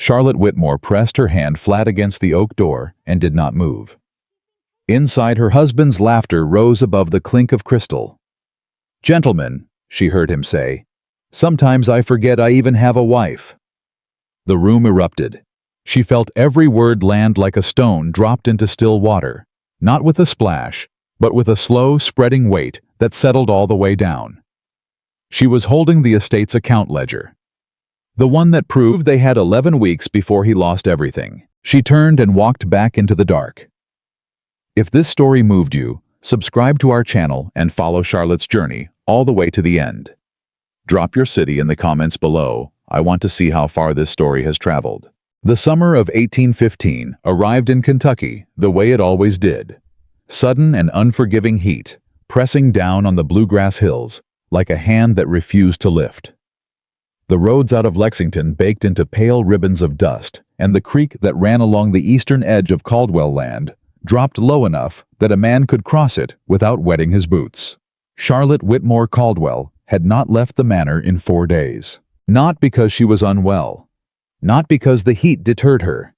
Charlotte Whitmore pressed her hand flat against the oak door and did not move. Inside, her husband's laughter rose above the clink of crystal. "Gentlemen," she heard him say, "sometimes I forget I even have a wife." The room erupted. She felt every word land like a stone dropped into still water, not with a splash, but with a slow, spreading weight that settled all the way down. She was holding the estate's account ledger, the one that proved they had 11 weeks before he lost everything. She turned and walked back into the dark. If this story moved you, subscribe to our channel and follow Charlotte's journey all the way to the end. Drop your city in the comments below. I want to see how far this story has traveled. The summer of 1815 arrived in Kentucky the way it always did. Sudden and unforgiving heat, pressing down on the bluegrass hills like a hand that refused to lift. The roads out of Lexington baked into pale ribbons of dust, and the creek that ran along the eastern edge of Caldwell land dropped low enough that a man could cross it without wetting his boots. Charlotte Whitmore Caldwell had not left the manor in 4 days. Not because she was unwell. Not because the heat deterred her.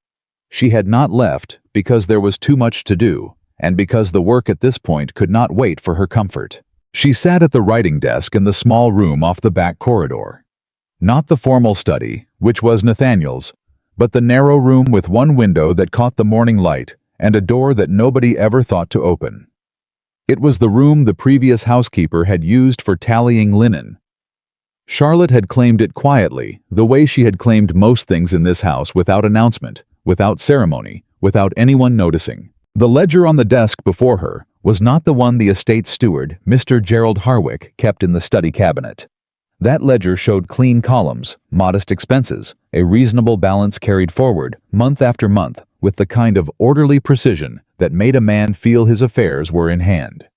She had not left because there was too much to do, and because the work at this point could not wait for her comfort. She sat at the writing desk in the small room off the back corridor. Not the formal study, which was Nathaniel's, but the narrow room with one window that caught the morning light and a door that nobody ever thought to open. It was the room the previous housekeeper had used for tallying linen. Charlotte had claimed it quietly, the way she had claimed most things in this house, without announcement, without ceremony, without anyone noticing. The ledger on the desk before her was not the one the estate steward, Mr. Gerald Harwick, kept in the study cabinet. That ledger showed clean columns, modest expenses, a reasonable balance carried forward, month after month, with the kind of orderly precision that made a man feel his affairs were in hand.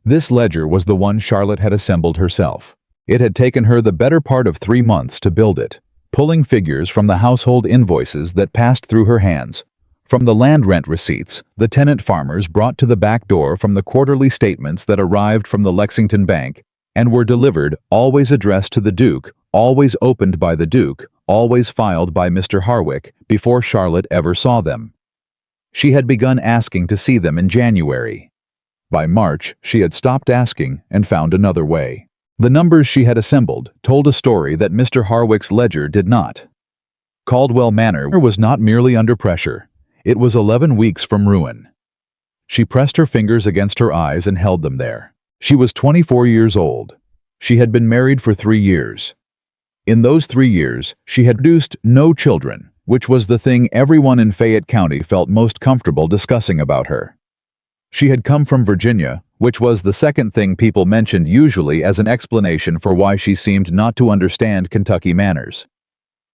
This ledger was the one Charlotte had assembled herself. It had taken her the better part of 3 months to build it, pulling figures from the household invoices that passed through her hands, from the land rent receipts the tenant farmers brought to the back door, from the quarterly statements that arrived from the Lexington Bank and were delivered, always addressed to the Duke, always opened by the Duke, always filed by Mr. Harwick before Charlotte ever saw them. She had begun asking to see them in January. By March, she had stopped asking and found another way. The numbers she had assembled told a story that Mr. Harwick's ledger did not. Caldwell Manor was not merely under pressure. It was 11 weeks from ruin. She pressed her fingers against her eyes and held them there. She was 24 years old. She had been married for 3 years. In those 3 years, she had produced no children, which was the thing everyone in Fayette County felt most comfortable discussing about her. She had come from Virginia, which was the second thing people mentioned usually as an explanation for why she seemed not to understand Kentucky manners.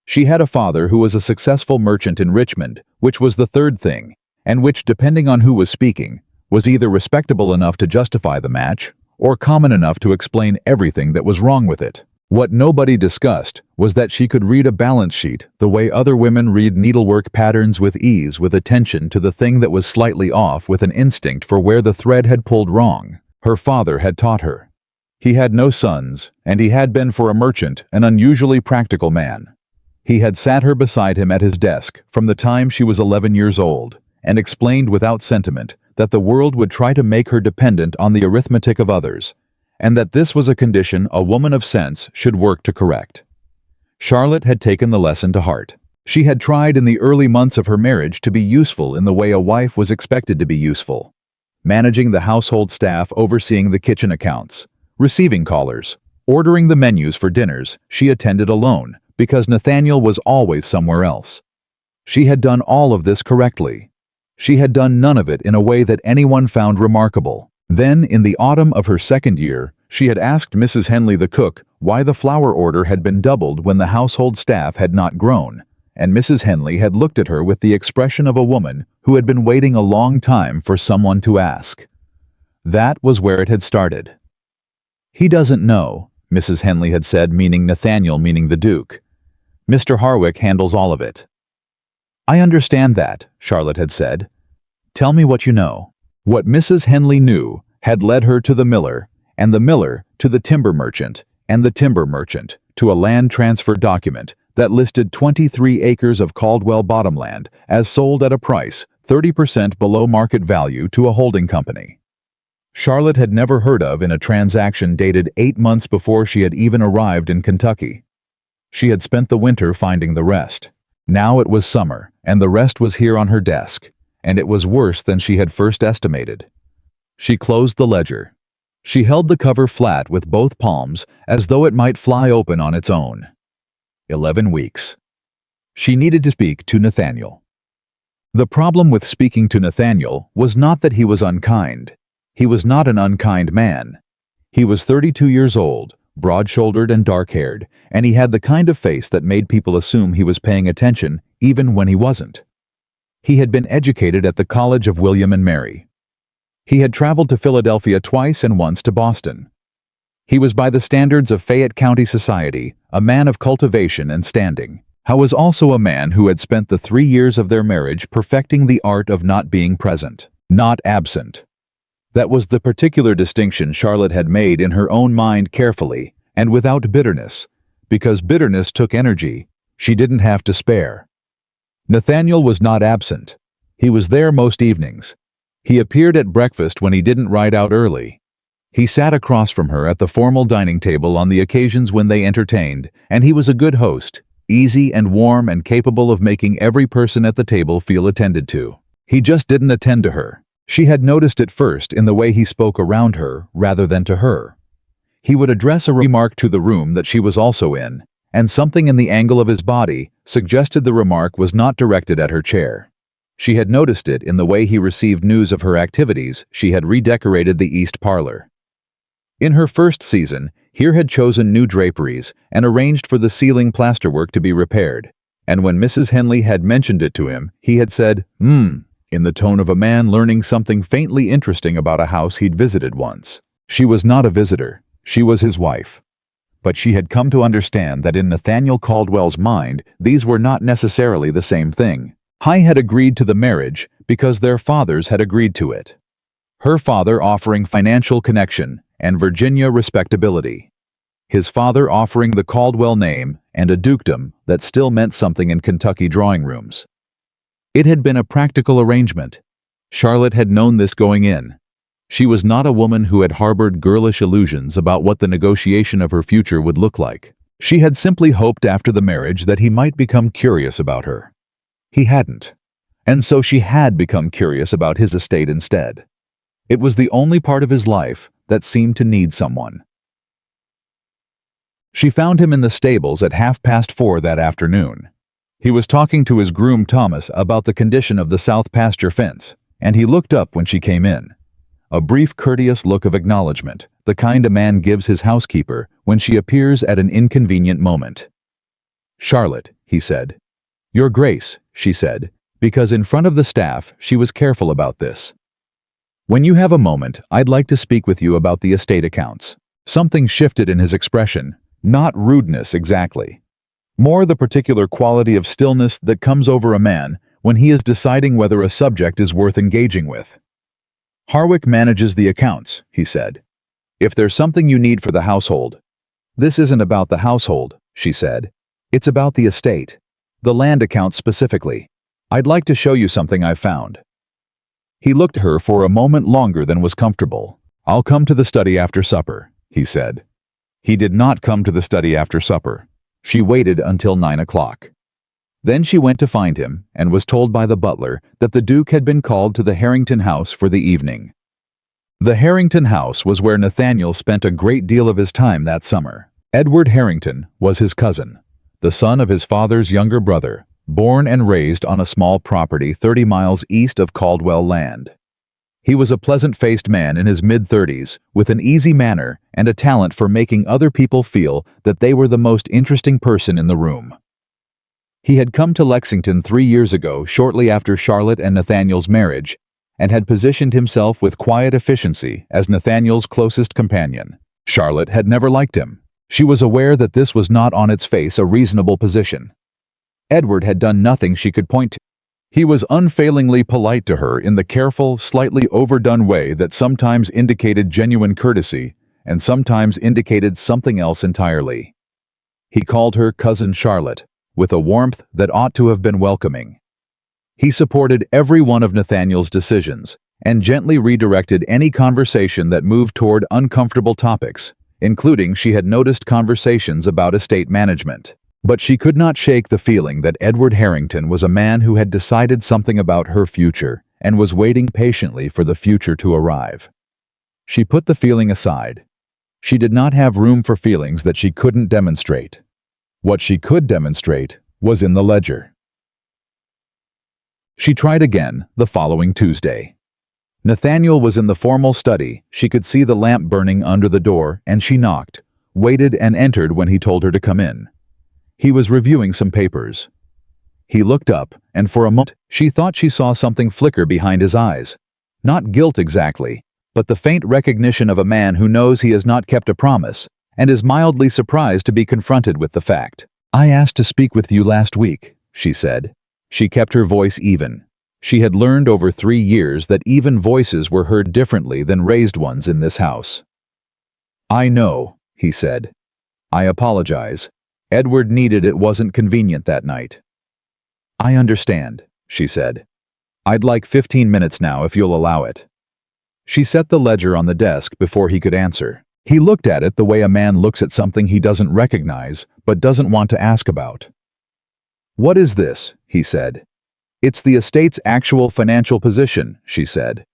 She had a father who was a successful merchant in Richmond, which was the third thing, and which, depending on who was speaking, was either respectable enough to justify the match, or common enough to explain everything that was wrong with it. What nobody discussed was that she could read a balance sheet the way other women read needlework patterns, with ease, with attention to the thing that was slightly off, with an instinct for where the thread had pulled wrong. Her father had taught her. He had no sons, and he had been, for a merchant, an unusually practical man. He had sat her beside him at his desk from the time she was 11 years old, and explained without sentiment that the world would try to make her dependent on the arithmetic of others, and that this was a condition a woman of sense should work to correct. Charlotte had taken the lesson to heart. She had tried in the early months of her marriage to be useful in the way a wife was expected to be useful, managing the household staff, overseeing the kitchen accounts, receiving callers, ordering the menus for dinners she attended alone because Nathaniel was always somewhere else. She had done all of this correctly. She had done none of it in a way that anyone found remarkable. Then, in the autumn of her second year, she had asked Mrs. Henley the cook why the flour order had been doubled when the household staff had not grown, and Mrs. Henley had looked at her with the expression of a woman who had been waiting a long time for someone to ask. That was where it had started. "He doesn't know," Mrs. Henley had said, meaning Nathaniel, meaning the Duke. "Mr. Harwick handles all of it." "I understand that," Charlotte had said. "Tell me what you know." What Mrs. Henley knew had led her to the miller, and the miller to the timber merchant, and the timber merchant to a land transfer document that listed 23 acres of Caldwell bottomland as sold at a price 30% below market value to a holding company. Charlotte had never heard of in a transaction dated 8 months before she had even arrived in Kentucky. She had spent the winter finding the rest. Now it was summer, and the rest was here on her desk, and it was worse than she had first estimated. She closed the ledger. She held the cover flat with both palms as though it might fly open on its own. 11 weeks. She needed to speak to Nathaniel. The problem with speaking to Nathaniel was not that he was unkind. He was not an unkind man. He was 32 years old, broad-shouldered and dark-haired, and he had the kind of face that made people assume he was paying attention even when he wasn't. He had been educated at the College of William and Mary. He had traveled to Philadelphia twice and once to Boston. He was, by the standards of Fayette County society, a man of cultivation and standing. He was also a man who had spent the 3 years of their marriage perfecting the art of not being present, not absent. That was the particular distinction Charlotte had made in her own mind carefully and without bitterness, because bitterness took energy she didn't have to spare. Nathaniel was not absent. He was there most evenings. He appeared at breakfast when he didn't ride out early. He sat across from her at the formal dining table on the occasions when they entertained, and he was a good host, easy and warm and capable of making every person at the table feel attended to. He just didn't attend to her. She had noticed it first in the way he spoke around her rather than to her. He would address a remark to the room that she was also in, and something in the angle of his body suggested the remark was not directed at her chair. She had noticed it in the way he received news of her activities. She had redecorated the east parlor. In her first season, Heir had chosen new draperies and arranged for the ceiling plasterwork to be repaired, and when Mrs. Henley had mentioned it to him, he had said, in the tone of a man learning something faintly interesting about a house he'd visited once. She was not a visitor, she was his wife. But she had come to understand that in Nathaniel Caldwell's mind, these were not necessarily the same thing. Heir had agreed to the marriage because their fathers had agreed to it. Her father offering financial connection and Virginia respectability. His father offering the Caldwell name and a dukedom that still meant something in Kentucky drawing rooms. It had been a practical arrangement. Charlotte had known this going in. She was not a woman who had harbored girlish illusions about what the negotiation of her future would look like. She had simply hoped after the marriage that he might become curious about her. He hadn't. And so she had become curious about his estate instead. It was the only part of his life that seemed to need someone. She found him in the stables at 4:30 that afternoon. He was talking to his groom Thomas about the condition of the south pasture fence, and he looked up when she came in. A brief courteous look of acknowledgement, the kind a man gives his housekeeper when she appears at an inconvenient moment. "Charlotte," he said. "Your Grace," she said, because in front of the staff she was careful about this. "When you have a moment, I'd like to speak with you about the estate accounts." Something shifted in his expression, not rudeness exactly. More the particular quality of stillness that comes over a man when he is deciding whether a subject is worth engaging with. "Harwick manages the accounts," he said. "If there's something you need for the household." "This isn't about the household," she said. "It's about the estate. The land accounts specifically. I'd like to show you something I've found." He looked at her for a moment longer than was comfortable. "I'll come to the study after supper," he said. He did not come to the study after supper. She waited until 9 o'clock. Then she went to find him and was told by the butler that the Duke had been called to the Harrington house for the evening. The Harrington house was where Nathaniel spent a great deal of his time that summer. Edward Harrington was his cousin, the son of his father's younger brother, born and raised on a small property 30 miles east of Caldwell land. He was a pleasant-faced man in his mid-30s, with an easy manner and a talent for making other people feel that they were the most interesting person in the room. He had come to Lexington 3 years ago, shortly after Charlotte and Nathaniel's marriage, and had positioned himself with quiet efficiency as Nathaniel's closest companion. Charlotte had never liked him. She was aware that this was not on its face a reasonable position. Edward had done nothing she could point to. He was unfailingly polite to her in the careful, slightly overdone way that sometimes indicated genuine courtesy and sometimes indicated something else entirely. He called her Cousin Charlotte, with a warmth that ought to have been welcoming. He supported every one of Nathaniel's decisions and gently redirected any conversation that moved toward uncomfortable topics, including she had noticed conversations about estate management. But she could not shake the feeling that Edward Harrington was a man who had decided something about her future and was waiting patiently for the future to arrive. She put the feeling aside. She did not have room for feelings that she couldn't demonstrate. What she could demonstrate was in the ledger. She tried again the following Tuesday. Nathaniel was in the formal study. She could see the lamp burning under the door, and she knocked, waited, and entered when he told her to come in. He was reviewing some papers. He looked up, and for a moment she thought she saw something flicker behind his eyes. Not guilt exactly, but the faint recognition of a man who knows he has not kept a promise and is mildly surprised to be confronted with the fact. "I asked to speak with you last week," she said. She kept her voice even. She had learned over 3 years that even voices were heard differently than raised ones in this house. "I know," he said. "I apologize. Edward needed it wasn't convenient that night." "I understand," she said. "I'd like 15 minutes now if you'll allow it." She set the ledger on the desk before he could answer. He looked at it the way a man looks at something he doesn't recognize but doesn't want to ask about. "What is this?" he said. "It's the estate's actual financial position," she said.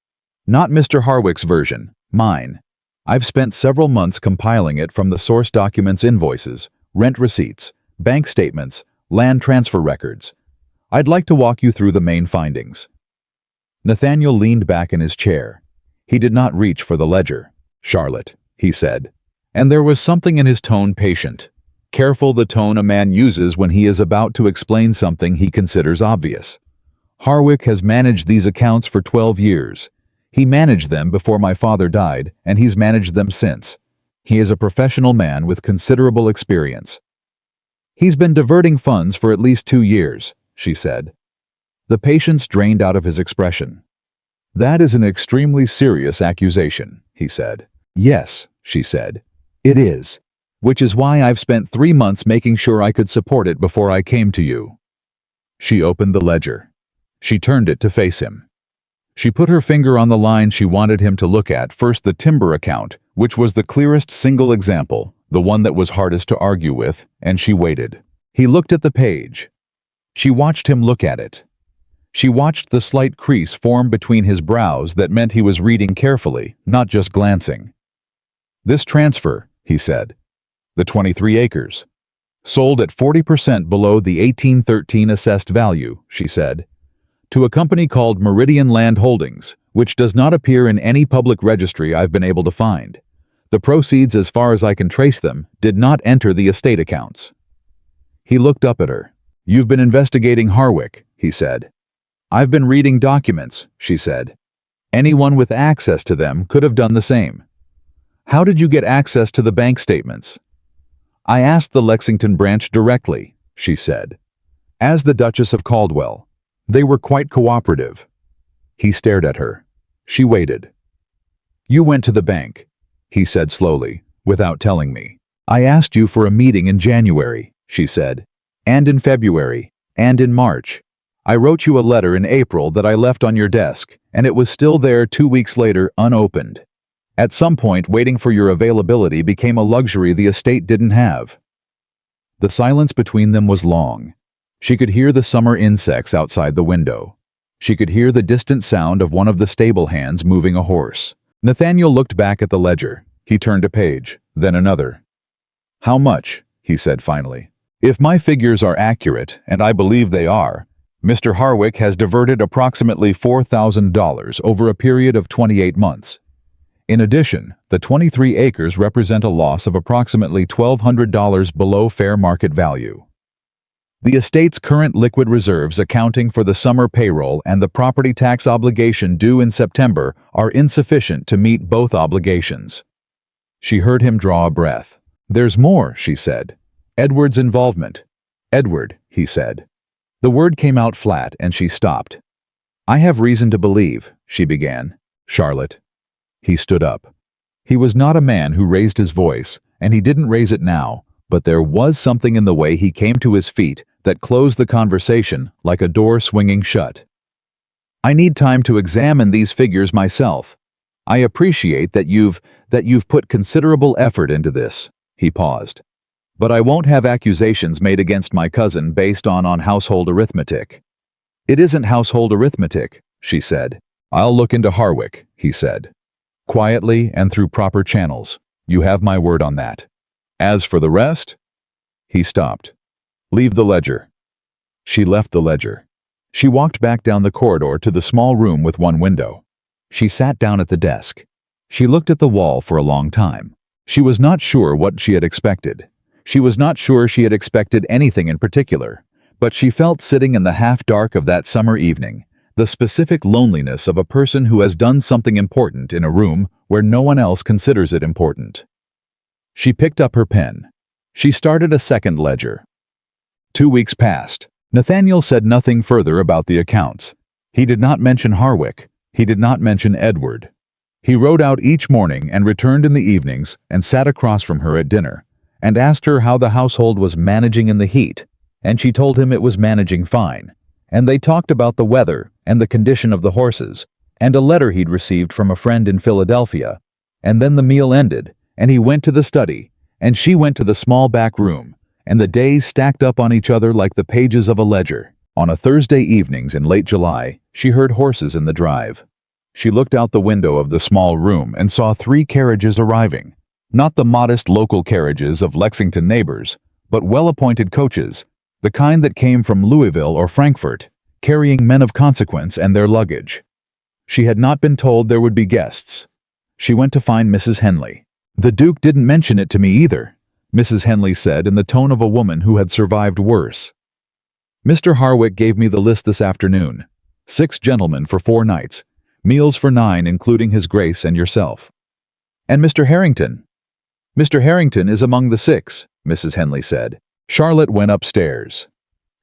"Not Mr. Harwick's version, mine. I've spent several months compiling it from the source documents, invoices, rent receipts, bank statements, land transfer records. I'd like to walk you through the main findings." Nathaniel leaned back in his chair. He did not reach for the ledger. "Charlotte," he said, and there was something in his tone patient, careful, the tone a man uses when he is about to explain something he considers obvious. "Harwick has managed these accounts for 12 years. He managed them before my father died, and he's managed them since. He is a professional man with considerable experience." "He's been diverting funds for at least 2 years, she said. The patience drained out of his expression. "That is an extremely serious accusation," he said. "Yes," she said. "It is. Which is why I've spent 3 months making sure I could support it before I came to you." She opened the ledger. She turned it to face him. She put her finger on the line she wanted him to look at, first the timber account, which was the clearest single example, the one that was hardest to argue with, and she waited. He looked at the page. She watched him look at it. She watched the slight crease form between his brows that meant he was reading carefully, not just glancing. "This transfer," he said. "The 23 acres. Sold at 40% below the 1813 assessed value," she said. "To a company called Meridian Land Holdings, which does not appear in any public registry I've been able to find. The proceeds, as far as I can trace them, did not enter the estate accounts." He looked up at her. "You've been investigating Harwick," he said. "I've been reading documents," she said. "Anyone with access to them could have done the same." "How did you get access to the bank statements?" "I asked the Lexington branch directly," she said. "As the Duchess of Caldwell. They were quite cooperative." He stared at her. She waited. "You went to the bank," he said slowly, "without telling me. I asked you for a meeting in January," she said, "and in February, and in March. I wrote you a letter in April that I left on your desk, and it was still there 2 weeks later, unopened. At some point, waiting for your availability became a luxury the estate didn't have." The silence between them was long. She could hear the summer insects outside the window. She could hear the distant sound of one of the stable hands moving a horse. Nathaniel looked back at the ledger. He turned a page, then another. "How much?" he said finally. "If my figures are accurate, and I believe they are, Mr. Harwick has diverted approximately $4,000 over a period of 28 months. In addition, the 23 acres represent a loss of approximately $1,200 below fair market value. The estate's current liquid reserves accounting for the summer payroll and the property tax obligation due in September are insufficient to meet both obligations." She heard him draw a breath. "There's more," she said. "Edward's involvement." "Edward," he said. The word came out flat and she stopped. "I have reason to believe," she began. "Charlotte." He stood up. He was not a man who raised his voice, and he didn't raise it now, but there was something in the way he came to his feet that closed the conversation like a door swinging shut. I need time to examine these figures myself. I appreciate that you've put considerable effort into this. He paused. But I won't have accusations made against my cousin based on household arithmetic. It isn't household arithmetic, she said. I'll look into Harwick, he said. Quietly and through proper channels. You have my word on that. As for the rest? He stopped. Leave the ledger. She left the ledger. She walked back down the corridor to the small room with one window. She sat down at the desk. She looked at the wall for a long time. She was not sure what she had expected. She was not sure she had expected anything in particular, but she felt sitting in the half-dark of that summer evening, the specific loneliness of a person who has done something important in a room where no one else considers it important. She picked up her pen. She started a second ledger. 2 weeks passed. Nathaniel said nothing further about the accounts. He did not mention Harwick. He did not mention Edward. He rode out each morning and returned in the evenings and sat across from her at dinner, and asked her how the household was managing in the heat, and she told him it was managing fine. And they talked about the weather and the condition of the horses, and a letter he'd received from a friend in Philadelphia. And then the meal ended, and he went to the study, and she went to the small back room, and the days stacked up on each other like the pages of a ledger. On a Thursday evenings in late July, she heard horses in the drive. She looked out the window of the small room and saw 3 carriages arriving. Not the modest local carriages of Lexington neighbors, but well-appointed coaches, the kind that came from Louisville or Frankfurt, carrying men of consequence and their luggage. She had not been told there would be guests. She went to find Mrs. Henley. The Duke didn't mention it to me either, Mrs. Henley said in the tone of a woman who had survived worse. Mr. Harwick gave me the list this afternoon. 6 gentlemen for 4 nights, meals for 9 including His Grace and yourself. And Mr. Harrington? Mr. Harrington is among the 6, Mrs. Henley said. Charlotte went upstairs.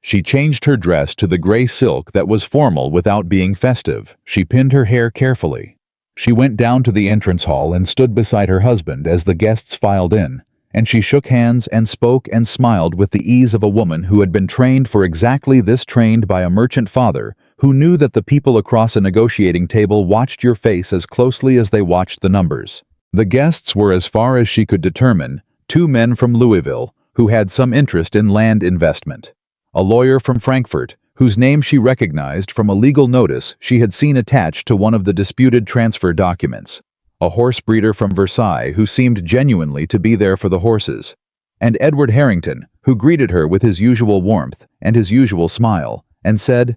She changed her dress to the gray silk that was formal without being festive. She pinned her hair carefully. She went down to the entrance hall and stood beside her husband as the guests filed in, and she shook hands and spoke and smiled with the ease of a woman who had been trained for exactly this, trained by a merchant father who knew that the people across a negotiating table watched your face as closely as they watched the numbers. The guests were, as far as she could determine, 2 men from Louisville who had some interest in land investment, a lawyer from Frankfurt whose name she recognized from a legal notice she had seen attached to one of the disputed transfer documents, a horse breeder from Versailles who seemed genuinely to be there for the horses, and Edward Harrington, who greeted her with his usual warmth and his usual smile, and said,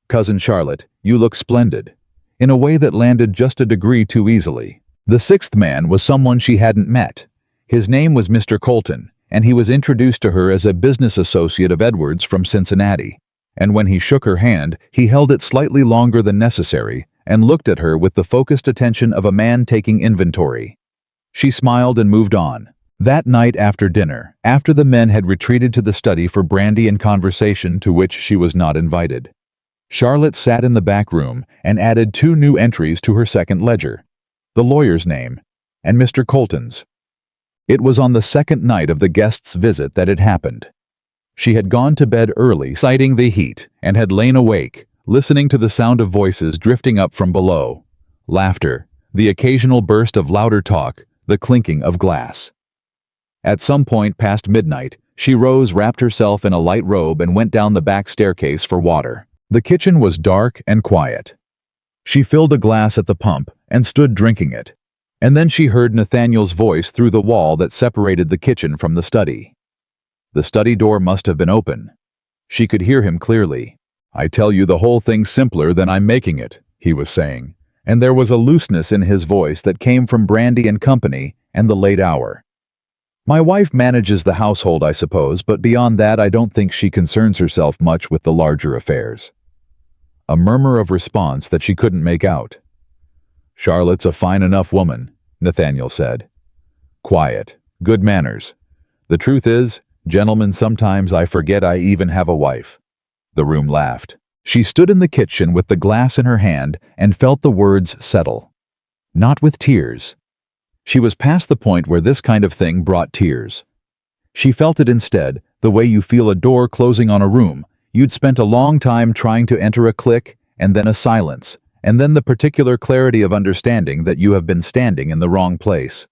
"Cousin Charlotte, you look splendid," in a way that landed just a degree too easily. The 6th man was someone she hadn't met. His name was Mr. Colton, and he was introduced to her as a business associate of Edward's from Cincinnati. And when he shook her hand, he held it slightly longer than necessary and looked at her with the focused attention of a man taking inventory. She smiled and moved on. That night after dinner, after the men had retreated to the study for brandy and conversation to which she was not invited, Charlotte sat in the back room and added 2 new entries to her second ledger, the lawyer's name, and Mr. Colton's. It was on the second night of the guest's visit that it happened. She had gone to bed early, citing the heat, and had lain awake, listening to the sound of voices drifting up from below. Laughter, the occasional burst of louder talk, the clinking of glass. At some point past midnight, she rose, wrapped herself in a light robe, and went down the back staircase for water. The kitchen was dark and quiet. She filled a glass at the pump and stood drinking it. And then she heard Nathaniel's voice through the wall that separated the kitchen from the study. The study door must have been open. She could hear him clearly. "I tell you, the whole thing's simpler than I'm making it," he was saying, and there was a looseness in his voice that came from brandy and company and the late hour. "My wife manages the household, I suppose, but beyond that I don't think she concerns herself much with the larger affairs." A murmur of response that she couldn't make out. "Charlotte's a fine enough woman," Nathaniel said. "Quiet, good manners. The truth is, gentlemen, sometimes I forget I even have a wife." The room laughed. She stood in the kitchen with the glass in her hand and felt the words settle. Not with tears. She was past the point where this kind of thing brought tears. She felt it instead, the way you feel a door closing on a room. You'd spent a long time trying to enter a click, and then a silence, and then the particular clarity of understanding that you have been standing in the wrong place.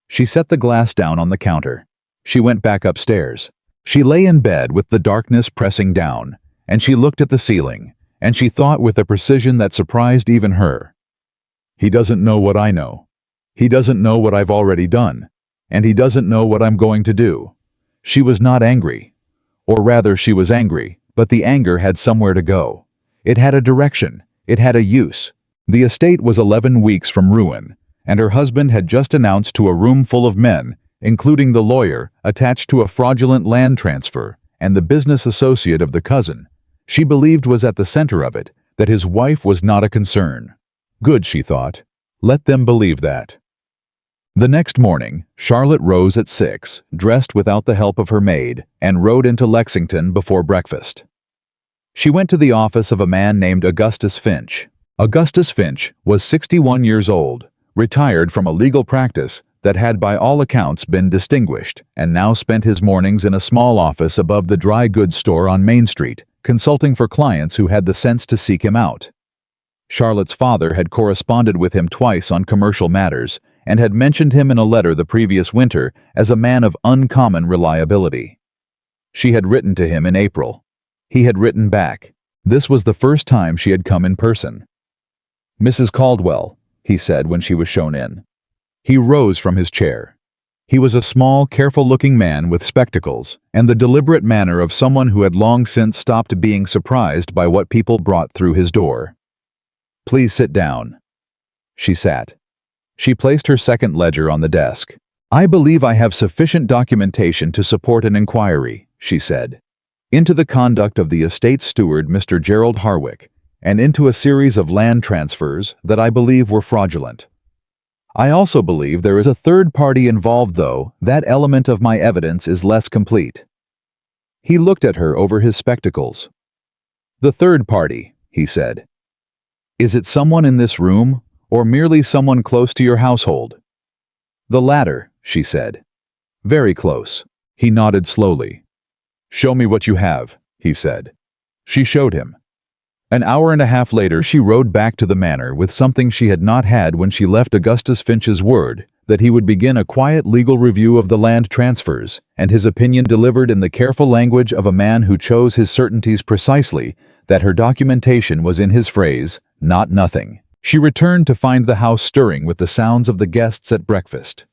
She set the glass down on the counter. She went back upstairs. She lay in bed with the darkness pressing down, and she looked at the ceiling, and she thought with a precision that surprised even her. He doesn't know what I know. He doesn't know what I've already done, and he doesn't know what I'm going to do. She was not angry. Or rather, she was angry, but the anger had somewhere to go. It had a direction. It had a use. The estate was 11 weeks from ruin, and her husband had just announced to a room full of men, including the lawyer attached to a fraudulent land transfer and the business associate of the cousin she believed was at the center of it, that his wife was not a concern. Good, she thought. Let them believe that. The next morning, Charlotte rose at 6, dressed without the help of her maid, and rode into Lexington before breakfast. She went to the office of a man named Augustus Finch. Augustus Finch was 61 years old, retired from a legal practice that had by all accounts been distinguished, and now spent his mornings in a small office above the dry goods store on Main Street, consulting for clients who had the sense to seek him out. Charlotte's father had corresponded with him twice on commercial matters, and had mentioned him in a letter the previous winter as a man of uncommon reliability. She had written to him in April. He had written back. This was the first time she had come in person. "Mrs. Caldwell," he said when she was shown in. He rose from his chair. He was a small, careful-looking man with spectacles, and the deliberate manner of someone who had long since stopped being surprised by what people brought through his door. "Please sit down." She sat. She placed her second ledger on the desk. "I believe I have sufficient documentation to support an inquiry," she said, "into the conduct of the estate steward Mr. Gerald Harwick, and into a series of land transfers that I believe were fraudulent. I also believe there is a third party involved, though that element of my evidence is less complete." He looked at her over his spectacles. "The third party," he said. "Is it someone in this room, or merely someone close to your household?" "The latter," she said. "Very close." He nodded slowly. "Show me what you have," he said. She showed him. An hour and a half later she rode back to the manor with something she had not had when she left Augustus Finch's word, that he would begin a quiet legal review of the land transfers, and his opinion delivered in the careful language of a man who chose his certainties precisely, that her documentation was in his phrase, not nothing. She returned to find the house stirring with the sounds of the guests at breakfast.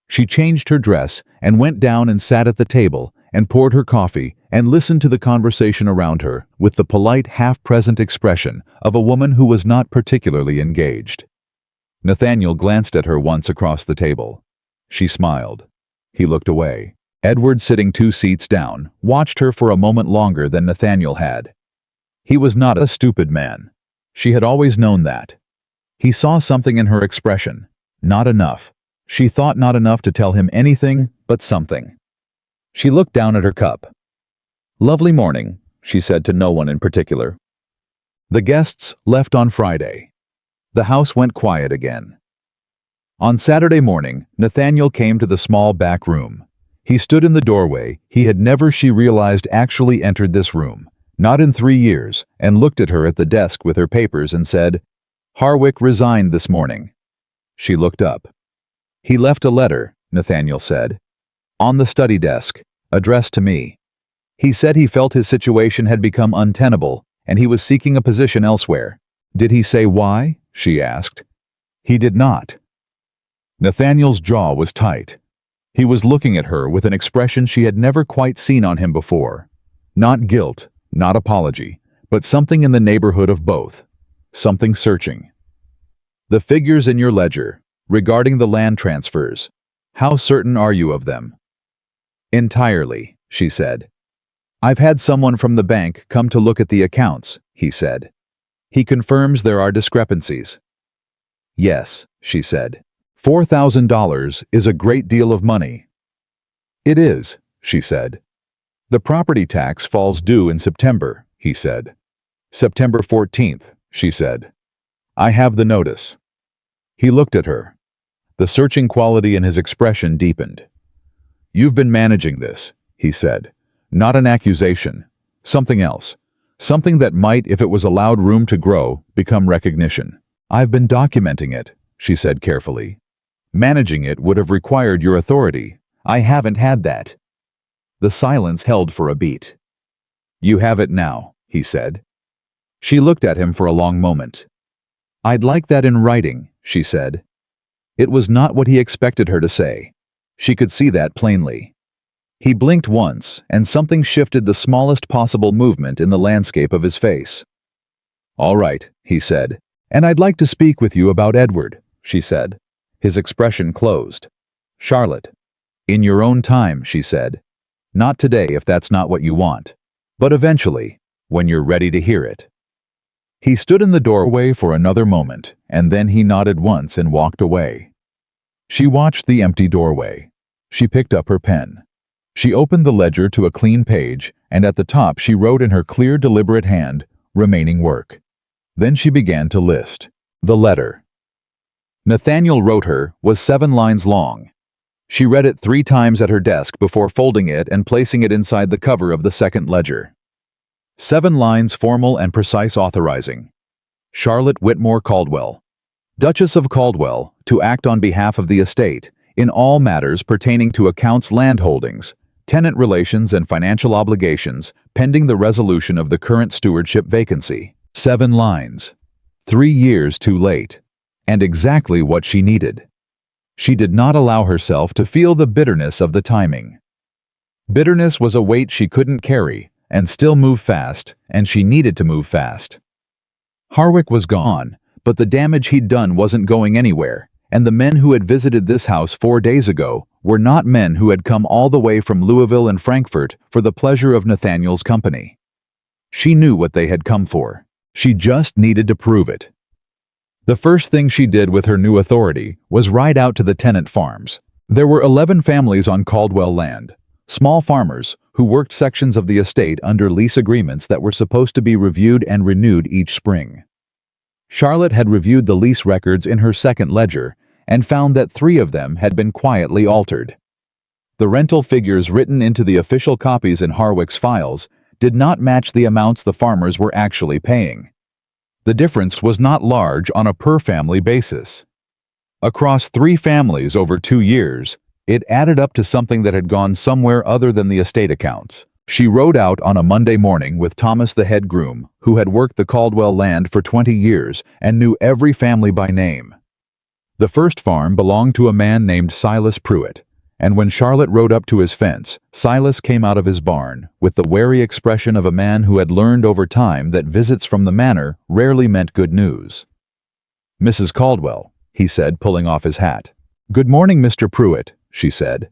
She changed her dress and went down and sat at the table and poured her coffee and listened to the conversation around her with the polite, half-present expression of a woman who was not particularly engaged. Nathaniel glanced at her once across the table. She smiled. He looked away. Edward, sitting 2 seats down, watched her for a moment longer than Nathaniel had. He was not a stupid man. She had always known that. He saw something in her expression. Not enough. She thought not enough to tell him anything but something. She looked down at her cup. "Lovely morning," she said to no one in particular. The guests left on Friday. The house went quiet again. On Saturday morning, Nathaniel came to the small back room. He stood in the doorway. He had never, she realized, actually entered this room, not in 3 years, and looked at her at the desk with her papers and said, "Harwick resigned this morning." She looked up. "He left a letter," Nathaniel said, "on the study desk, addressed to me. He said he felt his situation had become untenable, and he was seeking a position elsewhere." "Did he say why?" she asked. "He did not." Nathaniel's jaw was tight. He was looking at her with an expression she had never quite seen on him before. Not guilt, not apology, but something in the neighborhood of both. Something searching. "The figures in your ledger, regarding the land transfers, how certain are you of them?" "Entirely," she said. "I've had someone from the bank come to look at the accounts," he said. "He confirms there are discrepancies." "Yes," she said. $4,000 is a great deal of money." "It is," she said. "The property tax falls due in September," he said. "September 14th, she said. "I have the notice." He looked at her. The searching quality in his expression deepened. "You've been managing this," he said. "Not an accusation. Something else. Something that might, if it was allowed room to grow, become recognition." "I've been documenting it," she said carefully. "Managing it would have required your authority. I haven't had that." The silence held for a beat. "You have it now," he said. She looked at him for a long moment. "I'd like that in writing," she said. It was not what he expected her to say. She could see that plainly. He blinked once, and something shifted the smallest possible movement in the landscape of his face. "All right," he said. "And I'd like to speak with you about Edward," she said. His expression closed. "Charlotte." "In your own time," she said. "Not today if that's not what you want. But eventually, when you're ready to hear it." He stood in the doorway for another moment, and then he nodded once and walked away. She watched the empty doorway. She picked up her pen. She opened the ledger to a clean page, and at the top she wrote in her clear, deliberate hand, "Remaining work." Then she began to list. The letter Nathaniel wrote her was 7 lines long. She read it 3 times at her desk before folding it and placing it inside the cover of the second ledger. 7 lines, formal and precise, authorizing Charlotte Whitmore Caldwell, Duchess of Caldwell, to act on behalf of the estate in all matters pertaining to accounts, land holdings, tenant relations, and financial obligations, pending the resolution of the current stewardship vacancy. 7 lines. 3 years too late. And exactly what she needed. She did not allow herself to feel the bitterness of the timing. Bitterness was a weight she couldn't carry, and still move fast, and she needed to move fast. Harwick was gone, but the damage he'd done wasn't going anywhere, and the men who had visited this house 4 days ago were not men who had come all the way from Louisville and Frankfurt for the pleasure of Nathaniel's company. She knew what they had come for. She just needed to prove it. The first thing she did with her new authority was ride out to the tenant farms. There were 11 families on Caldwell land, small farmers who worked sections of the estate under lease agreements that were supposed to be reviewed and renewed each spring. Charlotte had reviewed the lease records in her second ledger and found that 3 of them had been quietly altered. The rental figures written into the official copies in Harwick's files did not match the amounts the farmers were actually paying. The difference was not large on a per-family basis. Across 3 families over 2 years, it added up to something that had gone somewhere other than the estate accounts. She rode out on a Monday morning with Thomas, the head groom, who had worked the Caldwell land for 20 years and knew every family by name. The first farm belonged to a man named Silas Pruitt, and when Charlotte rode up to his fence, Silas came out of his barn with the wary expression of a man who had learned over time that visits from the manor rarely meant good news. "Mrs. Caldwell," he said, pulling off his hat. "Good morning, Mr. Pruitt," she said.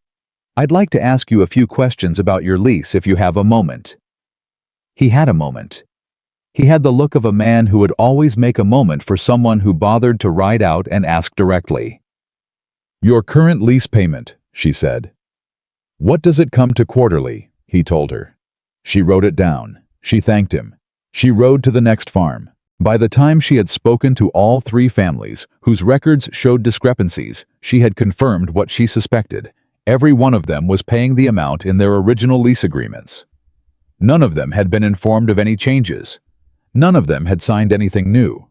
"I'd like to ask you a few questions about your lease if you have a moment." He had a moment. He had the look of a man who would always make a moment for someone who bothered to ride out and ask directly. "Your current lease payment," she said. "What does it come to quarterly?" he told her. She wrote it down. She thanked him. She rode to the next farm. By the time she had spoken to all 3 families, whose records showed discrepancies, she had confirmed what she suspected. Every one of them was paying the amount in their original lease agreements. None of them had been informed of any changes. None of them had signed anything new.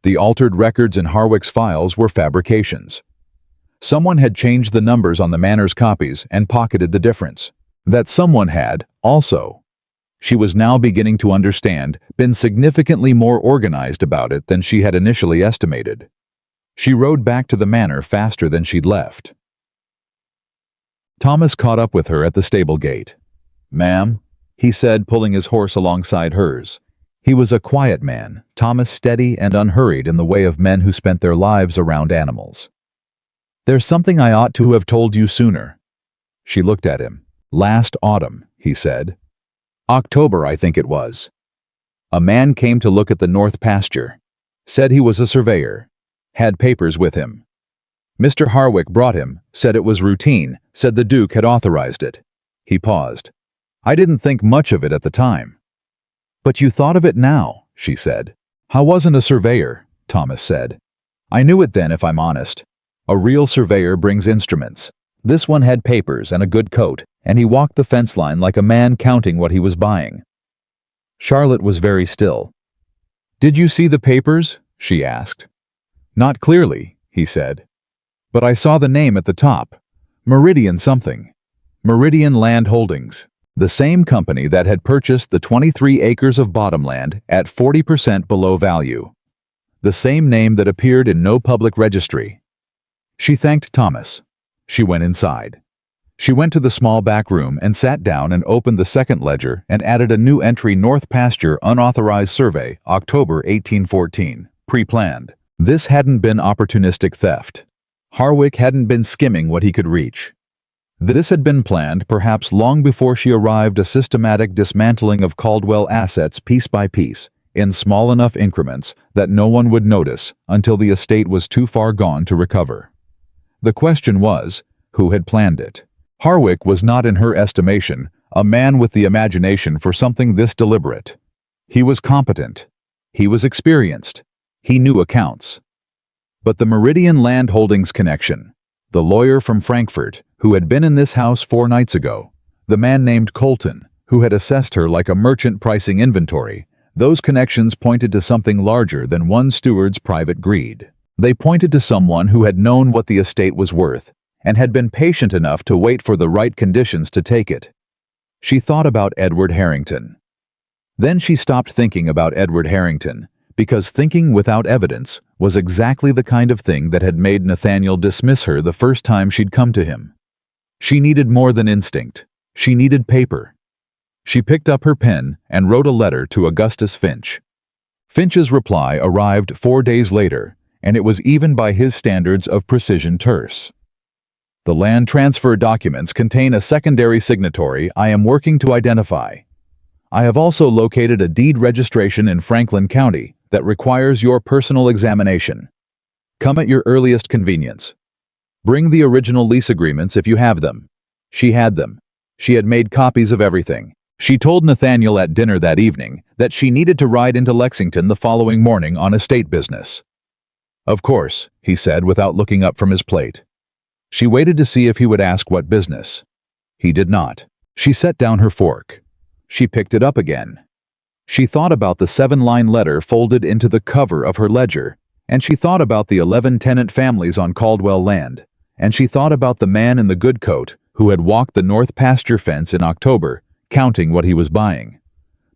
The altered records in Harwick's files were fabrications. Someone had changed the numbers on the manor's copies and pocketed the difference. That someone had, also, she was now beginning to understand, been significantly more organized about it than she had initially estimated. She rode back to the manor faster than she'd left. Thomas caught up with her at the stable gate. "Ma'am," he said, pulling his horse alongside hers. He was a quiet man, Thomas, steady and unhurried in the way of men who spent their lives around animals. "There's something I ought to have told you sooner." She looked at him. "Last autumn," he said. "October, I think it was. A man came to look at the north pasture. Said he was a surveyor. Had papers with him. Mr. Harwick brought him, said it was routine, said the Duke had authorized it." He paused. "I didn't think much of it at the time." "But you thought of it now," she said. "I wasn't a surveyor," Thomas said. "I knew it then, if I'm honest. A real surveyor brings instruments. This one had papers and a good coat, and he walked the fence line like a man counting what he was buying. Charlotte was very still. "Did you see the papers?" she asked. "Not clearly," he said. "But I saw the name at the top. Meridian something. Meridian Land Holdings. The same company that had purchased the 23 acres of bottomland at 40% below value. The same name that appeared in no public registry." She thanked Thomas. She went inside. She went to the small back room and sat down and opened the second ledger and added a new entry: North Pasture Unauthorized Survey, October 1814, pre-planned. This hadn't been opportunistic theft. Harwick hadn't been skimming what he could reach. This had been planned perhaps long before she arrived, a systematic dismantling of Caldwell assets piece by piece, in small enough increments that no one would notice until the estate was too far gone to recover. The question was, who had planned it? Harwick was not, in her estimation, a man with the imagination for something this deliberate. He was competent. He was experienced. He knew accounts. But the Meridian Land Holdings connection, the lawyer from Frankfurt, who had been in this house 4 nights ago, the man named Colton, who had assessed her like a merchant pricing inventory, those connections pointed to something larger than one steward's private greed. They pointed to someone who had known what the estate was worth, and had been patient enough to wait for the right conditions to take it. She thought about Edward Harrington. Then she stopped thinking about Edward Harrington, because thinking without evidence was exactly the kind of thing that had made Nathaniel dismiss her the first time she'd come to him. She needed more than instinct. She needed paper. She picked up her pen and wrote a letter to Augustus Finch. Finch's reply arrived 4 days later, and it was, even by his standards of precision, terse. "The land transfer documents contain a secondary signatory I am working to identify. I have also located a deed registration in Franklin County that requires your personal examination. Come at your earliest convenience. Bring the original lease agreements if you have them." She had them. She had made copies of everything. She told Nathaniel at dinner that evening that she needed to ride into Lexington the following morning on estate business. "Of course," he said without looking up from his plate. She waited to see if he would ask what business. He did not. She set down her fork. She picked it up again. She thought about the 7-line letter folded into the cover of her ledger, and she thought about the 11 tenant families on Caldwell land, and she thought about the man in the good coat who had walked the north pasture fence in October, counting what he was buying.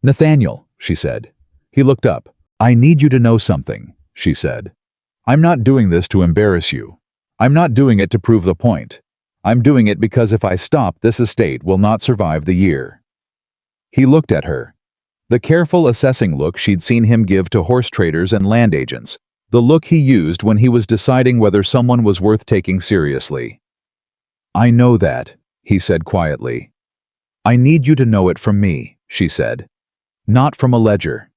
"Nathaniel," she said. He looked up. "I need you to know something," she said. "I'm not doing this to embarrass you. I'm not doing it to prove the point. I'm doing it because if I stop, this estate will not survive the year." He looked at her. The careful, assessing look she'd seen him give to horse traders and land agents, the look he used when he was deciding whether someone was worth taking seriously. "I know that," he said quietly. "I need you to know it from me," she said. "Not from a ledger."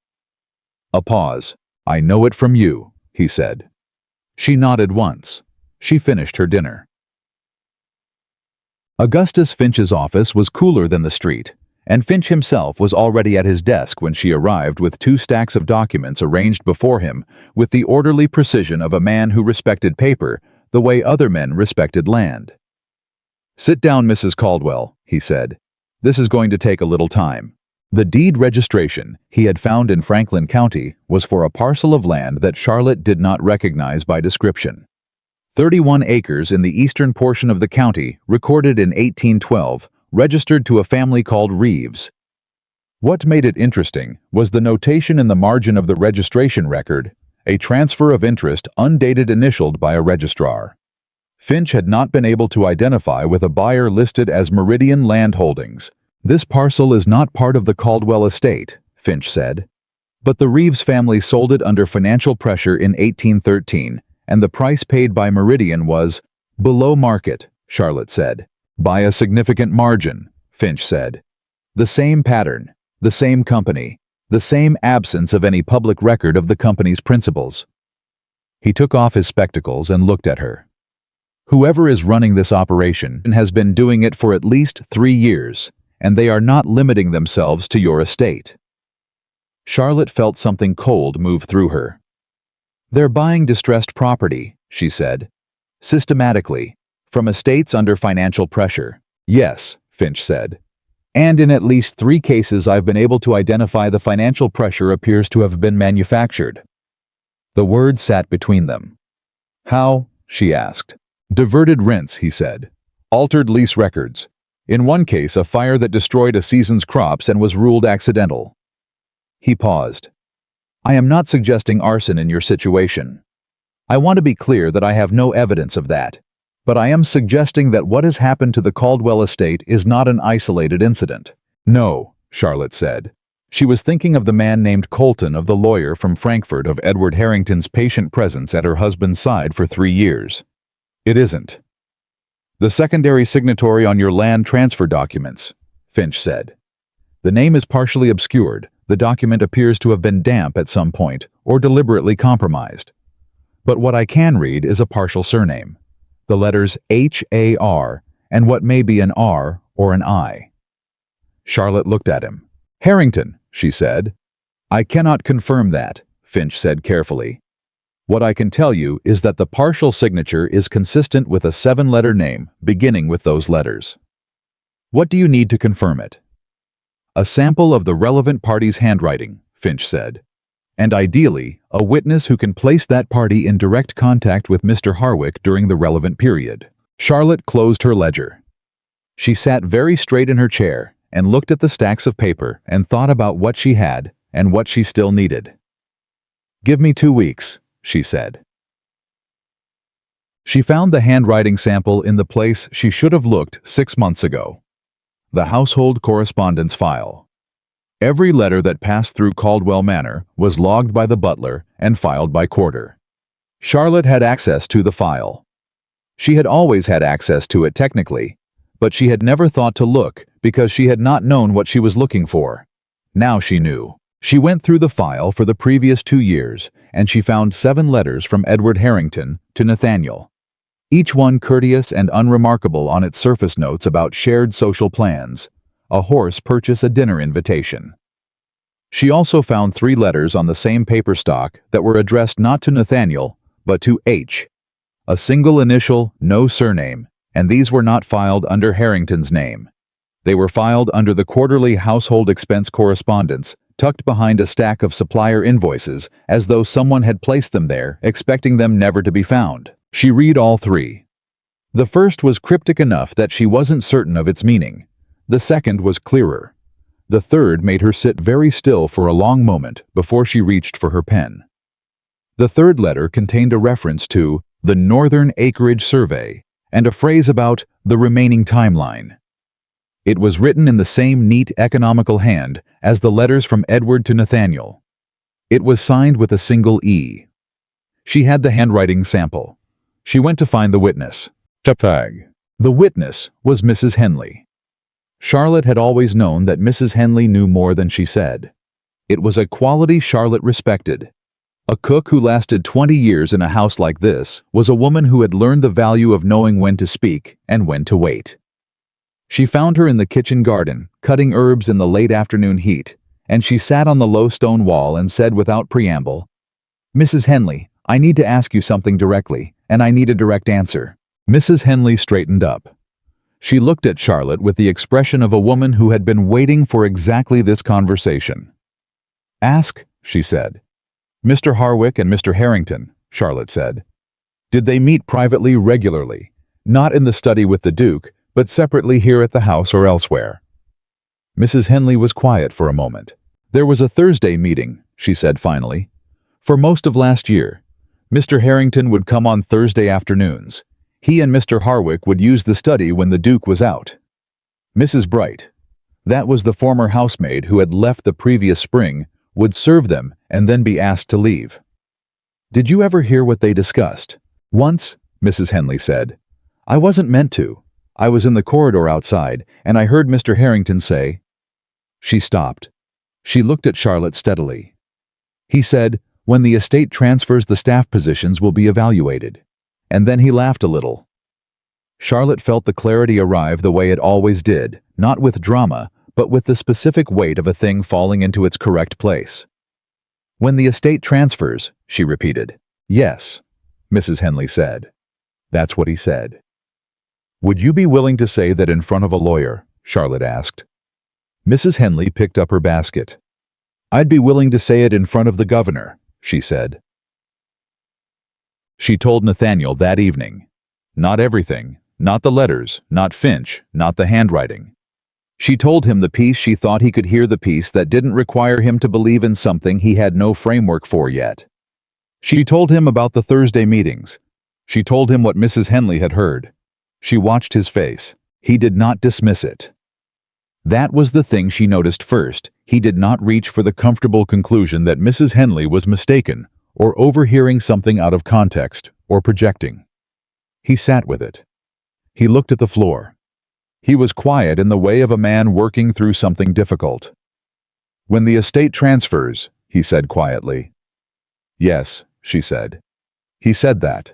A pause. "I know it from you," he said. She nodded once. She finished her dinner. Augustus Finch's office was cooler than the street, and Finch himself was already at his desk when she arrived with 2 stacks of documents arranged before him with the orderly precision of a man who respected paper the way other men respected land. "Sit down, Mrs. Caldwell," he said. "This is going to take a little time." The deed registration he had found in Franklin County was for a parcel of land that Charlotte did not recognize by description. 31 acres in the eastern portion of the county, recorded in 1812, registered to a family called Reeves. What made it interesting was the notation in the margin of the registration record, a transfer of interest undated, initialed by a registrar. Finch had not been able to identify with a buyer listed as Meridian Land Holdings. "This parcel is not part of the Caldwell estate," Finch said. "But the Reeves family sold it under financial pressure in 1813, and the price paid by Meridian was below market," Charlotte said. "By a significant margin," Finch said. "The same pattern, the same company, the same absence of any public record of the company's principals." He took off his spectacles and looked at her. "Whoever is running this operation has been doing it for at least 3 years, and they are not limiting themselves to your estate." Charlotte felt something cold move through her. "They're buying distressed property," she said. "Systematically, From estates under financial pressure. Yes, Finch said. And in at least 3 cases I've been able to identify the financial pressure appears to have been manufactured. The words sat between them. How? She asked. Diverted rents, he said. Altered lease records. In one case, a fire that destroyed a season's crops and was ruled accidental. He paused. I am not suggesting arson in your situation. I want to be clear that I have no evidence of that. But I am suggesting that what has happened to the Caldwell estate is not an isolated incident. No, Charlotte said. She was thinking of the man named Colton, of the lawyer from Frankfurt, of Edward Harrington's patient presence at her husband's side for 3 years. It isn't. The secondary signatory on your land transfer documents, Finch said. The name is partially obscured. The document appears to have been damp at some point or deliberately compromised. But what I can read is a partial surname. The letters H-A-R, and what may be an R or an I. Charlotte looked at him. Harrington, she said. I cannot confirm that, Finch said carefully. What I can tell you is that the partial signature is consistent with a 7-letter name beginning with those letters. What do you need to confirm it? A sample of the relevant party's handwriting, Finch said. And ideally, a witness who can place that party in direct contact with Mr. Harwick during the relevant period. Charlotte closed her ledger. She sat very straight in her chair and looked at the stacks of paper and thought about what she had and what she still needed. Give me 2 weeks, she said. She found the handwriting sample in the place she should have looked 6 months ago. The household correspondence file. Every letter that passed through Caldwell Manor was logged by the butler and filed by Quarter. Charlotte had access to the file. She had always had access to it technically, but she had never thought to look because she had not known what she was looking for. Now she knew. She went through the file for the previous 2 years, and she found 7 letters from Edward Harrington to Nathaniel. Each one courteous and unremarkable on its surface notes about shared social plans. A horse purchase, a dinner invitation. She also found 3 letters on the same paper stock that were addressed not to Nathaniel, but to H. A single initial, no surname, and these were not filed under Harrington's name. They were filed under the quarterly household expense correspondence, tucked behind a stack of supplier invoices, as though someone had placed them there, expecting them never to be found. She read all 3. The first was cryptic enough that she wasn't certain of its meaning. The second was clearer. The third made her sit very still for a long moment before she reached for her pen. The third letter contained a reference to the Northern Acreage Survey and a phrase about the remaining timeline. It was written in the same neat, economical hand as the letters from Edward to Nathaniel. It was signed with a single E. She had the handwriting sample. She went to find the witness. Tapag. The witness was Mrs. Henley. Charlotte had always known that Mrs. Henley knew more than she said. It was a quality Charlotte respected. A cook who lasted 20 years in a house like this was a woman who had learned the value of knowing when to speak and when to wait. She found her in the kitchen garden, cutting herbs in the late afternoon heat, and she sat on the low stone wall and said without preamble, Mrs. Henley, I need to ask you something directly, and I need a direct answer. Mrs. Henley straightened up. She looked at Charlotte with the expression of a woman who had been waiting for exactly this conversation. Ask, she said. Mr. Harwick and Mr. Harrington, Charlotte said. Did they meet privately regularly, not in the study with the Duke, but separately here at the house or elsewhere? Mrs. Henley was quiet for a moment. There was a Thursday meeting, she said finally. For most of last year, Mr. Harrington would come on Thursday afternoons. He and Mr. Harwick would use the study when the Duke was out. Mrs. Bright, that was the former housemaid who had left the previous spring, would serve them and then be asked to leave. Did you ever hear what they discussed? Once, Mrs. Henley said. I wasn't meant to. I was in the corridor outside, and I heard Mr. Harrington say... She stopped. She looked at Charlotte steadily. He said, when the estate transfers, the staff positions will be evaluated. And then he laughed a little. Charlotte felt the clarity arrive the way it always did, not with drama, but with the specific weight of a thing falling into its correct place. When the estate transfers, she repeated. Yes, Mrs. Henley said. That's what he said. Would you be willing to say that in front of a lawyer? Charlotte asked. Mrs. Henley picked up her basket. I'd be willing to say it in front of the governor, she said. She told Nathaniel that evening. Not everything, not the letters, not Finch, not the handwriting. She told him the piece she thought he could hear, the piece that didn't require him to believe in something he had no framework for yet. She told him about the Thursday meetings. She told him what Mrs. Henley had heard. She watched his face. He did not dismiss it. That was the thing she noticed first. He did not reach for the comfortable conclusion that Mrs. Henley was mistaken, or overhearing something out of context, or projecting. He sat with it. He looked at the floor. He was quiet in the way of a man working through something difficult. When the estate transfers, he said quietly. Yes, she said. He said that.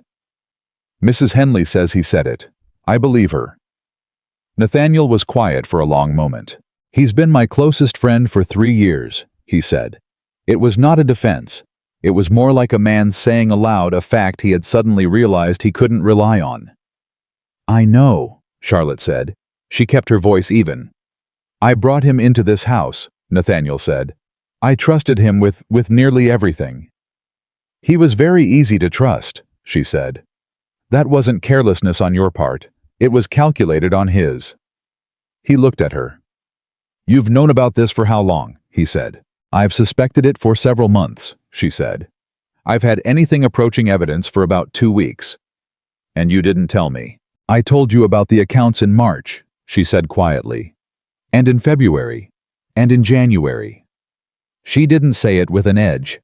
Mrs. Henley says he said it. I believe her. Nathaniel was quiet for a long moment. He's been my closest friend for 3 years, he said. It was not a defense. It was more like a man saying aloud a fact he had suddenly realized he couldn't rely on. I know, Charlotte said. She kept her voice even. I brought him into this house, Nathaniel said. I trusted him with nearly everything. He was very easy to trust, she said. That wasn't carelessness on your part. It was calculated on his. He looked at her. You've known about this for how long? He said. I've suspected it for several months, she said. I've had anything approaching evidence for about 2 weeks. And you didn't tell me. I told you about the accounts in March, she said quietly. And in February. And in January. She didn't say it with an edge.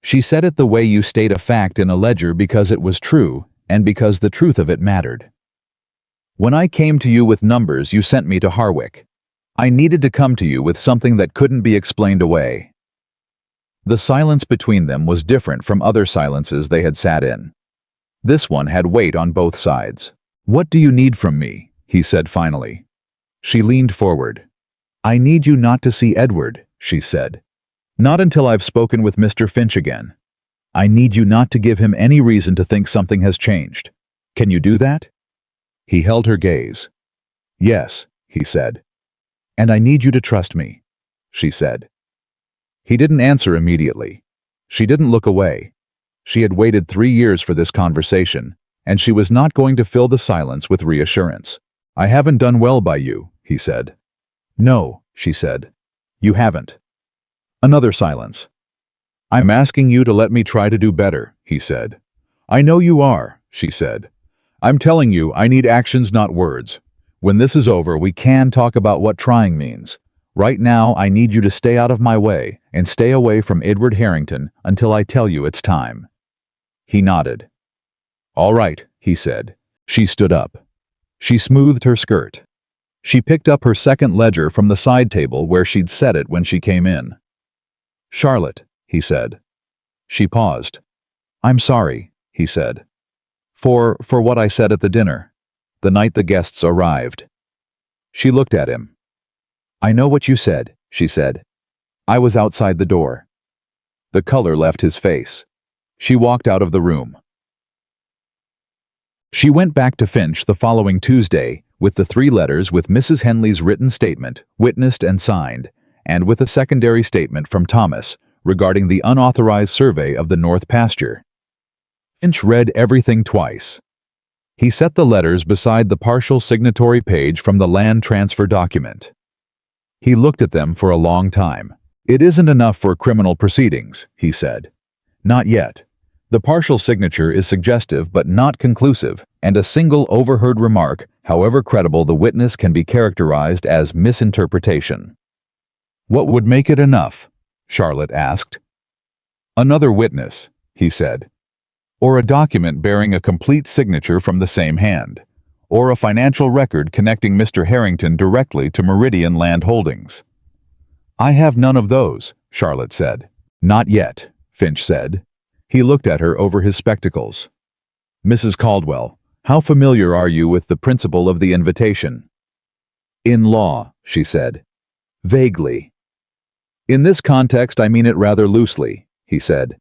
She said it the way you state a fact in a ledger because it was true, and because the truth of it mattered. When I came to you with numbers, you sent me to Harwick. I needed to come to you with something that couldn't be explained away. The silence between them was different from other silences they had sat in. This one had weight on both sides. What do you need from me? He said finally. She leaned forward. I need you not to see Edward, she said. Not until I've spoken with Mr. Finch again. I need you not to give him any reason to think something has changed. Can you do that? He held her gaze. Yes, he said. And I need you to trust me, she said. He didn't answer immediately. She didn't look away. She had waited 3 years for this conversation, and she was not going to fill the silence with reassurance. I haven't done well by you, he said. No, she said. You haven't. Another silence. I'm asking you to let me try to do better, he said. I know you are, she said. I'm telling you, I need actions, not words. When this is over, we can talk about what trying means. Right now, I need you to stay out of my way and stay away from Edward Harrington until I tell you it's time. He nodded. All right, he said. She stood up. She smoothed her skirt. She picked up her second ledger from the side table where she'd set it when she came in. Charlotte, he said. She paused. I'm sorry, he said. For what I said at the dinner, the night the guests arrived. She looked at him. I know what you said, she said. I was outside the door. The color left his face. She walked out of the room. She went back to Finch the following Tuesday with the 3 letters with Mrs. Henley's written statement, witnessed and signed, and with a secondary statement from Thomas regarding the unauthorized survey of the North Pasture. Finch read everything twice. He set the letters beside the partial signatory page from the land transfer document. He looked at them for a long time. It isn't enough for criminal proceedings, he said. Not yet. The partial signature is suggestive but not conclusive, and a single overheard remark, however credible the witness, can be characterized as misinterpretation. What would make it enough? Charlotte asked. Another witness, he said. Or a document bearing a complete signature from the same hand. Or a financial record connecting Mr. Harrington directly to Meridian Land Holdings. I have none of those, Charlotte said. Not yet, Finch said. He looked at her over his spectacles. Mrs. Caldwell, how familiar are you with the principle of the invitation? In law, she said. Vaguely. In this context, I mean it rather loosely, he said.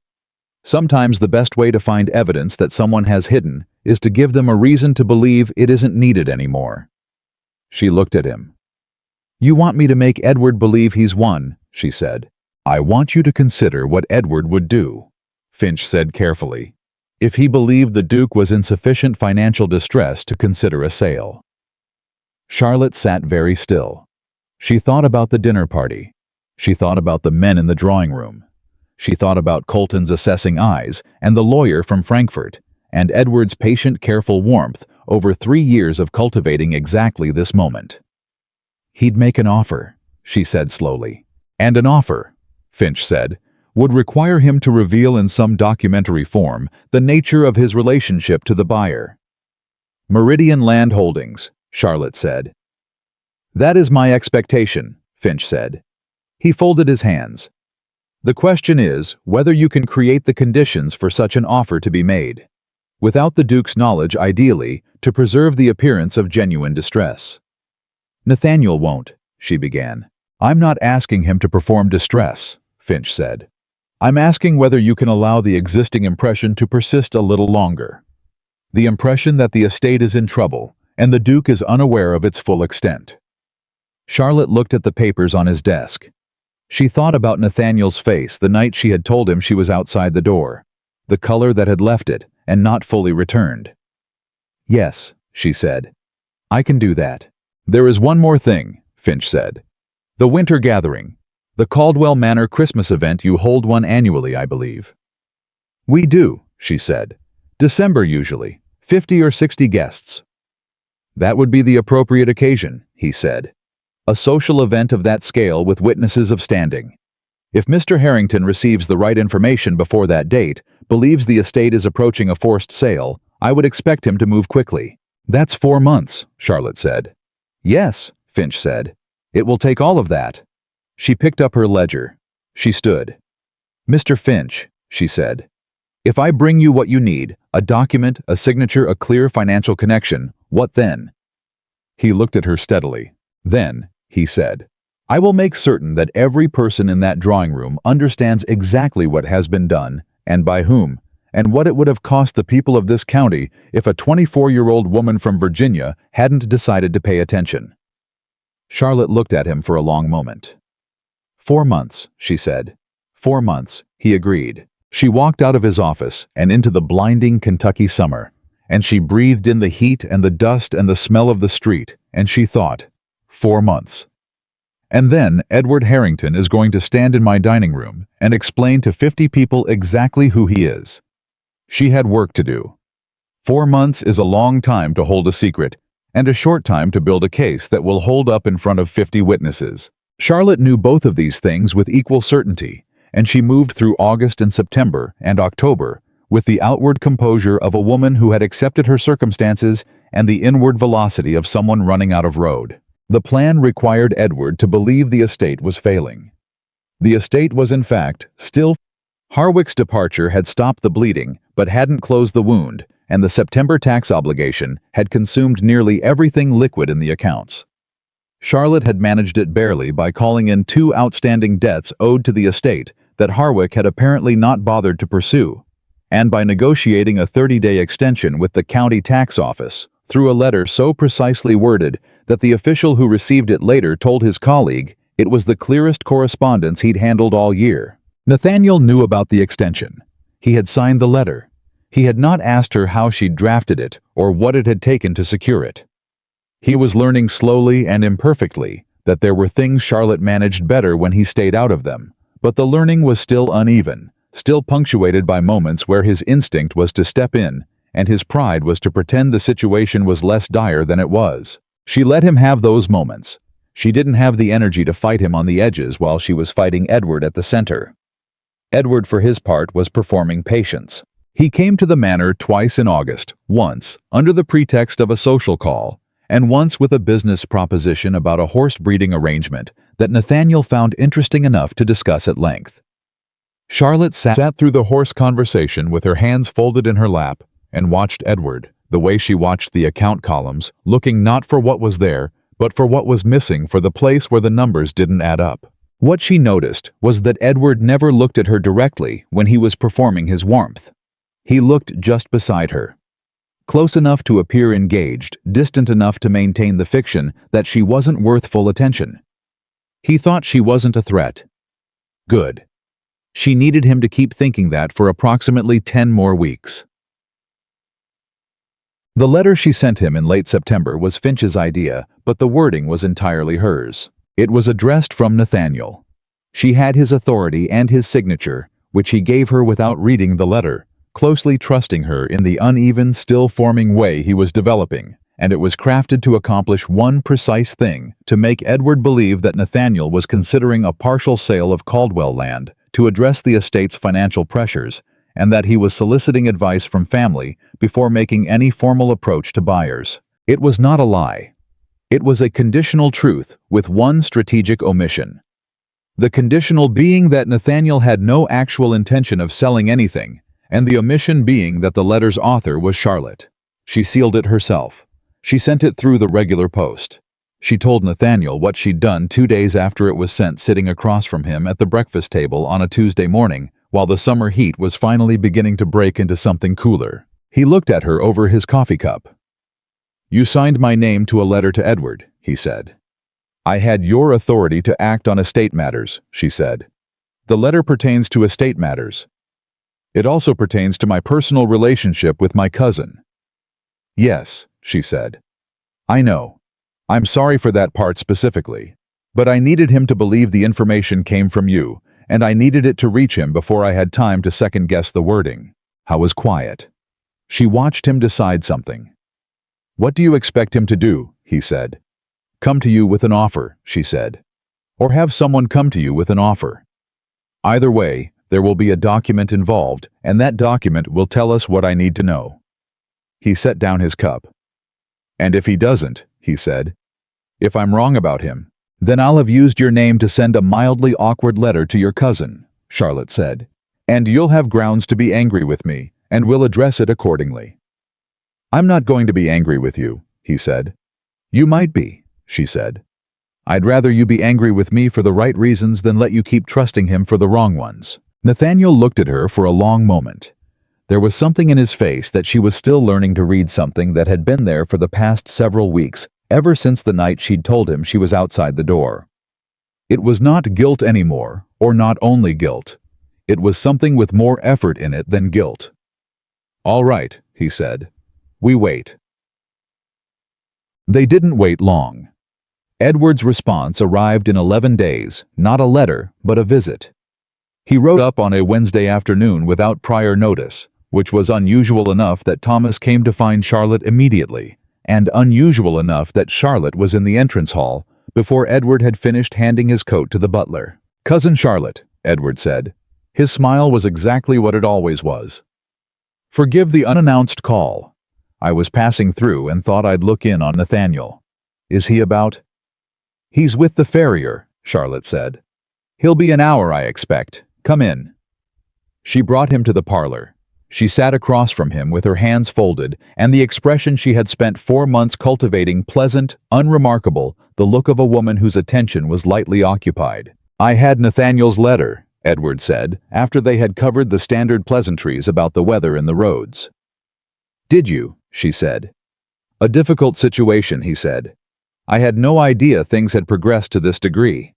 Sometimes the best way to find evidence that someone has hidden is to give them a reason to believe it isn't needed anymore. She looked at him. "You want me to make Edward believe he's won," she said. "I want you to consider what Edward would do," Finch said carefully, "if he believed the Duke was in sufficient financial distress to consider a sale." Charlotte sat very still. She thought about the dinner party. She thought about the men in the drawing room. She thought about Colton's assessing eyes and the lawyer from Frankfurt, and Edward's patient, careful warmth over 3 years of cultivating exactly this moment. "He'd make an offer," she said slowly. "And an offer," Finch said, "would require him to reveal in some documentary form the nature of his relationship to the buyer." "Meridian Land Holdings," Charlotte said. "That is my expectation," Finch said. He folded his hands. "The question is whether you can create the conditions for such an offer to be made, without the Duke's knowledge ideally, to preserve the appearance of genuine distress." "Nathaniel won't," she began. "I'm not asking him to perform distress," Finch said. "I'm asking whether you can allow the existing impression to persist a little longer. The impression that the estate is in trouble, and the Duke is unaware of its full extent." Charlotte looked at the papers on his desk. She thought about Nathaniel's face the night she had told him she was outside the door, the color that had left it and not fully returned. "Yes," she said. "I can do that." "There is one more thing," Finch said. "The winter gathering. The Caldwell Manor Christmas event. You hold one annually, I believe." "We do," she said. "December usually. 50 or 60 guests." "That would be the appropriate occasion," he said. "A social event of that scale with witnesses of standing. If Mr. Harrington receives the right information before that date, believes the estate is approaching a forced sale, I would expect him to move quickly." "That's 4 months," Charlotte said. "Yes," Finch said. "It will take all of that." She picked up her ledger. She stood. "Mr. Finch," she said, "if I bring you what you need, a document, a signature, a clear financial connection, what then?" He looked at her steadily. "Then," he said, "I will make certain that every person in that drawing room understands exactly what has been done, and by whom, and what it would have cost the people of this county if a 24-year-old woman from Virginia hadn't decided to pay attention." Charlotte looked at him for a long moment. 4 months, she said. 4 months, he agreed. She walked out of his office and into the blinding Kentucky summer, and she breathed in the heat and the dust and the smell of the street, and she thought, 4 months. And then Edward Harrington is going to stand in my dining room and explain to 50 people exactly who he is. She had work to do. 4 months is a long time to hold a secret, and a short time to build a case that will hold up in front of 50 witnesses. Charlotte knew both of these things with equal certainty, and she moved through August and September and October with the outward composure of a woman who had accepted her circumstances and the inward velocity of someone running out of road. The plan required Edward to believe the estate was failing. The estate was in fact still. Harwick's departure had stopped the bleeding but hadn't closed the wound, and the September tax obligation had consumed nearly everything liquid in the accounts. Charlotte had managed it barely by calling in 2 outstanding debts owed to the estate that Harwick had apparently not bothered to pursue, and by negotiating a 30-day extension with the county tax office through a letter so precisely worded that the official who received it later told his colleague it was the clearest correspondence he'd handled all year. Nathaniel knew about the extension. He had signed the letter. He had not asked her how she'd drafted it or what it had taken to secure it. He was learning slowly and imperfectly that there were things Charlotte managed better when he stayed out of them, but the learning was still uneven, still punctuated by moments where his instinct was to step in, and his pride was to pretend the situation was less dire than it was. She let him have those moments. She didn't have the energy to fight him on the edges while she was fighting Edward at the center. Edward, for his part, was performing patience. He came to the manor twice in August, once under the pretext of a social call, and once with a business proposition about a horse breeding arrangement that Nathaniel found interesting enough to discuss at length. Charlotte sat through the horse conversation with her hands folded in her lap and watched Edward, the way she watched the account columns, looking not for what was there, but for what was missing, for the place where the numbers didn't add up. What she noticed was that Edward never looked at her directly when he was performing his warmth. He looked just beside her. Close enough to appear engaged, distant enough to maintain the fiction that she wasn't worth full attention. He thought she wasn't a threat. Good. She needed him to keep thinking that for approximately 10 more weeks. The letter she sent him in late September was Finch's idea, but the wording was entirely hers. It was addressed from Nathaniel. She had his authority and his signature, which he gave her without reading the letter, closely trusting her in the uneven, still-forming way he was developing, and it was crafted to accomplish one precise thing, to make Edward believe that Nathaniel was considering a partial sale of Caldwell land to address the estate's financial pressures, and that he was soliciting advice from family before making any formal approach to buyers. It was not a lie. It was a conditional truth with one strategic omission. The conditional being that Nathaniel had no actual intention of selling anything, and the omission being that the letter's author was Charlotte. She sealed it herself. She sent it through the regular post. She told Nathaniel what she'd done 2 days after it was sent, sitting across from him at the breakfast table on a Tuesday morning, while the summer heat was finally beginning to break into something cooler. He looked at her over his coffee cup. "You signed my name to a letter to Edward," he said. "I had your authority to act on estate matters," she said. "The letter pertains to estate matters. It also pertains to my personal relationship with my cousin." "Yes," she said. "I know. I'm sorry for that part specifically. But I needed him to believe the information came from you, and I needed it to reach him before I had time to second-guess the wording." Howe was quiet. She watched him decide something. "What do you expect him to do?" he said. "Come to you with an offer," she said. "Or have someone come to you with an offer. Either way, there will be a document involved, and that document will tell us what I need to know." He set down his cup. "And if he doesn't," he said, "if I'm wrong about him, then I'll have used your name to send a mildly awkward letter to your cousin," Charlotte said. "And you'll have grounds to be angry with me, and we'll address it accordingly." "I'm not going to be angry with you," he said. "You might be," she said. "I'd rather you be angry with me for the right reasons than let you keep trusting him for the wrong ones." Nathaniel looked at her for a long moment. There was something in his face that she was still learning to read, something that had been there for the past several weeks, ever since the night she'd told him she was outside the door. It was not guilt anymore, or not only guilt. It was something with more effort in it than guilt. "All right," he said. "We wait." They didn't wait long. Edward's response arrived in 11 days, not a letter, but a visit. He rode up on a Wednesday afternoon without prior notice, which was unusual enough that Thomas came to find Charlotte immediately, and unusual enough that Charlotte was in the entrance hall before Edward had finished handing his coat to the butler. "Cousin Charlotte," Edward said. His smile was exactly what it always was. "Forgive the unannounced call. I was passing through and thought I'd look in on Nathaniel. Is he about?" "He's with the farrier," Charlotte said. "He'll be an hour, I expect. Come in." She brought him to the parlor. She sat across from him with her hands folded, and the expression she had spent 4 months cultivating, pleasant, unremarkable, the look of a woman whose attention was lightly occupied. "I had Nathaniel's letter," Edward said, after they had covered the standard pleasantries about the weather and the roads. "Did you?" she said. "A difficult situation," he said. "I had no idea things had progressed to this degree."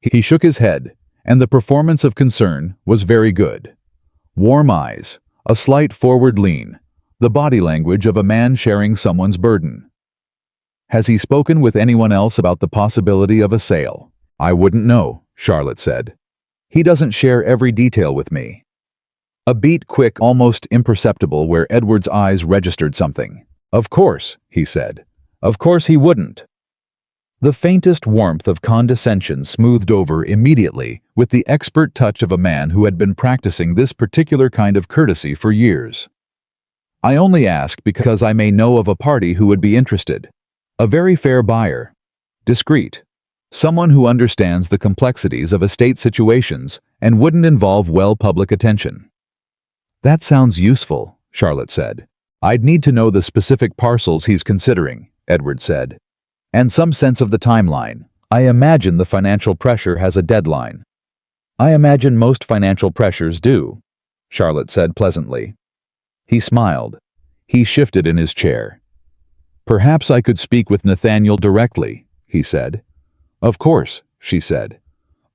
He shook his head, and the performance of concern was very good. Warm eyes, a slight forward lean, the body language of a man sharing someone's burden. "Has he spoken with anyone else about the possibility of a sale?" "I wouldn't know," Charlotte said. "He doesn't share every detail with me." A beat quick, almost imperceptible, where Edward's eyes registered something. "Of course," he said. "Of course he wouldn't." The faintest warmth of condescension smoothed over immediately with the expert touch of a man who had been practicing this particular kind of courtesy for years. "I only ask because I may know of a party who would be interested. A very fair buyer. Discreet. Someone who understands the complexities of estate situations and wouldn't involve public attention." "That sounds useful," Charlotte said. "I'd need to know the specific parcels he's considering," Edward said. "And some sense of the timeline. I imagine the financial pressure has a deadline. I imagine most financial pressures do, Charlotte said pleasantly. He smiled. He shifted in his chair. Perhaps I could speak with Nathaniel directly, he said. Of course, she said.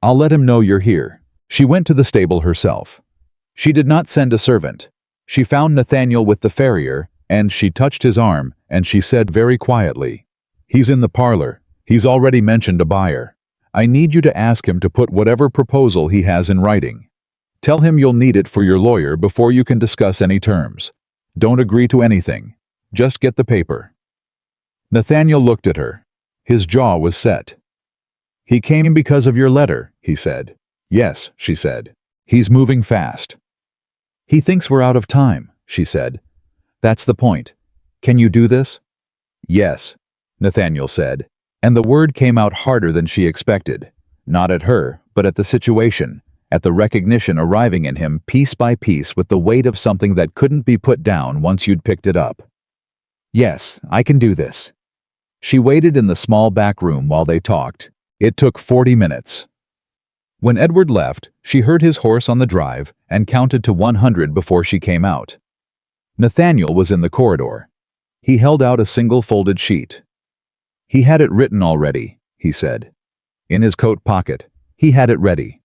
I'll let him know you're here. She went to the stable herself. She did not send a servant. She found Nathaniel with the farrier, and she touched his arm, and she said very quietly, He's in the parlor. He's already mentioned a buyer. I need you to ask him to put whatever proposal he has in writing. Tell him you'll need it for your lawyer before you can discuss any terms. Don't agree to anything. Just get the paper. Nathaniel looked at her. His jaw was set. He came because of your letter, he said. Yes, she said. He's moving fast. He thinks we're out of time, she said. That's the point. Can you do this? Yes, Nathaniel said, and the word came out harder than she expected. Not at her, but at the situation, at the recognition arriving in him piece by piece with the weight of something that couldn't be put down once you'd picked it up. Yes, I can do this. She waited in the small back room while they talked. It took 40 minutes. When Edward left, she heard his horse on the drive and counted to 100 before she came out. Nathaniel was in the corridor. He held out a single folded sheet. He had it written already, he said. In his coat pocket. He had it ready.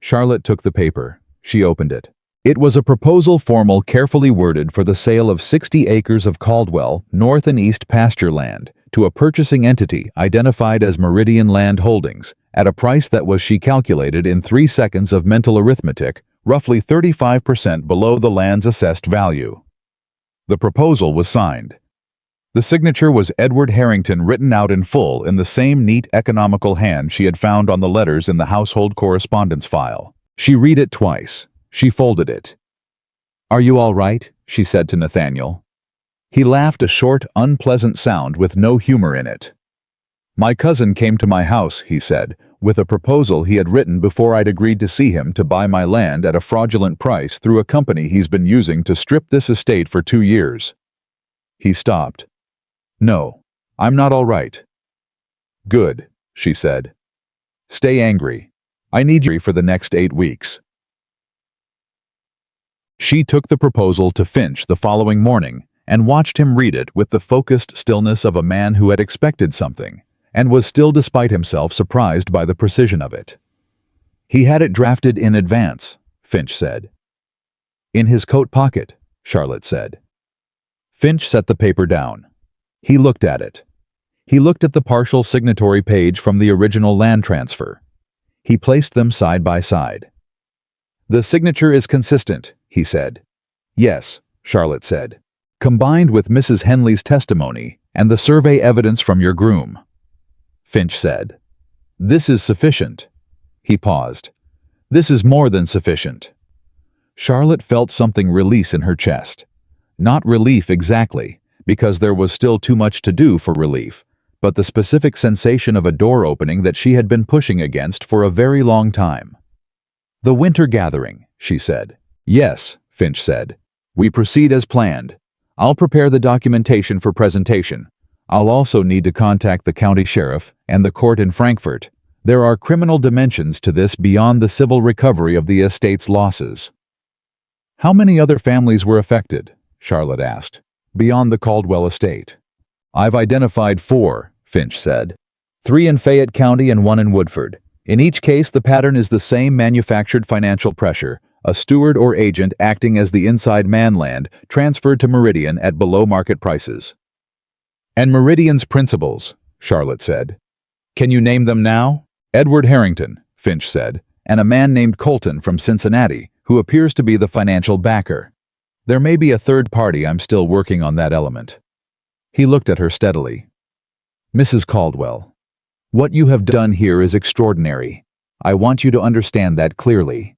Charlotte took the paper. She opened it. It was a proposal formal carefully worded for the sale of 60 acres of Caldwell, north and east pasture land, to a purchasing entity identified as Meridian Land Holdings, at a price that was she calculated in 3 seconds of mental arithmetic, roughly 35% below the land's assessed value. The proposal was signed. The signature was Edward Harrington written out in full in the same neat economical hand she had found on the letters in the household correspondence file. She read it twice. She folded it. Are you all right? She said to Nathaniel. He laughed a short, unpleasant sound with no humor in it. My cousin came to my house, he said, with a proposal he had written before I'd agreed to see him to buy my land at a fraudulent price through a company he's been using to strip this estate for 2 years. He stopped. No, I'm not all right. Good, she said. Stay angry. I need you for the next 8 weeks. She took the proposal to Finch the following morning and watched him read it with the focused stillness of a man who had expected something, and was still despite himself surprised by the precision of it. He had it drafted in advance, Finch said. In his coat pocket, Charlotte said. Finch set the paper down. He looked at it. He looked at the partial signatory page from the original land transfer. He placed them side by side. The signature is consistent, he said. Yes, Charlotte said. Combined with Mrs. Henley's testimony and the survey evidence from your groom. Finch said. This is sufficient. He paused. This is more than sufficient. Charlotte felt something release in her chest. Not relief exactly, because there was still too much to do for relief, but the specific sensation of a door opening that she had been pushing against for a very long time. The winter gathering, she said. Yes, Finch said. We proceed as planned. I'll prepare the documentation for presentation. I'll also need to contact the county sheriff and the court in Frankfurt. There are criminal dimensions to this beyond the civil recovery of the estate's losses. How many other families were affected? Charlotte asked. Beyond the Caldwell estate. I've identified 4, Finch said. 3 in Fayette County and 1 in Woodford. In each case, the pattern is the same manufactured financial pressure, a steward or agent acting as the inside man land transferred to Meridian at below market prices. And Meridian's principals, Charlotte said. Can you name them now? Edward Harrington, Finch said, and a man named Colton from Cincinnati, who appears to be the financial backer. There may be a third party. I'm still working on that element. He looked at her steadily. Mrs. Caldwell, what you have done here is extraordinary. I want you to understand that clearly.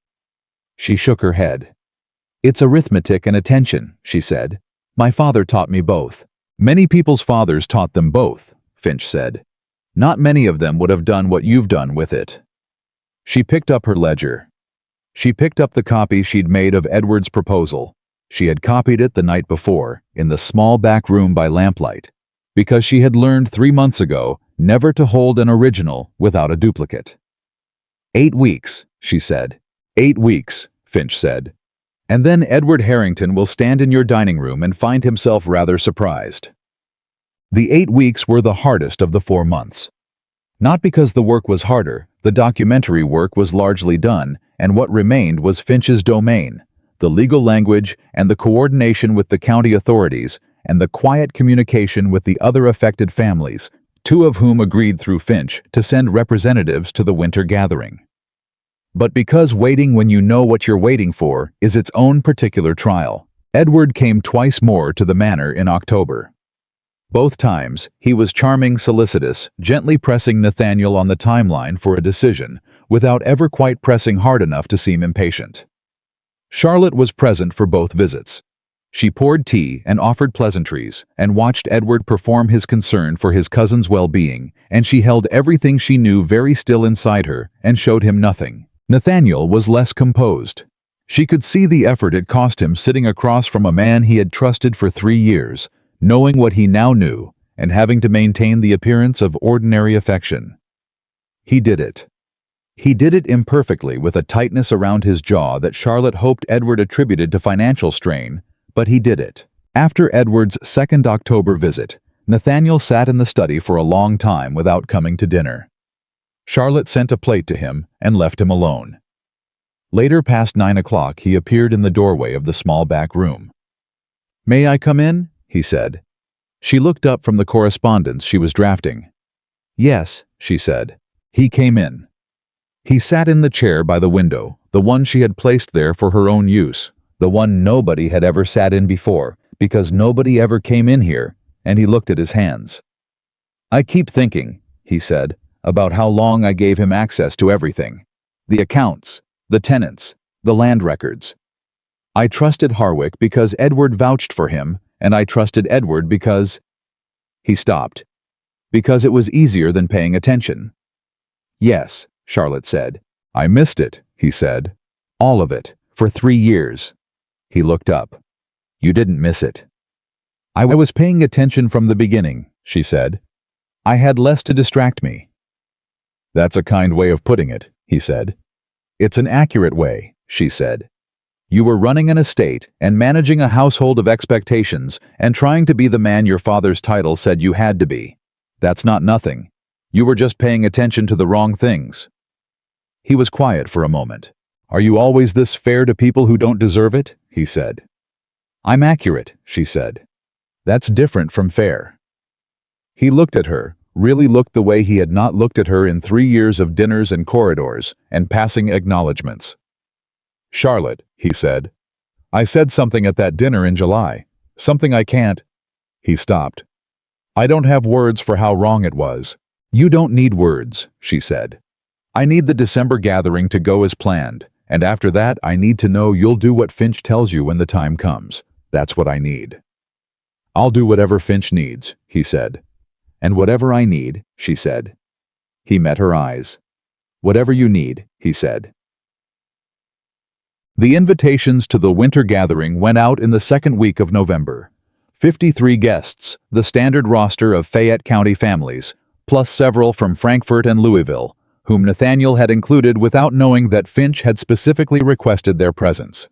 She shook her head. It's arithmetic and attention, she said. My father taught me both. Many people's fathers taught them both, Finch said. Not many of them would have done what you've done with it. She picked up her ledger. She picked up the copy she'd made of Edward's proposal. She had copied it the night before, in the small back room by lamplight. because she had learned 3 months ago never to hold an original without a duplicate. 8 weeks, she said. 8 weeks, Finch said. And then Edward Harrington will stand in your dining room and find himself rather surprised. The 8 weeks were the hardest of the 4 months. Not because the work was harder, the documentary work was largely done, and what remained was Finch's domain, the legal language and the coordination with the county authorities, and the quiet communication with the other affected families, 2 of whom agreed through Finch to send representatives to the winter gathering. But because waiting when you know what you're waiting for is its own particular trial, Edward came twice more to the manor in October. Both times, he was charming, solicitous, gently pressing Nathaniel on the timeline for a decision, without ever quite pressing hard enough to seem impatient. Charlotte was present for both visits. She poured tea and offered pleasantries, and watched Edward perform his concern for his cousin's well-being, and she held everything she knew very still inside her and showed him nothing. Nathaniel was less composed. She could see the effort it cost him sitting across from a man he had trusted for 3 years, knowing what he now knew, and having to maintain the appearance of ordinary affection. He did it. He did it imperfectly, with a tightness around his jaw that Charlotte hoped Edward attributed to financial strain, but he did it. After Edward's second October visit, Nathaniel sat in the study for a long time without coming to dinner. Charlotte sent a plate to him and left him alone. Later, past 9 o'clock, he appeared in the doorway of the small back room. "May I come in?" he said. She looked up from the correspondence she was drafting. "Yes," she said. He came in. He sat in the chair by the window, the one she had placed there for her own use, the one nobody had ever sat in before, because nobody ever came in here, and he looked at his hands. "I keep thinking," he said, "about how long I gave him access to everything. The accounts, the tenants, the land records. I trusted Harwick because Edward vouched for him, and I trusted Edward because—" He stopped. "Because it was easier than paying attention." "Yes," Charlotte said. "I missed it," he said. "All of it, for 3 years. He looked up. "You didn't miss it." "I was paying attention from the beginning," she said. "I had less to distract me." "That's a kind way of putting it," he said. "It's an accurate way," she said. "You were running an estate and managing a household of expectations and trying to be the man your father's title said you had to be. That's not nothing. You were just paying attention to the wrong things." He was quiet for a moment. "Are you always this fair to people who don't deserve it?" he said. "I'm accurate," she said. "That's different from fair." He looked at her, really looked the way he had not looked at her in 3 years of dinners and corridors and passing acknowledgments. "Charlotte," he said, "I said something at that dinner in July. Something I can't—" He stopped. "I don't have words for how wrong it was." "You don't need words," she said. "I need the December gathering to go as planned, and after that I need to know you'll do what Finch tells you when the time comes. That's what I need." "I'll do whatever Finch needs," he said. "And whatever I need," she said. He met her eyes. "Whatever you need," he said. The invitations to the winter gathering went out in the second week of November. 53 guests, the standard roster of Fayette County families, plus several from Frankfort and Louisville, whom Nathaniel had included without knowing that Finch had specifically requested their presence.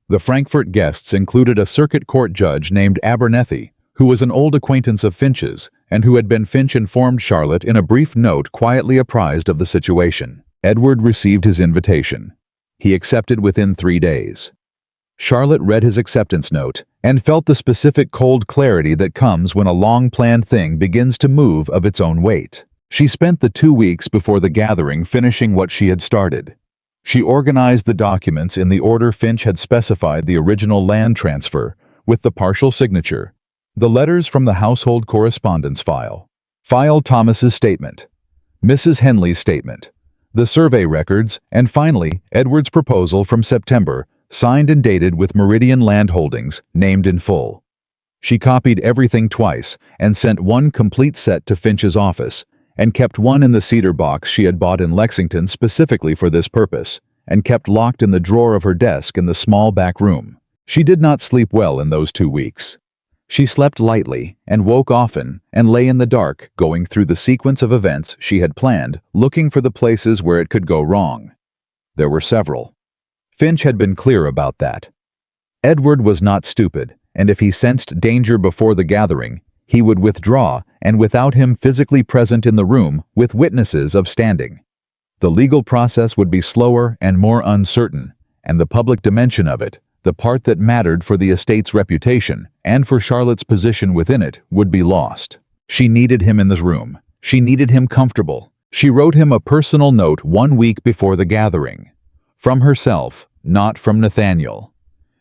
The Frankfort guests included a circuit court judge named Abernethy, who was an old acquaintance of Finch's, and who had been Finch informed Charlotte in a brief note quietly apprised of the situation. Edward received his invitation. He accepted within 3 days. Charlotte read his acceptance note and felt the specific cold clarity that comes when a long-planned thing begins to move of its own weight. She spent the 2 weeks before the gathering finishing what she had started. She organized the documents in the order Finch had specified: the original land transfer, with the partial signature, the letters from the household correspondence file Thomas's statement, Mrs. Henley's statement, the survey records, and finally, Edward's proposal from September, signed and dated with Meridian Land Holdings, named in full. She copied everything twice and sent one complete set to Finch's office, and kept one in the cedar box she had bought in Lexington specifically for this purpose, and kept locked in the drawer of her desk in the small back room. She did not sleep well in those 2 weeks. She slept lightly and woke often and lay in the dark, going through the sequence of events she had planned, looking for the places where it could go wrong. There were several. Finch had been clear about that. Edward was not stupid, and if he sensed danger before the gathering, he would withdraw, and without him physically present in the room with witnesses of standing. The legal process would be slower and more uncertain, and the public dimension of it, the part that mattered for the estate's reputation and for Charlotte's position within it, would be lost. She needed him in this room. She needed him comfortable. She wrote him a personal note 1 week before the gathering. From herself, not from Nathaniel.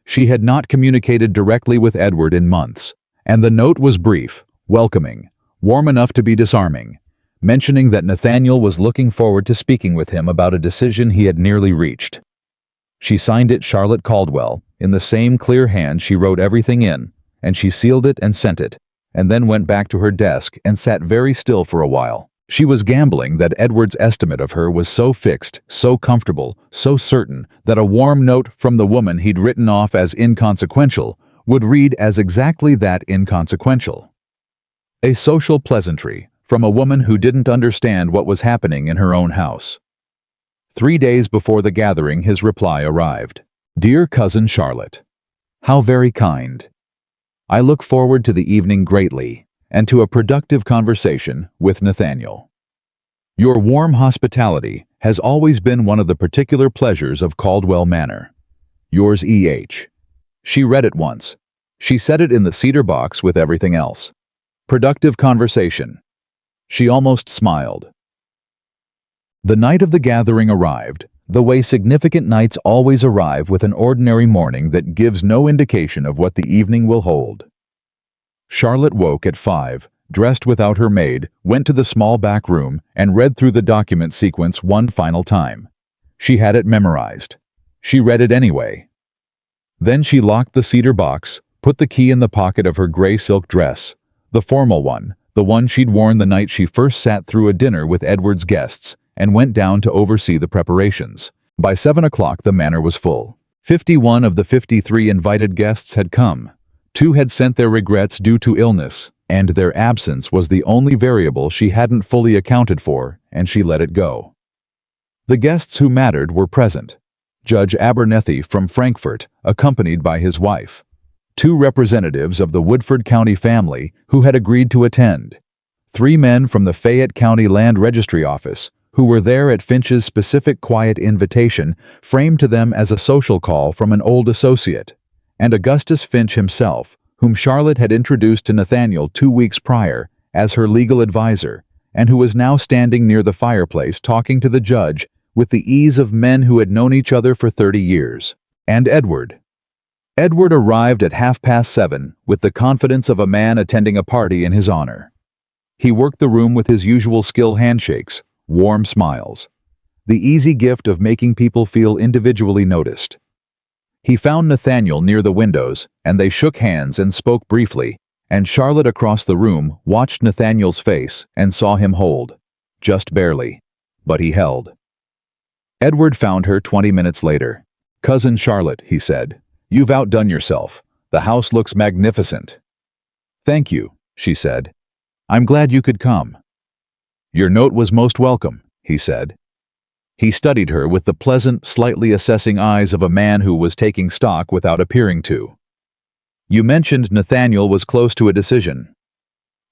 She had not communicated directly with Edward in months, and the note was brief, welcoming, warm enough to be disarming, mentioning that Nathaniel was looking forward to speaking with him about a decision he had nearly reached. She signed it Charlotte Caldwell, in the same clear hand she wrote everything in, and she sealed it and sent it, and then went back to her desk and sat very still for a while. She was gambling that Edward's estimate of her was so fixed, so comfortable, so certain, that a warm note from the woman he'd written off as inconsequential would read as exactly that, inconsequential. A social pleasantry from a woman who didn't understand what was happening in her own house. 3 days before the gathering, his reply arrived. Dear Cousin Charlotte, how very kind. I look forward to the evening greatly, and to a productive conversation with Nathaniel. Your warm hospitality has always been one of the particular pleasures of Caldwell Manor. Yours E.H. She read it once. She set it in the cedar box with everything else. Productive conversation. She almost smiled. The night of the gathering arrived, the way significant nights always arrive, with an ordinary morning that gives no indication of what the evening will hold. Charlotte woke at 5, dressed without her maid, went to the small back room, and read through the document sequence one final time. She had it memorized. She read it anyway. Then she locked the cedar box, put the key in the pocket of her gray silk dress, the formal one, the one she'd worn the night she first sat through a dinner with Edward's guests, and went down to oversee the preparations. By 7 o'clock the manor was full. 51 of the 53 invited guests had come. 2 had sent their regrets due to illness, and their absence was the only variable she hadn't fully accounted for, and she let it go. The guests who mattered were present. Judge Abernethy from Frankfort, accompanied by his wife. 2 representatives of the Woodford County family who had agreed to attend. 3 men from the Fayette County Land Registry Office, who were there at Finch's specific quiet invitation, framed to them as a social call from an old associate, and Augustus Finch himself, whom Charlotte had introduced to Nathaniel 2 weeks prior as her legal advisor, and who was now standing near the fireplace talking to the judge with the ease of men who had known each other for 30 years. And Edward. Edward arrived at 7:30 with the confidence of a man attending a party in his honor. He worked the room with his usual skill: handshakes, warm smiles, the easy gift of making people feel individually noticed. He found Nathaniel near the windows, and they shook hands and spoke briefly, and Charlotte across the room watched Nathaniel's face and saw him hold. Just barely. But he held. Edward found her 20 minutes later. Cousin Charlotte, he said, you've outdone yourself. The house looks magnificent. Thank you, she said. I'm glad you could come. Your note was most welcome, he said. He studied her with the pleasant, slightly assessing eyes of a man who was taking stock without appearing to. You mentioned Nathaniel was close to a decision.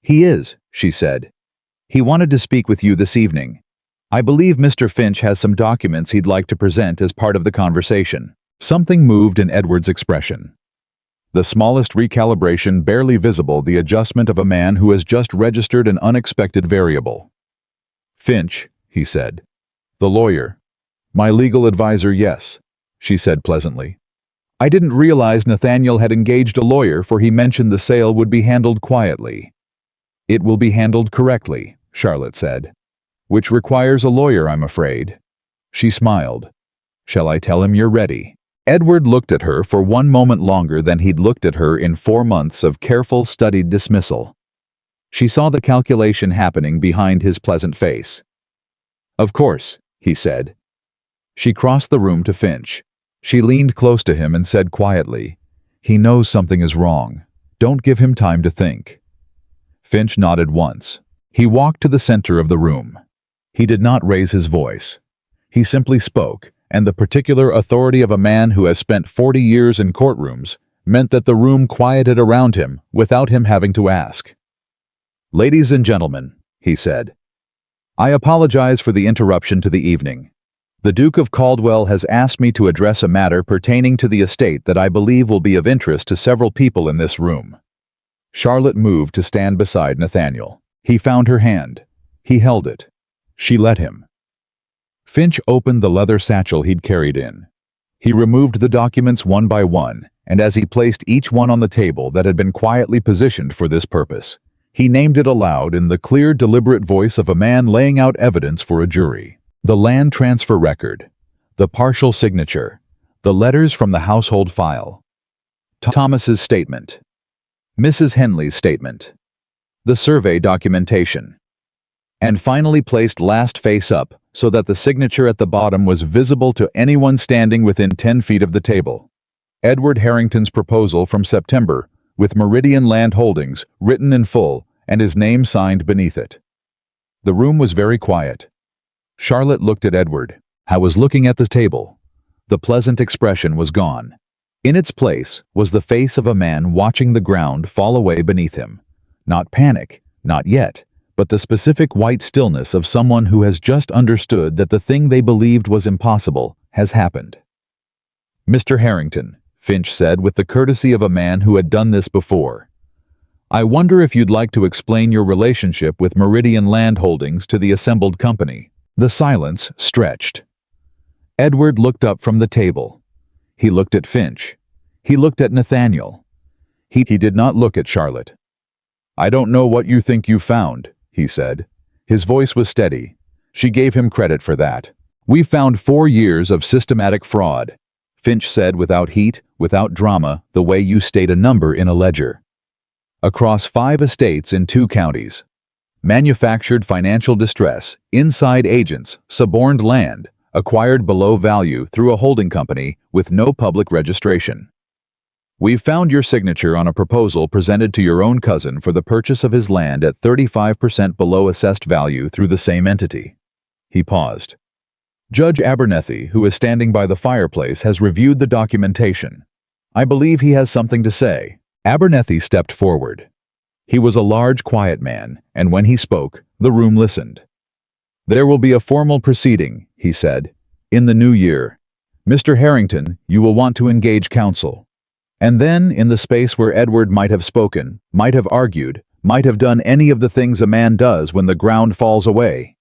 He is, she said. He wanted to speak with you this evening. I believe Mr. Finch has some documents he'd like to present as part of the conversation. Something moved in Edward's expression. The smallest recalibration barely visible, the adjustment of a man who has just registered an unexpected variable. Finch, he said. The lawyer. My legal advisor, yes, she said pleasantly. I didn't realize Nathaniel had engaged a lawyer, for he mentioned the sale would be handled quietly. It will be handled correctly, Charlotte said. Which requires a lawyer, I'm afraid. She smiled. Shall I tell him you're ready? Edward looked at her for 1 moment longer than he'd looked at her in 4 months of careful, studied dismissal. She saw the calculation happening behind his pleasant face. Of course, he said. She crossed the room to Finch. She leaned close to him and said quietly, He knows something is wrong. Don't give him time to think. Finch nodded once. He walked to the center of the room. He did not raise his voice. He simply spoke, and the particular authority of a man who has spent 40 years in courtrooms meant that the room quieted around him without him having to ask. "Ladies and gentlemen," he said, "I apologize for the interruption to the evening. The Duke of Caldwell has asked me to address a matter pertaining to the estate that I believe will be of interest to several people in this room." Charlotte moved to stand beside Nathaniel. He found her hand. He held it. She let him. Finch opened the leather satchel he'd carried in. He removed the documents one by one, and as he placed each one on the table that had been quietly positioned for this purpose, he named it aloud in the clear, deliberate voice of a man laying out evidence for a jury. The land transfer record, the partial signature, the letters from the household file, Thomas's statement, Mrs. Henley's statement, the survey documentation, and finally placed last face up so that the signature at the bottom was visible to anyone standing within 10 feet of the table. Edward Harrington's proposal from September, with Meridian Land Holdings written in full and his name signed beneath it. The room was very quiet. Charlotte looked at Edward. I was looking at the table. The pleasant expression was gone. In its place was the face of a man watching the ground fall away beneath him. Not panic, not yet, but the specific white stillness of someone who has just understood that the thing they believed was impossible has happened. "Mr. Harrington," Finch said with the courtesy of a man who had done this before, "I wonder if you'd like to explain your relationship with Meridian Land Holdings to the assembled company." The silence stretched. Edward looked up from the table. He looked at Finch. He looked at Nathaniel. He did not look at Charlotte. "I don't know what you think you found," he said. His voice was steady. She gave him credit for that. "We found 4 years of systematic fraud," Finch said without heat, without drama, the way you state a number in a ledger. "Across 5 estates in 2 counties. Manufactured financial distress, inside agents, suborned land, acquired below value through a holding company with no public registration. We've found your signature on a proposal presented to your own cousin for the purchase of his land at 35% below assessed value through the same entity." He paused. "Judge Abernethy, who is standing by the fireplace, has reviewed the documentation. I believe he has something to say." Abernethy stepped forward. He was a large, quiet man, and when he spoke, the room listened. "There will be a formal proceeding," he said, "in the new year. Mr. Harrington, you will want to engage counsel." And then, in the space where Edward might have spoken, might have argued, might have done any of the things a man does when the ground falls away,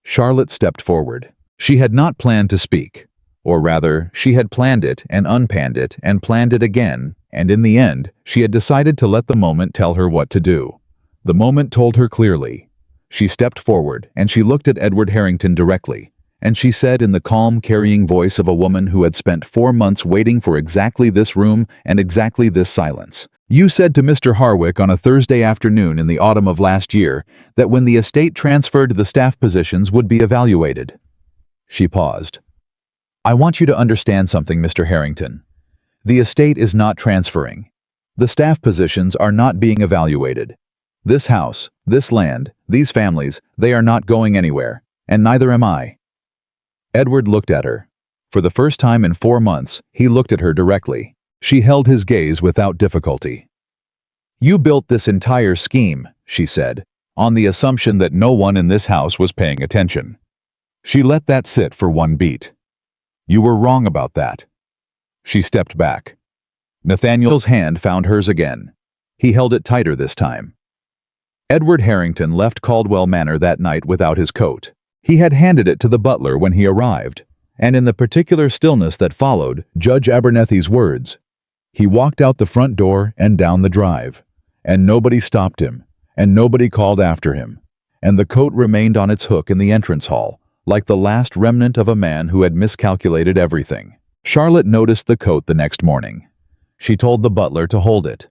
Charlotte stepped forward. She had not planned to speak. Or rather, she had planned it and unplanned it and planned it again, and in the end, she had decided to let the moment tell her what to do. The moment told her clearly. She stepped forward, and she looked at Edward Harrington directly, and she said in the calm, carrying voice of a woman who had spent 4 months waiting for exactly this room and exactly this silence, "You said to Mr. Harwick on a Thursday afternoon in the autumn of last year that when the estate transferred, the staff positions would be evaluated." She paused. "I want you to understand something, Mr. Harrington. The estate is not transferring. The staff positions are not being evaluated. This house, this land, these families, they are not going anywhere, and neither am I." Edward looked at her. For the first time in 4 months, he looked at her directly. She held his gaze without difficulty. "You built this entire scheme," she said, "on the assumption that no one in this house was paying attention." She let that sit for one beat. "You were wrong about that." She stepped back. Nathaniel's hand found hers again. He held it tighter this time. Edward Harrington left Caldwell Manor that night without his coat. He had handed it to the butler when he arrived, and in the particular stillness that followed Judge Abernethy's words, he walked out the front door and down the drive, and nobody stopped him, and nobody called after him, and the coat remained on its hook in the entrance hall, like the last remnant of a man who had miscalculated everything. Charlotte noticed the coat the next morning. She told the butler to hold it.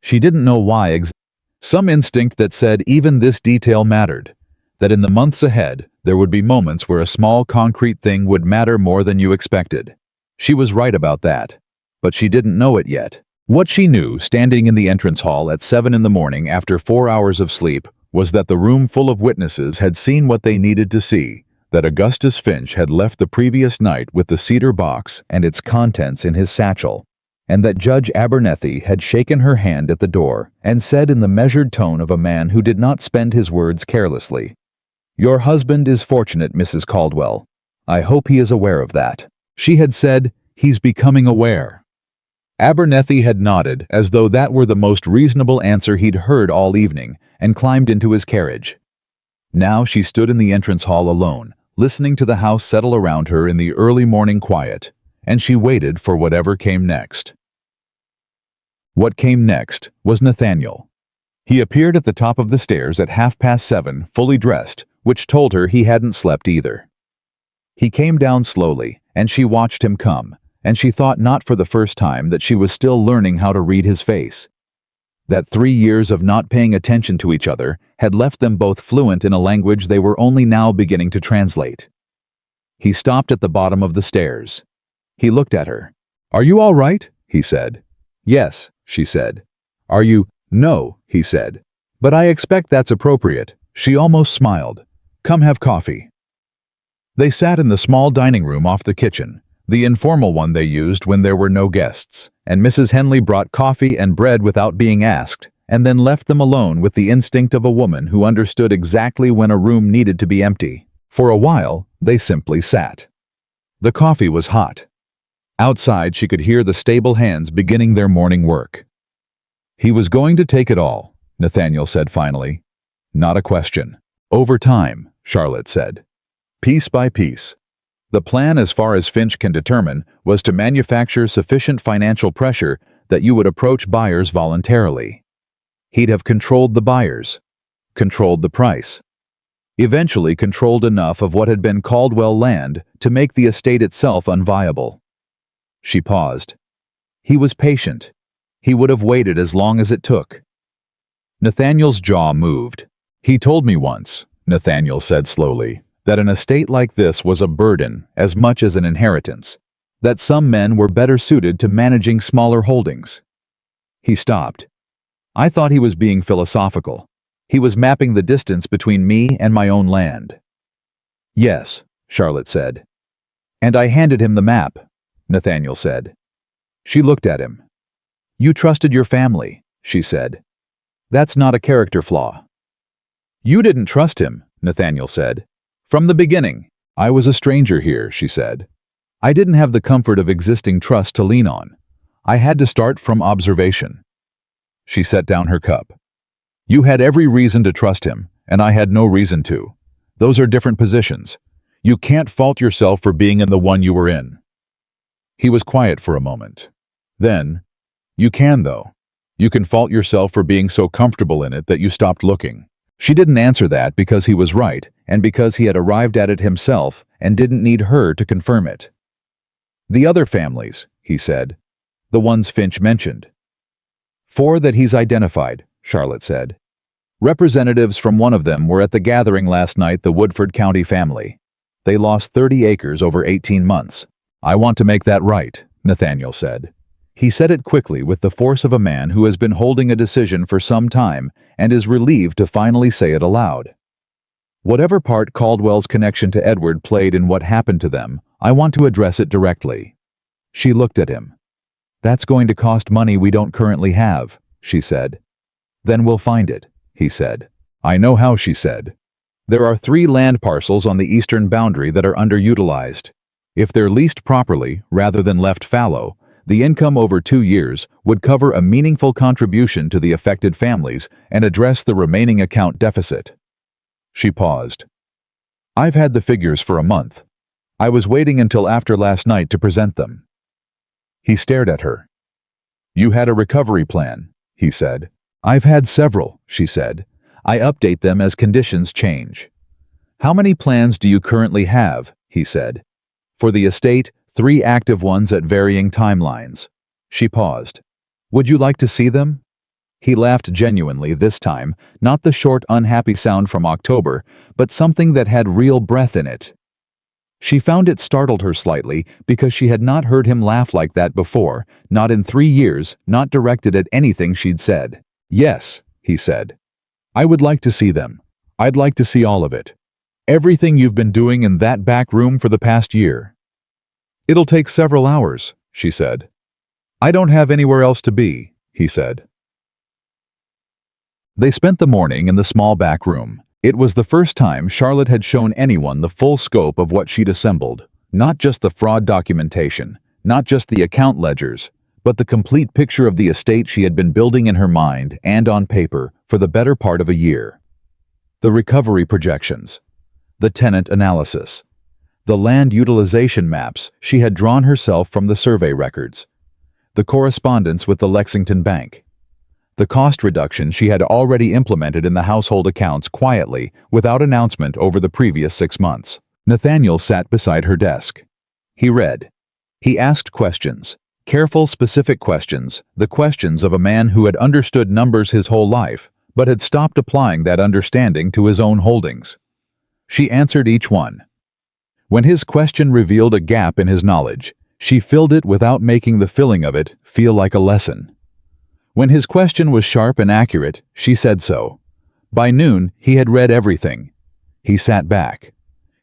She didn't know why exactly. Some instinct that said even this detail mattered, that in the months ahead there would be moments where a small concrete thing would matter more than you expected. She was right about that, but she didn't know it yet. What she knew, standing in the entrance hall at 7 in the morning after 4 hours of sleep, was that the room full of witnesses had seen what they needed to see, that Augustus Finch had left the previous night with the cedar box and its contents in his satchel, and that Judge Abernethy had shaken her hand at the door and said in the measured tone of a man who did not spend his words carelessly, "Your husband is fortunate, Mrs. Caldwell. I hope he is aware of that." She had said, "He's becoming aware." Abernethy had nodded as though that were the most reasonable answer he'd heard all evening, and climbed into his carriage. Now she stood in the entrance hall alone, listening to the house settle around her in the early morning quiet, and she waited for whatever came next. What came next was Nathaniel. He appeared at the top of the stairs at 7:30, fully dressed, which told her he hadn't slept either. He came down slowly, and she watched him come, and she thought not for the first time that she was still learning how to read his face. That 3 years of not paying attention to each other had left them both fluent in a language they were only now beginning to translate. He stopped at the bottom of the stairs. He looked at her. "Are you all right?" he said. "Yes," she said. "Are you?" "No," he said. "But I expect that's appropriate." She almost smiled. "Come have coffee." They sat in the small dining room off the kitchen, the informal one they used when there were no guests, and Mrs. Henley brought coffee and bread without being asked, and then left them alone with the instinct of a woman who understood exactly when a room needed to be empty. For a while, they simply sat. The coffee was hot. Outside, she could hear the stable hands beginning their morning work. "He was going to take it all," Nathaniel said finally. "Not a question. Over time," Charlotte said. "Piece by piece. The plan, as far as Finch can determine, was to manufacture sufficient financial pressure that you would approach buyers voluntarily. He'd have controlled the buyers, controlled the price, eventually controlled enough of what had been Caldwell land to make the estate itself unviable." She paused. He was patient. He would have waited as long as it took. Nathaniel's jaw moved. "He told me once," Nathaniel said slowly, "that an estate like this was a burden as much as an inheritance, that some men were better suited to managing smaller holdings." He stopped. "I thought he was being philosophical. He was mapping the distance between me and my own land." "Yes," Charlotte said. "And I handed him the map," Nathaniel said. She looked at him. "You trusted your family," she said. "That's not a character flaw." "You didn't trust him," Nathaniel said. "From the beginning." "I was a stranger here," she said. "I didn't have the comfort of existing trust to lean on. I had to start from observation." She set down her cup. "You had every reason to trust him, and I had no reason to. Those are different positions. You can't fault yourself for being in the one you were in." He was quiet for a moment. Then, "You can, though. You can fault yourself for being so comfortable in it that you stopped looking." She didn't answer that because he was right, and because he had arrived at it himself and didn't need her to confirm it. "The other families," he said. "The ones Finch mentioned." "4 that he's identified," Charlotte said. "Representatives from one of them were at the gathering last night, the Woodford County family. They lost 30 acres over 18 months. I want to make that right," Nathaniel said. He said it quickly with the force of a man who has been holding a decision for some time and is relieved to finally say it aloud. "Whatever part Caldwell's connection to Edward played in what happened to them, I want to address it directly." She looked at him. "That's going to cost money we don't currently have," she said. "Then we'll find it," he said. "I know how," she said. "There are 3 land parcels on the eastern boundary that are underutilized. If they're leased properly, rather than left fallow, the income over 2 years would cover a meaningful contribution to the affected families and address the remaining account deficit." She paused. "I've had the figures for a month. I was waiting until after last night to present them." He stared at her. "You had a recovery plan," he said. "I've had several," she said. "I update them as conditions change." "How many plans do you currently have?" he said. "For the estate, 3 active ones at varying timelines." She paused. "Would you like to see them?" He laughed genuinely this time, not the short, unhappy sound from October, but something that had real breath in it. She found it startled her slightly because she had not heard him laugh like that before, not in 3 years, not directed at anything she'd said. "Yes," he said. "I would like to see them. I'd like to see all of it. Everything you've been doing in that back room for the past year." "It'll take several hours," she said. "I don't have anywhere else to be," he said. They spent the morning in the small back room. It was the first time Charlotte had shown anyone the full scope of what she'd assembled, not just the fraud documentation, not just the account ledgers, but the complete picture of the estate she had been building in her mind and on paper for the better part of a year. The recovery projections, the tenant analysis, the land utilization maps she had drawn herself from the survey records, the correspondence with the Lexington Bank, the cost reduction she had already implemented in the household accounts quietly, without announcement over the previous 6 months. Nathaniel sat beside her desk. He read. He asked questions, careful, specific questions, the questions of a man who had understood numbers his whole life, but had stopped applying that understanding to his own holdings. She answered each one. When his question revealed a gap in his knowledge, she filled it without making the filling of it feel like a lesson. When his question was sharp and accurate, she said so. By noon, he had read everything. He sat back.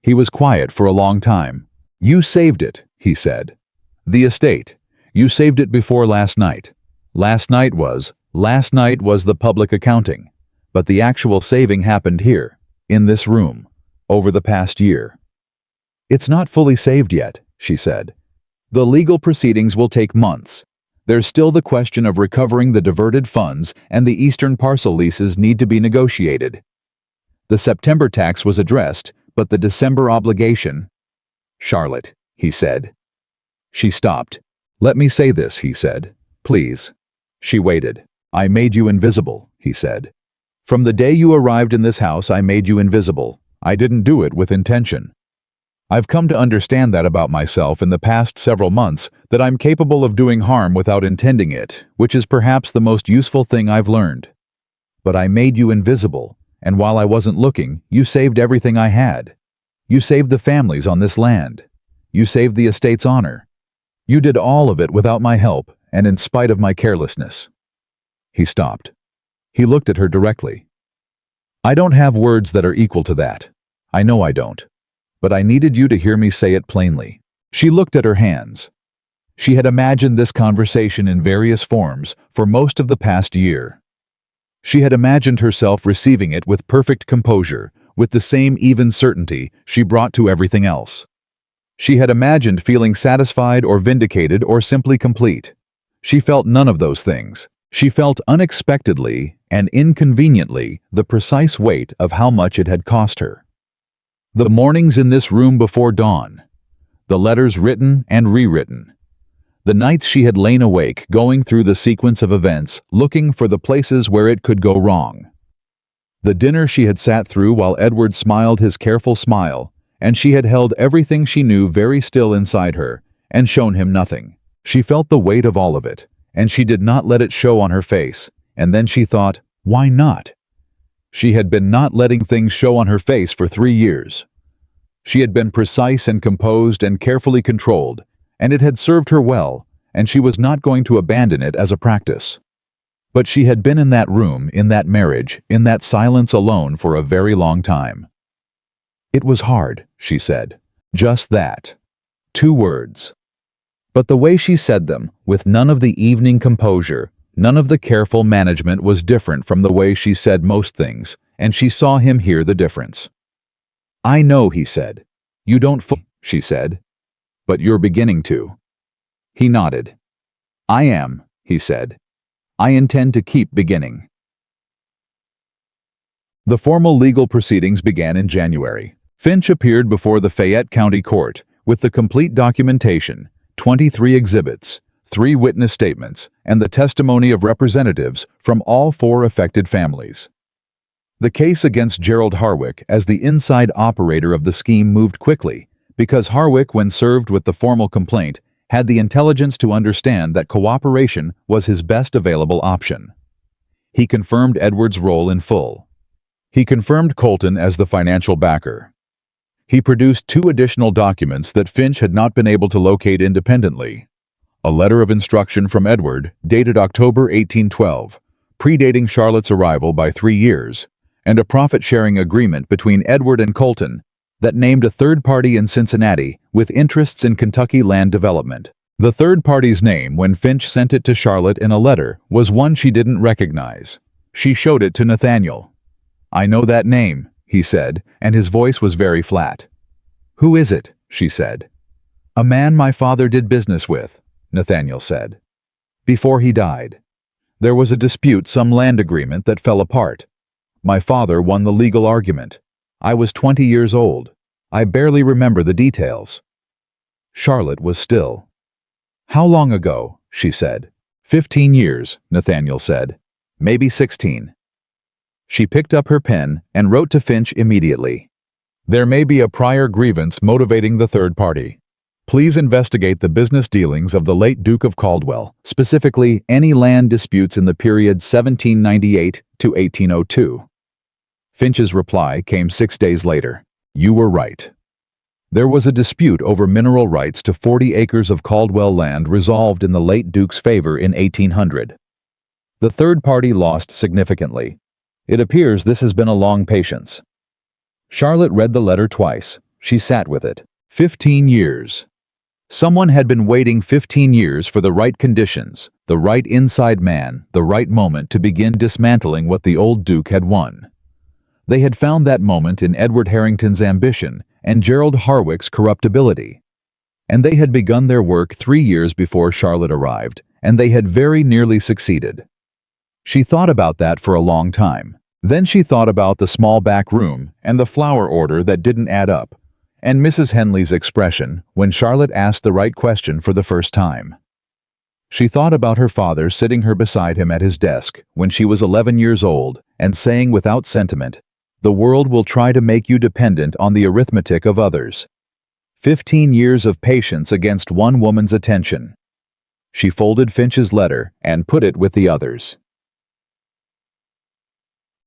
He was quiet for a long time. "You saved it," he said. "The estate. You saved it before last night. Last night was the public accounting. But the actual saving happened here, in this room, over the past year." "It's not fully saved yet," she said. "The legal proceedings will take months. There's still the question of recovering the diverted funds, and the eastern parcel leases need to be negotiated. The September tax was addressed, but the December obligation—" "Charlotte," he said. She stopped. "Let me say this," he said. "Please." She waited. "I made you invisible," he said. "From the day you arrived in this house, I made you invisible. I didn't do it with intention. I've come to understand that about myself in the past several months, that I'm capable of doing harm without intending it, which is perhaps the most useful thing I've learned. But I made you invisible, and while I wasn't looking, you saved everything I had. You saved the families on this land. You saved the estate's honor. You did all of it without my help, and in spite of my carelessness." He stopped. He looked at her directly. "I don't have words that are equal to that. I know I don't. But I needed you to hear me say it plainly." She looked at her hands. She had imagined this conversation in various forms for most of the past year. She had imagined herself receiving it with perfect composure, with the same even certainty she brought to everything else. She had imagined feeling satisfied or vindicated or simply complete. She felt none of those things. She felt unexpectedly and inconveniently the precise weight of how much it had cost her. The mornings in this room before dawn, the letters written and rewritten, the nights she had lain awake going through the sequence of events, looking for the places where it could go wrong. The dinner she had sat through while Edward smiled his careful smile, and she had held everything she knew very still inside her, and shown him nothing. She felt the weight of all of it, and she did not let it show on her face, and then she thought, why not? She had been not letting things show on her face for 3 years. She had been precise and composed and carefully controlled, and it had served her well, and she was not going to abandon it as a practice. But she had been in that room, in that marriage, in that silence alone for a very long time. "It was hard," she said. Just that. 2 words. But the way she said them, with none of the evening composure, none of the careful management, was different from the way she said most things, and she saw him hear the difference. "I know," he said. "You don't she said. "But you're beginning to." He nodded. "I am," he said. "I intend to keep beginning." The formal legal proceedings began in January. Finch appeared before the Fayette County Court with the complete documentation, 23 exhibits, 3 witness statements, and the testimony of representatives from all 4 affected families. The case against Gerald Harwick as the inside operator of the scheme moved quickly, because Harwick, when served with the formal complaint, had the intelligence to understand that cooperation was his best available option. He confirmed Edward's role in full. He confirmed Colton as the financial backer. He produced two additional documents that Finch had not been able to locate independently. A letter of instruction from Edward, dated October 1812, predating Charlotte's arrival by 3 years, and a profit-sharing agreement between Edward and Colton that named a third party in Cincinnati with interests in Kentucky land development. The third party's name, when Finch sent it to Charlotte in a letter, was one she didn't recognize. She showed it to Nathaniel. "I know that name," he said, and his voice was very flat. "Who is it?" she said. "A man my father did business with," Nathaniel said. "Before he died. There was a dispute, some land agreement that fell apart. My father won the legal argument. I was 20 years old. I barely remember the details." Charlotte was still. "How long ago?" she said. 15 years, Nathaniel said. "Maybe 16. She picked up her pen and wrote to Finch immediately. "There may be a prior grievance motivating the third party. Please investigate the business dealings of the late Duke of Caldwell, specifically any land disputes in the period 1798 to 1802. Finch's reply came 6 days later. "You were right. There was a dispute over mineral rights to 40 acres of Caldwell land resolved in the late Duke's favor in 1800. The third party lost significantly. It appears this has been a long patience." Charlotte read the letter twice. She sat with it. 15 years. Someone had been waiting 15 years for the right conditions, the right inside man, the right moment to begin dismantling what the old Duke had won. They had found that moment in Edward Harrington's ambition and Gerald Harwick's corruptibility. And they had begun their work 3 years before Charlotte arrived, and they had very nearly succeeded. She thought about that for a long time. Then she thought about the small back room and the flower order that didn't add up, and Mrs. Henley's expression when Charlotte asked the right question for the first time. She thought about her father sitting her beside him at his desk when she was 11 years old and saying without sentiment, "The world will try to make you dependent on the arithmetic of others." 15 years of patience against one woman's attention. She folded Finch's letter and put it with the others.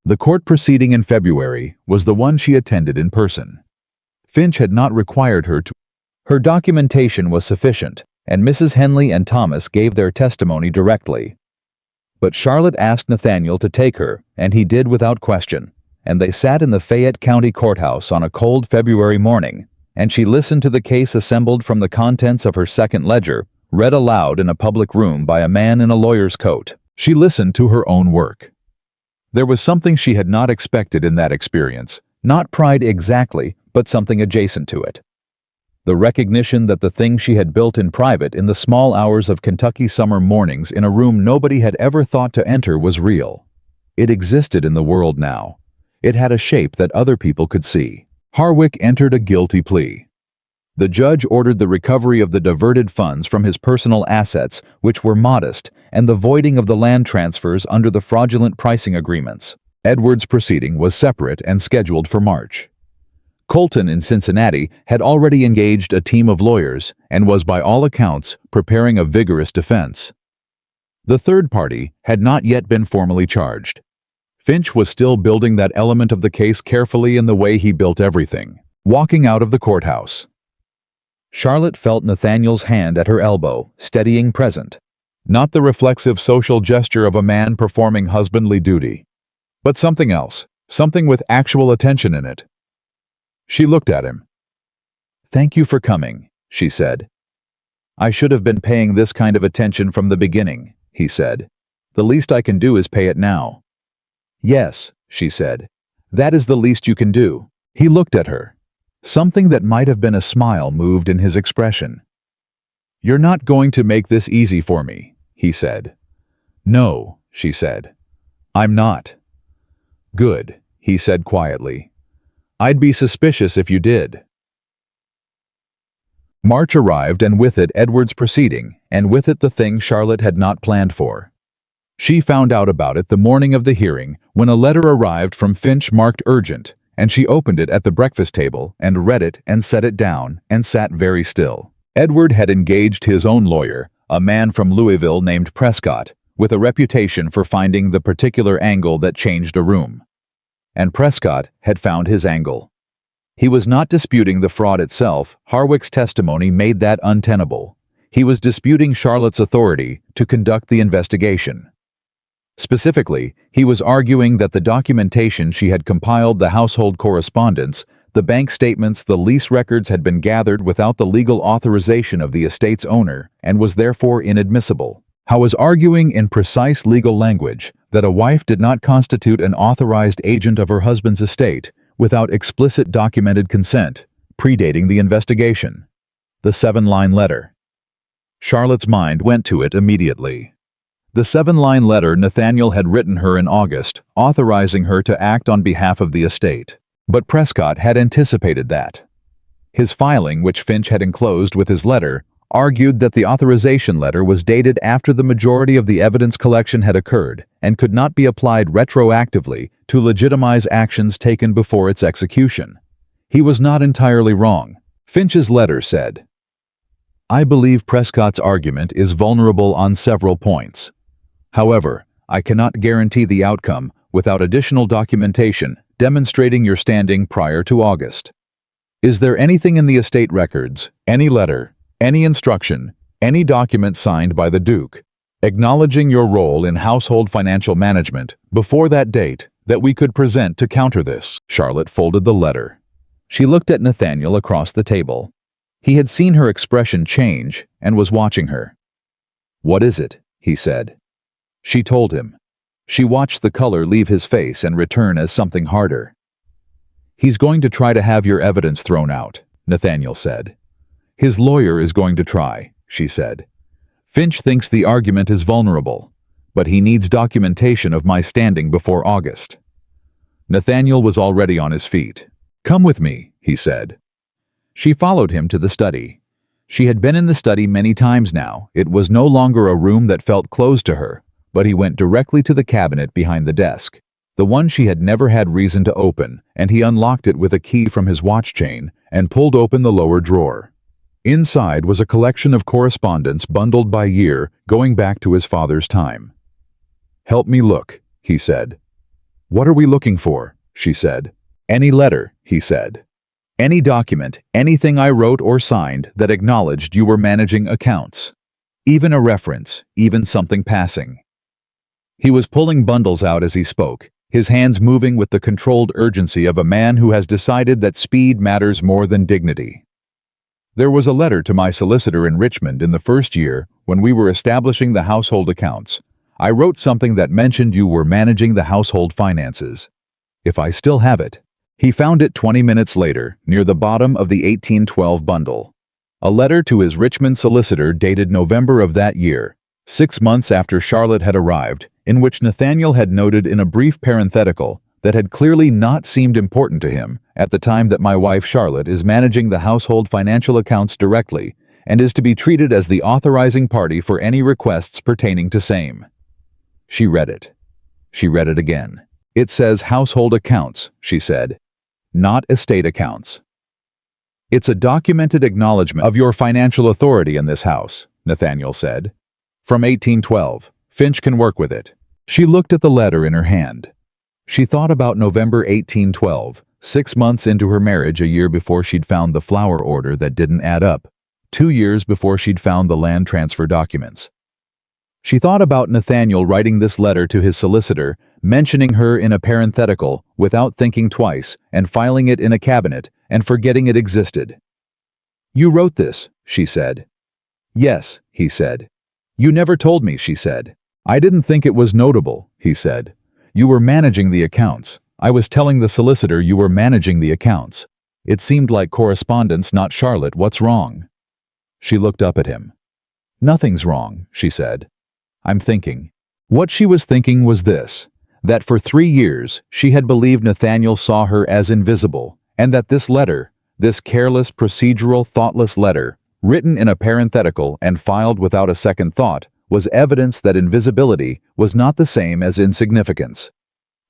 The court proceeding in February was the one she attended in person. Finch had not required her to. Her documentation was sufficient, and Mrs. Henley and Thomas gave their testimony directly. But Charlotte asked Nathaniel to take her, and he did without question, and they sat in the Fayette County Courthouse on a cold February morning, and she listened to the case assembled from the contents of her second ledger, read aloud in a public room by a man in a lawyer's coat. She listened to her own work. There was something she had not expected in that experience, not pride exactly, but something adjacent to it. The recognition that the thing she had built in private in the small hours of Kentucky summer mornings in a room nobody had ever thought to enter was real. It existed in the world now. It had a shape that other people could see. Harwick entered a guilty plea. The judge ordered the recovery of the diverted funds from his personal assets, which were modest, and the voiding of the land transfers under the fraudulent pricing agreements. Edward's proceeding was separate and scheduled for March. Colton in Cincinnati had already engaged a team of lawyers and was by all accounts preparing a vigorous defense. The third party had not yet been formally charged. Finch was still building that element of the case carefully in the way he built everything. Walking out of the courthouse, Charlotte felt Nathaniel's hand at her elbow, steadying present. Not the reflexive social gesture of a man performing husbandly duty, but something else, something with actual attention in it. She looked at him. "Thank you for coming," she said. "I should have been paying this kind of attention from the beginning," he said. "The least I can do is pay it now." "Yes," she said. "That is the least you can do." He looked at her. Something that might have been a smile moved in his expression. "You're not going to make this easy for me," he said. "No," she said. "I'm not." "Good," he said quietly. "I'd be suspicious if you did." March arrived, and with it Edward's proceeding, and with it the thing Charlotte had not planned for. She found out about it the morning of the hearing when a letter arrived from Finch marked urgent, and she opened it at the breakfast table and read it and set it down and sat very still. Edward had engaged his own lawyer, a man from Louisville named Prescott, with a reputation for finding the particular angle that changed a room. And Prescott had found his angle. He was not disputing the fraud itself. Harwick's testimony made that untenable. He was disputing Charlotte's authority to conduct the investigation. Specifically, he was arguing that the documentation she had compiled, the household correspondence, the bank statements, the lease records, had been gathered without the legal authorization of the estate's owner and was therefore inadmissible. He was arguing in precise legal language that a wife did not constitute an authorized agent of her husband's estate without explicit documented consent, predating the investigation. The 7-line letter. Charlotte's mind went to it immediately. The 7-line letter Nathaniel had written her in August, authorizing her to act on behalf of the estate. But Prescott had anticipated that. His filing, which Finch had enclosed with his letter, argued that the authorization letter was dated after the majority of the evidence collection had occurred and could not be applied retroactively to legitimize actions taken before its execution. He was not entirely wrong. Finch's letter said, "I believe Prescott's argument is vulnerable on several points. However, I cannot guarantee the outcome without additional documentation demonstrating your standing prior to August. Is there anything in the estate records, any letter, any instruction, any document signed by the Duke, acknowledging your role in household financial management before that date that we could present to counter this?" Charlotte folded the letter. She looked at Nathaniel across the table. He had seen her expression change and was watching her. "What is it?" he said. She told him. She watched the color leave his face and return as something harder. "He's going to try to have your evidence thrown out," Nathaniel said. "His lawyer is going to try," she said. "Finch thinks the argument is vulnerable, but he needs documentation of my standing before August." Nathaniel was already on his feet. "Come with me," he said. She followed him to the study. She had been in the study many times now. It was no longer a room that felt closed to her, but he went directly to the cabinet behind the desk, the one she had never had reason to open, and he unlocked it with a key from his watch chain and pulled open the lower drawer. Inside was a collection of correspondence bundled by year going back to his father's time. "Help me look," he said. "What are we looking for?" she said. "Any letter," he said. "Any document, anything I wrote or signed that acknowledged you were managing accounts. Even a reference, even something passing." He was pulling bundles out as he spoke, his hands moving with the controlled urgency of a man who has decided that speed matters more than dignity. "There was a letter to my solicitor in Richmond in the first year when we were establishing the household accounts. I wrote something that mentioned you were managing the household finances. If I still have it." He found it 20 minutes later, near the bottom of the 1812 bundle. A letter to his Richmond solicitor dated November of that year, 6 months after Charlotte had arrived, in which Nathaniel had noted in a brief parenthetical that had clearly not seemed important to him at the time that "My wife Charlotte is managing the household financial accounts directly and is to be treated as the authorizing party for any requests pertaining to same." She read it. She read it again. "It says household accounts," she said, "not estate accounts." "It's a documented acknowledgement of your financial authority in this house," Nathaniel said. "From 1812. Finch can work with it." She looked at the letter in her hand. She thought about November 1812, 6 months into her marriage, a year before she'd found the flower order that didn't add up, 2 years before she'd found the land transfer documents. She thought about Nathaniel writing this letter to his solicitor, mentioning her in a parenthetical without thinking twice, and filing it in a cabinet and forgetting it existed. "You wrote this," she said. "Yes," he said. "You never told me," she said. "I didn't think it was notable," he said. "You were managing the accounts. I was telling the solicitor you were managing the accounts. It seemed like correspondence, not Charlotte. What's wrong?" She looked up at him. "Nothing's wrong," she said. "I'm thinking." What she was thinking was this: that for 3 years she had believed Nathaniel saw her as invisible, and that this letter, this careless, procedural, thoughtless letter, written in a parenthetical and filed without a second thought, was evidence that invisibility was not the same as insignificance.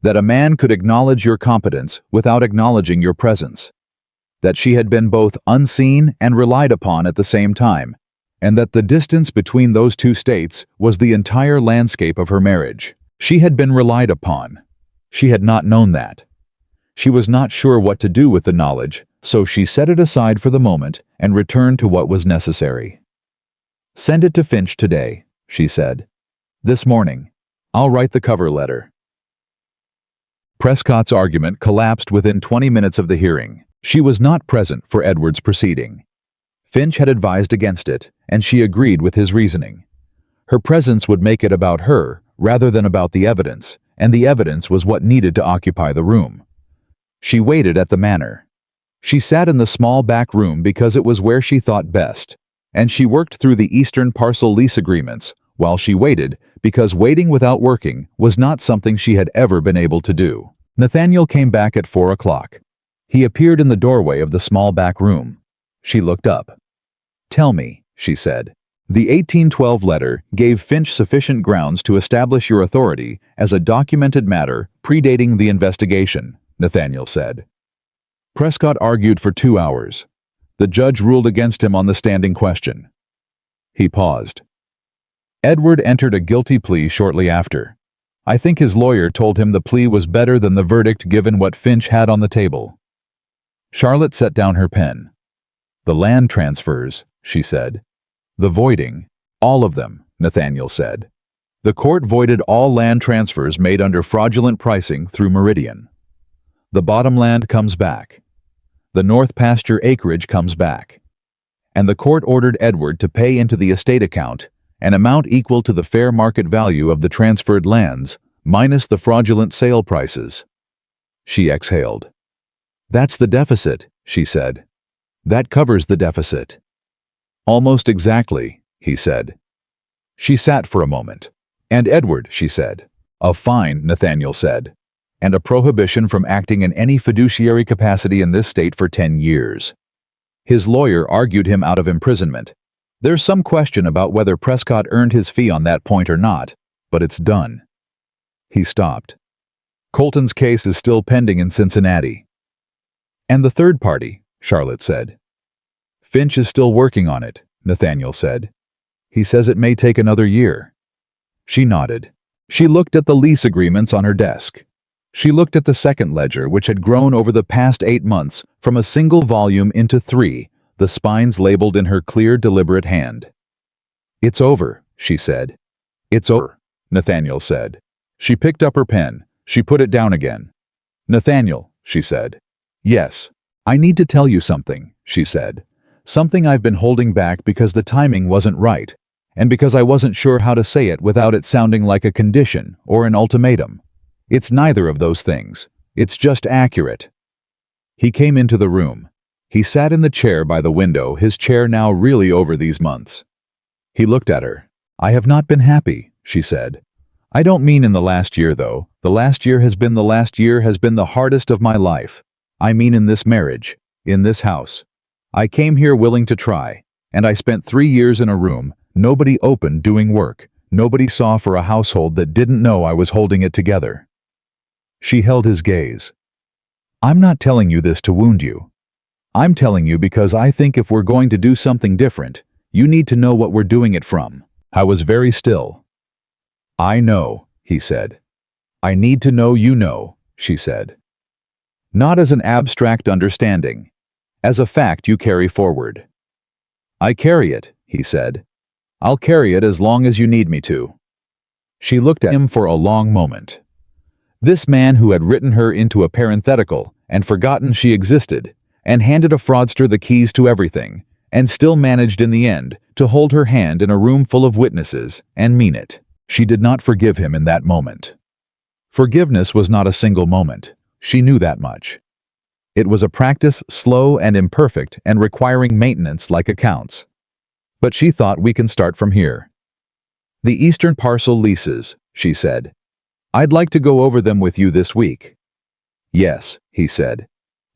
That a man could acknowledge your competence without acknowledging your presence. That she had been both unseen and relied upon at the same time, and that the distance between those two states was the entire landscape of her marriage. She had been relied upon. She had not known that. She was not sure what to do with the knowledge, so she set it aside for the moment and returned to what was necessary. "Send it to Finch today," she said. "This morning. I'll write the cover letter." Prescott's argument collapsed within 20 minutes of the hearing. She was not present for Edward's proceeding. Finch had advised against it, and she agreed with his reasoning. Her presence would make it about her rather than about the evidence, and the evidence was what needed to occupy the room. She waited at the manor. She sat in the small back room because it was where she thought best, and she worked through the Eastern parcel lease agreements while she waited because waiting without working was not something she had ever been able to do. Nathaniel came back at 4 o'clock. He appeared in the doorway of the small back room. She looked up. "Tell me," she said. "The 1812 letter gave Finch sufficient grounds to establish your authority as a documented matter predating the investigation," Nathaniel said. Prescott argued for 2 hours. The judge ruled against him on the standing question. He paused. Edward entered a guilty plea shortly after. I think his lawyer told him the plea was better than the verdict given what Finch had on the table. Charlotte set down her pen. "The land transfers," she said. "The voiding, all of them," Nathaniel said. "The court voided all land transfers made under fraudulent pricing through Meridian. The bottom land comes back. The north pasture acreage comes back. And the court ordered Edward to pay into the estate account an amount equal to the fair market value of the transferred lands, minus the fraudulent sale prices." She exhaled. "That's the deficit," she said. "That covers the deficit." "Almost exactly," he said. She sat for a moment. "And Edward," she said. "A fine," Nathaniel said. "And a prohibition from acting in any fiduciary capacity in this state for 10 years. His lawyer argued him out of imprisonment. There's some question about whether Prescott earned his fee on that point or not, but it's done." He stopped. "Colton's case is still pending in Cincinnati." "And the third party," Charlotte said. "Finch is still working on it," Nathaniel said. "He says it may take another year." She nodded. She looked at the lease agreements on her desk. She looked at the second ledger, which had grown over the past 8 months from a single volume into 3, the spines labeled in her clear, deliberate hand. "It's over," she said. "It's over," Nathaniel said. She picked up her pen. She put it down again. "Nathaniel," she said. "Yes. I need to tell you something," she said. "Something I've been holding back because the timing wasn't right, and because I wasn't sure how to say it without it sounding like a condition or an ultimatum. It's neither of those things. It's just accurate." He came into the room. He sat in the chair by the window, his chair now really over these months. He looked at her. "I have not been happy," she said. "I don't mean in the last year, though. The last year has been the hardest of my life. I mean in this marriage, in this house. I came here willing to try, and I spent 3 years in a room, nobody open doing work, nobody saw for a household that didn't know I was holding it together." She held his gaze. "I'm not telling you this to wound you. I'm telling you because I think if we're going to do something different, you need to know what we're doing it from." I was very still. "I know," he said. "I need to know you know," she said. "Not as an abstract understanding. As a fact you carry forward." "I carry it," he said. "I'll carry it as long as you need me to." She looked at him for a long moment. This man who had written her into a parenthetical and forgotten she existed, and handed a fraudster the keys to everything, and still managed in the end to hold her hand in a room full of witnesses and mean it. She did not forgive him in that moment. Forgiveness was not a single moment. She knew that much. It was a practice slow and imperfect and requiring maintenance like accounts. But she thought, "We can start from here. The Eastern parcel leases," she said. "I'd like to go over them with you this week." "Yes," he said.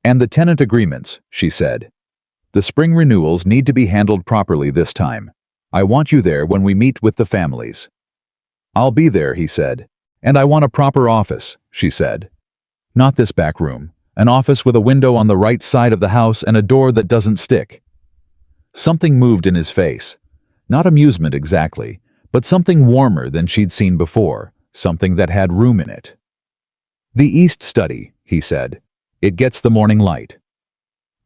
"And the tenant agreements," she said. "The spring renewals need to be handled properly this time. I want you there when we meet with the families." "I'll be there," he said. "And I want a proper office," she said. "Not this back room. An office with a window on the right side of the house and a door that doesn't stick." Something moved in his face. Not amusement exactly, but something warmer than she'd seen before, something that had room in it. "The east study," he said. "It gets the morning light."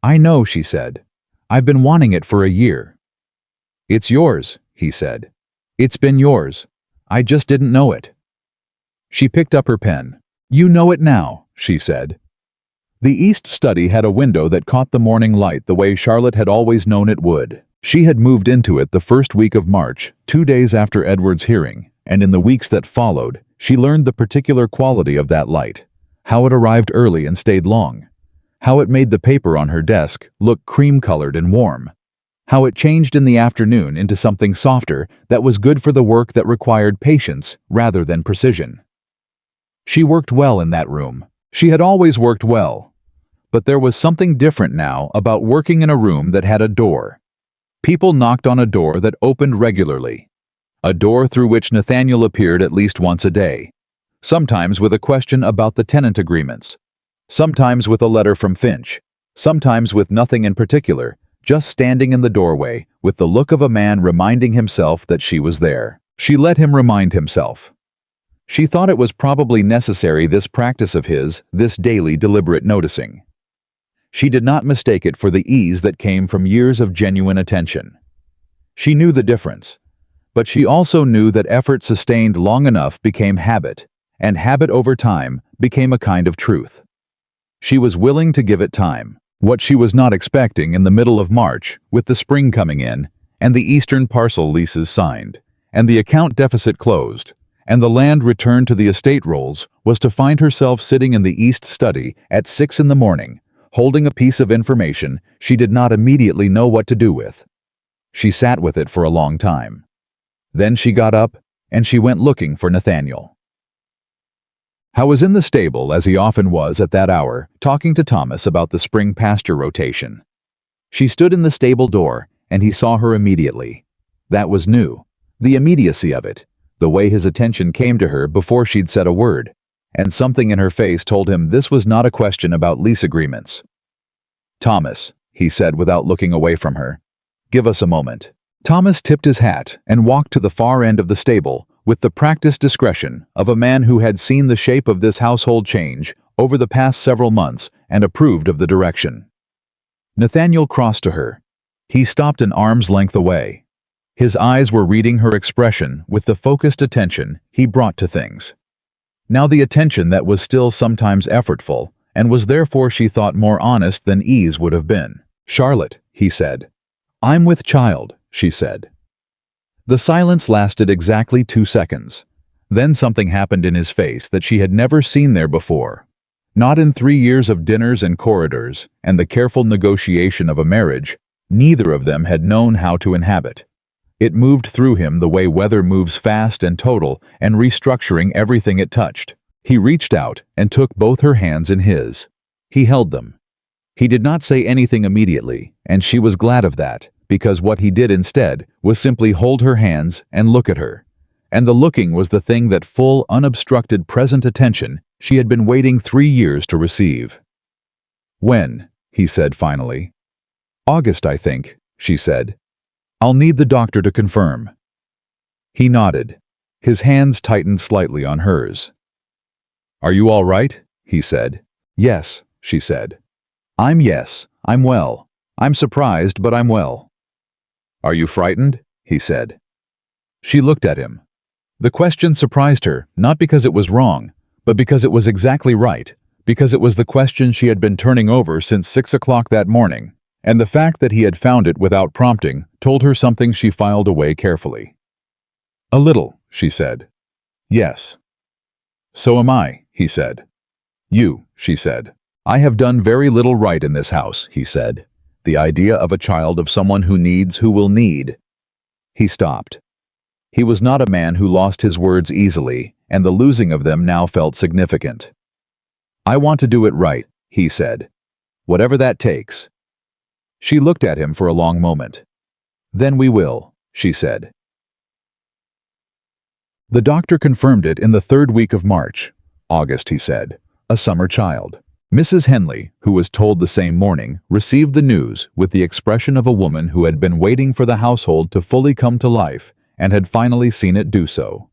"I know," she said. "I've been wanting it for a year." "It's yours," he said. "It's been yours. I just didn't know it." She picked up her pen. "You know it now," she said. The east study had a window that caught the morning light the way Charlotte had always known it would. She had moved into it the first week of March, 2 days after Edward's hearing, and in the weeks that followed, she learned the particular quality of that light, how it arrived early and stayed long, how it made the paper on her desk look cream-colored and warm, how it changed in the afternoon into something softer that was good for the work that required patience rather than precision. She worked well in that room. She had always worked well. But there was something different now about working in a room that had a door. People knocked on a door that opened regularly, a door through which Nathaniel appeared at least once a day, sometimes with a question about the tenant agreements, sometimes with a letter from Finch, sometimes with nothing in particular, just standing in the doorway with the look of a man reminding himself that she was there. She let him remind himself. She thought it was probably necessary, this practice of his, this daily deliberate noticing. She did not mistake it for the ease that came from years of genuine attention. She knew the difference, but she also knew that effort sustained long enough became habit, and habit over time became a kind of truth. She was willing to give it time. What she was not expecting in the middle of March, with the spring coming in, and the eastern parcel leases signed, and the account deficit closed, and the land returned to the estate rolls, was to find herself sitting in the east study at 6 in the morning, holding a piece of information she did not immediately know what to do with. She sat with it for a long time. Then she got up, and she went looking for Nathaniel. Howe was in the stable, as he often was at that hour, talking to Thomas about the spring pasture rotation. She stood in the stable door, and he saw her immediately. That was new, the immediacy of it, the way his attention came to her before she'd said a word, and something in her face told him this was not a question about lease agreements. "Thomas," he said without looking away from her, "give us a moment." Thomas tipped his hat and walked to the far end of the stable with the practiced discretion of a man who had seen the shape of this household change over the past several months and approved of the direction. Nathaniel crossed to her. He stopped an arm's length away. His eyes were reading her expression with the focused attention he brought to things. Now the attention that was still sometimes effortful, and was therefore, she thought, more honest than ease would have been. "Charlotte," he said. "I'm with child," she said. The silence lasted exactly 2 seconds. Then something happened in his face that she had never seen there before. Not in 3 years of dinners and corridors, and the careful negotiation of a marriage, neither of them had known how to inhabit. It moved through him the way weather moves, fast and total, and restructuring everything it touched. He reached out and took both her hands in his. He held them. He did not say anything immediately, and she was glad of that, because what he did instead was simply hold her hands and look at her. And the looking was the thing, that full, unobstructed, present attention she had been waiting 3 years to receive. "When?" he said finally. "August, I think," she said. "I'll need the doctor to confirm." He nodded. His hands tightened slightly on hers. "Are you all right?" he said. "Yes," she said. I'm well. I'm surprised, but I'm well." "Are you frightened?" he said. She looked at him. The question surprised her, not because it was wrong, but because it was exactly right, because it was the question she had been turning over since 6 o'clock that morning, and the fact that he had found it without prompting told her something she filed away carefully. "A little," she said. "Yes." "So am I," he said. "You," she said. "I have done very little right in this house," he said. "The idea of a child, of someone who needs, who will need." He stopped. He was not a man who lost his words easily, and the losing of them now felt significant. "I want to do it right," he said. "Whatever that takes." She looked at him for a long moment. "Then we will," she said. The doctor confirmed it in the 3rd week of March. "August," he said. "A summer child." Mrs. Henley, who was told the same morning, received the news with the expression of a woman who had been waiting for the household to fully come to life and had finally seen it do so.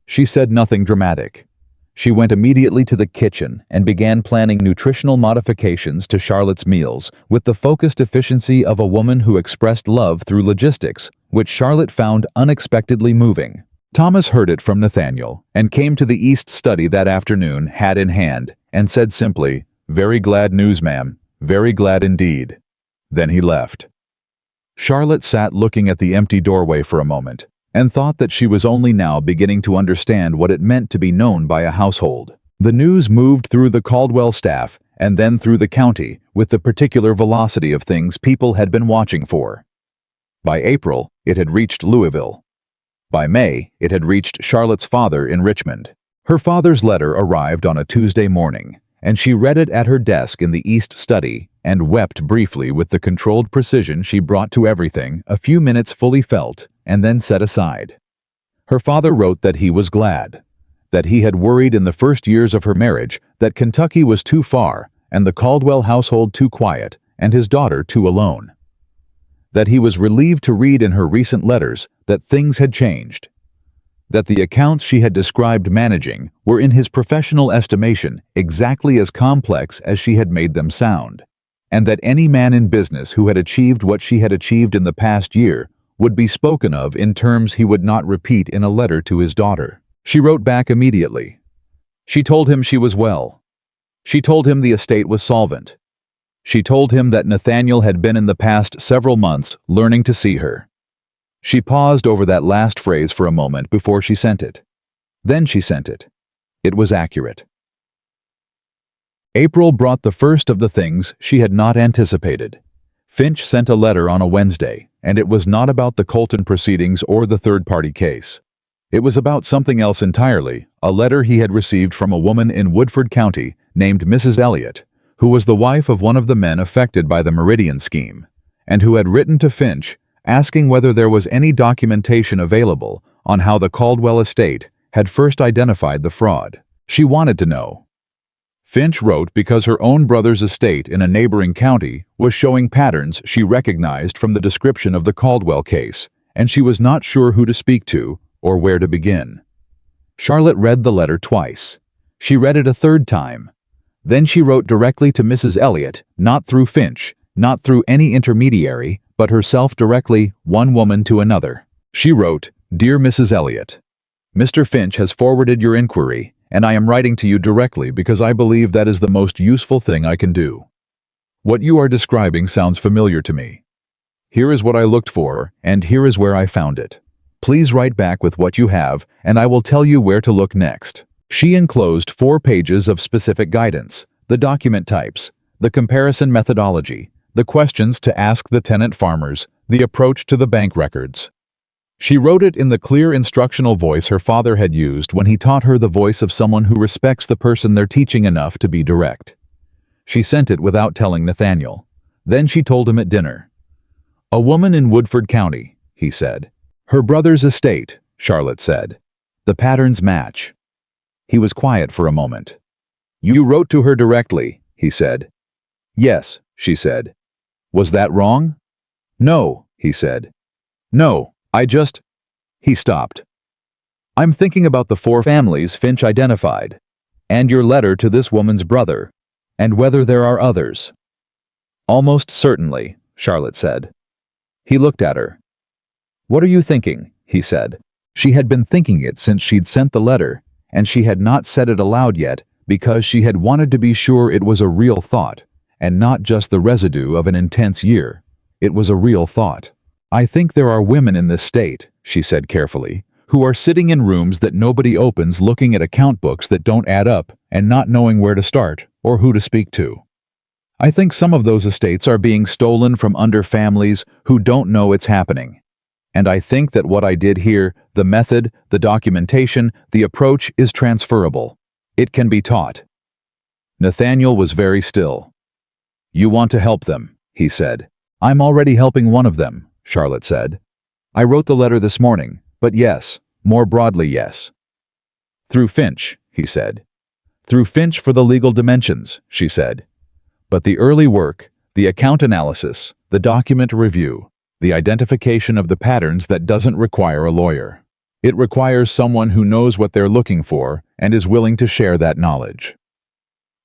She said nothing dramatic. She went immediately to the kitchen and began planning nutritional modifications to Charlotte's meals with the focused efficiency of a woman who expressed love through logistics, which Charlotte found unexpectedly moving. Thomas heard it from Nathaniel and came to the East study that afternoon, hat in hand, and said simply, "Very glad news, ma'am. Very glad indeed." Then he left. Charlotte sat looking at the empty doorway for a moment, and thought that she was only now beginning to understand what it meant to be known by a household. The news moved through the Caldwell staff, and then through the county, with the particular velocity of things people had been watching for. By April, it had reached Louisville. By May, it had reached Charlotte's father in Richmond. Her father's letter arrived on a Tuesday morning, and she read it at her desk in the East study, and wept briefly with the controlled precision she brought to everything, a few minutes fully felt, and then set aside. Her father wrote that he was glad, that he had worried in the first years of her marriage that Kentucky was too far, and the Caldwell household too quiet, and his daughter too alone. That he was relieved to read in her recent letters that things had changed, that the accounts she had described managing were in his professional estimation exactly as complex as she had made them sound, and that any man in business who had achieved what she had achieved in the past year would be spoken of in terms he would not repeat in a letter to his daughter. She wrote back immediately. She told him she was well. She told him the estate was solvent. She told him that Nathaniel had been in the past several months learning to see her. She paused over that last phrase for a moment before she sent it. Then she sent it. It was accurate. April brought the first of the things she had not anticipated. Finch sent a letter on a Wednesday, and it was not about the Colton proceedings or the third-party case. It was about something else entirely, a letter he had received from a woman in Woodford County named Mrs. Elliott, who was the wife of one of the men affected by the Meridian scheme, and who had written to Finch asking whether there was any documentation available on how the Caldwell estate had first identified the fraud. She wanted to know. Finch wrote because her own brother's estate in a neighboring county was showing patterns she recognized from the description of the Caldwell case, and she was not sure who to speak to or where to begin. Charlotte read the letter twice. She read it a third time. Then she wrote directly to Mrs. Elliott, not through Finch, not through any intermediary, but herself directly, one woman to another. She wrote, "Dear Mrs. Elliott, Mr. Finch has forwarded your inquiry, and I am writing to you directly because I believe that is the most useful thing I can do. What you are describing sounds familiar to me. Here is what I looked for, and here is where I found it. Please write back with what you have, and I will tell you where to look next." She enclosed 4 pages of specific guidance, the document types, the comparison methodology, the questions to ask the tenant farmers, the approach to the bank records. She wrote it in the clear instructional voice her father had used when he taught her, the voice of someone who respects the person they're teaching enough to be direct. She sent it without telling Nathaniel. Then she told him at dinner. "A woman in Woodford County," he said. "Her brother's estate," Charlotte said. "The patterns match." He was quiet for a moment. "You wrote to her directly," he said. "Yes," she said. "Was that wrong?" "No," he said. "No, I just—" He stopped. "I'm thinking about the 4 families Finch identified, and your letter to this woman's brother, and whether there are others." "Almost certainly," Charlotte said. He looked at her. "What are you thinking?" he said. She had been thinking it since she'd sent the letter, and she had not said it aloud yet because she had wanted to be sure it was a real thought, and not just the residue of an intense year. It was a real thought. "I think there are women in this state," she said carefully, "who are sitting in rooms that nobody opens, looking at account books that don't add up and not knowing where to start or who to speak to. I think some of those estates are being stolen from under families who don't know it's happening. And I think that what I did here, the method, the documentation, the approach, is transferable. It can be taught." Nathaniel was very still. "You want to help them," he said. "I'm already helping one of them," Charlotte said. "I wrote the letter this morning, but yes, more broadly yes." "Through Finch," he said. "Through Finch for the legal dimensions," she said. "But the early work, the account analysis, the document review, the identification of the patterns, that doesn't require a lawyer." It requires someone who knows what they're looking for and is willing to share that knowledge.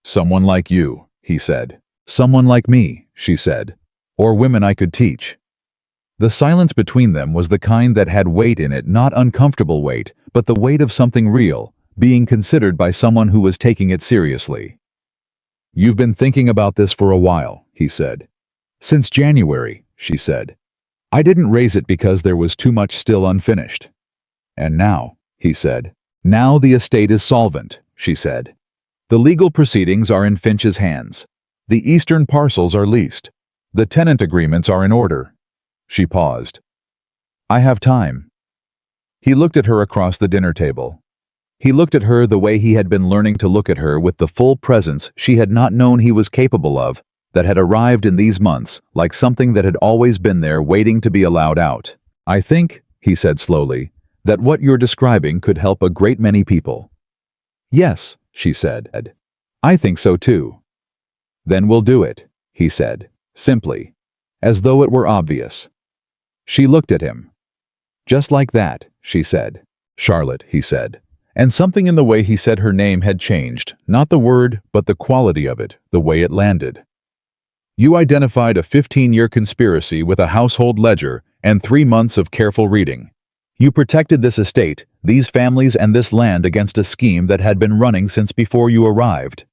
Someone like you, he said. Someone like me, she said. Or women I could teach. The silence between them was the kind that had weight in it, not uncomfortable weight, but the weight of something real, being considered by someone who was taking it seriously. You've been thinking about this for a while, he said. Since January, she said. I didn't raise it because there was too much still unfinished. And now, he said. Now the estate is solvent, she said. The legal proceedings are in Finch's hands. The eastern parcels are leased. The tenant agreements are in order. She paused. I have time. He looked at her across the dinner table. He looked at her the way he had been learning to look at her, with the full presence she had not known he was capable of, that had arrived in these months, like something that had always been there waiting to be allowed out. I think, he said slowly, that what you're describing could help a great many people. Yes, she said. I think so too. Then we'll do it, he said, simply, as though it were obvious. She looked at him. Just like that, she said. Charlotte, he said. And something in the way he said her name had changed, not the word, but the quality of it, the way it landed. You identified a 15-year conspiracy with a household ledger and 3 months of careful reading. You protected this estate, these families, and this land against a scheme that had been running since before you arrived.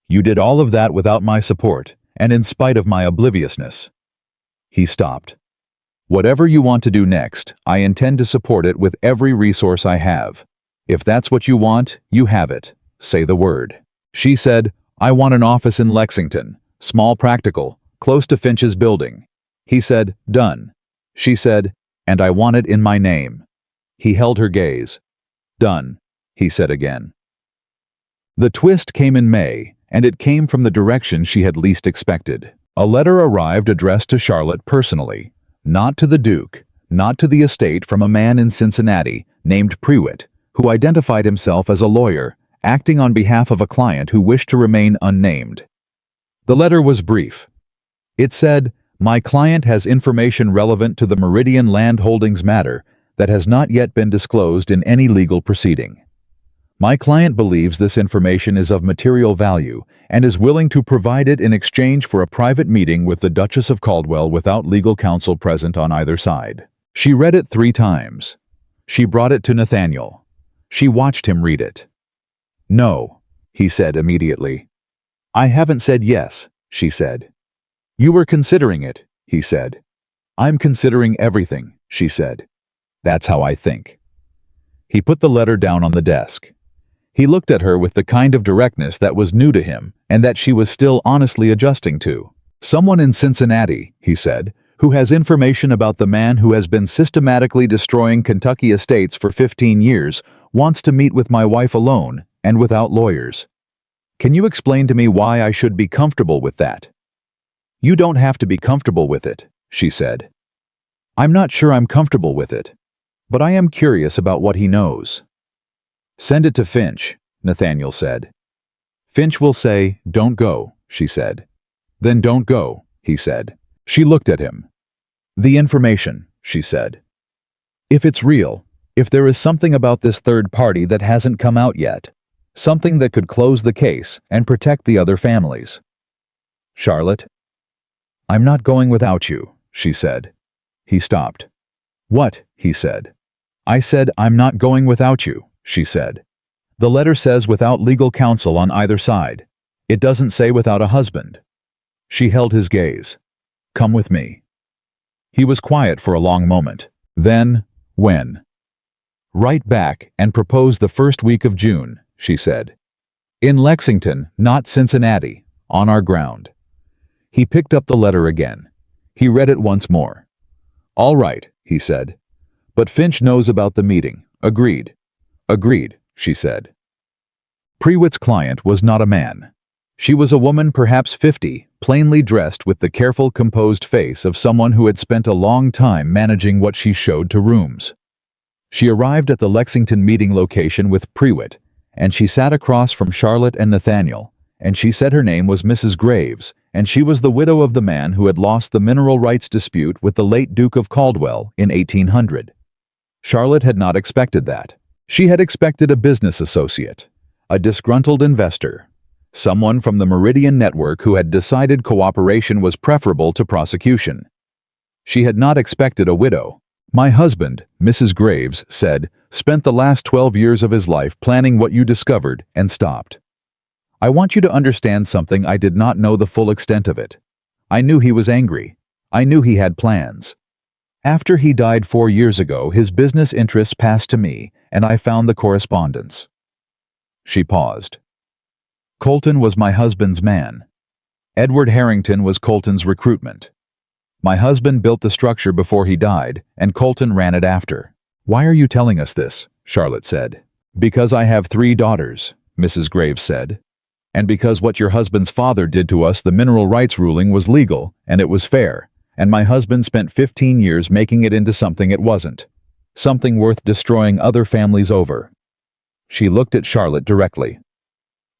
You did all of that without my support, and in spite of my obliviousness. He stopped. Whatever you want to do next, I intend to support it with every resource I have. If that's what you want, you have it. Say the word. She said, I want an office in Lexington, small, practical, close to Finch's building. He said, done. She said, and I want it in my name. He held her gaze. Done, he said again. The twist came in May, and it came from the direction she had least expected. A letter arrived addressed to Charlotte personally, not to the Duke, not to the estate, from a man in Cincinnati named Prewitt, who identified himself as a lawyer, acting on behalf of a client who wished to remain unnamed. The letter was brief. It said, my client has information relevant to the Meridian Land Holdings matter that has not yet been disclosed in any legal proceeding. My client believes this information is of material value and is willing to provide it in exchange for a private meeting with the Duchess of Caldwell without legal counsel present on either side. She read it 3 times. She brought it to Nathaniel. She watched him read it. No, he said immediately. I haven't said yes, she said. You were considering it, he said. I'm considering everything, she said. That's how I think. He put the letter down on the desk. He looked at her with the kind of directness that was new to him and that she was still honestly adjusting to. Someone in Cincinnati, he said, who has information about the man who has been systematically destroying Kentucky estates for 15 years, wants to meet with my wife alone and without lawyers. Can you explain to me why I should be comfortable with that? You don't have to be comfortable with it, she said. I'm not sure I'm comfortable with it, but I am curious about what he knows. Send it to Finch, Nathaniel said. Finch will say, don't go, she said. Then don't go, he said. She looked at him. The information, she said. If it's real, if there is something about this third party that hasn't come out yet, something that could close the case and protect the other families. Charlotte? I'm not going without you, she said. He stopped. What? He said. I said I'm not going without you, she said. The letter says without legal counsel on either side. It doesn't say without a husband. She held his gaze. Come with me. He was quiet for a long moment. Then, when? Write back and propose the first week of June, she said. In Lexington, not Cincinnati, on our ground. He picked up the letter again. He read it once more. All right, he said. But Finch knows about the meeting. Agreed. Agreed, she said. Prewitt's client was not a man. She was a woman, perhaps 50, plainly dressed, with the careful, composed face of someone who had spent a long time managing what she showed to rooms. She arrived at the Lexington meeting location with Prewitt, and she sat across from Charlotte and Nathaniel, and she said her name was Mrs. Graves, and she was the widow of the man who had lost the mineral rights dispute with the late Duke of Caldwell in 1800. Charlotte had not expected that. She had expected a business associate, a disgruntled investor, someone from the Meridian Network who had decided cooperation was preferable to prosecution. She had not expected a widow. My husband, Mrs. Graves said, spent the last 12 years of his life planning what you discovered and stopped. I want you to understand something. I did not know the full extent of it. I knew he was angry. I knew he had plans. After he died 4 years ago, his business interests passed to me, and I found the correspondence. She paused. Colton was my husband's man. Edward Harrington was Colton's recruitment. My husband built the structure before he died, and Colton ran it after. Why are you telling us this? Charlotte said. Because I have 3 daughters, Mrs. Graves said. And because what your husband's father did to us, the mineral rights ruling, was legal, and it was fair, and my husband spent 15 years making it into something it wasn't. Something worth destroying other families over. She looked at Charlotte directly.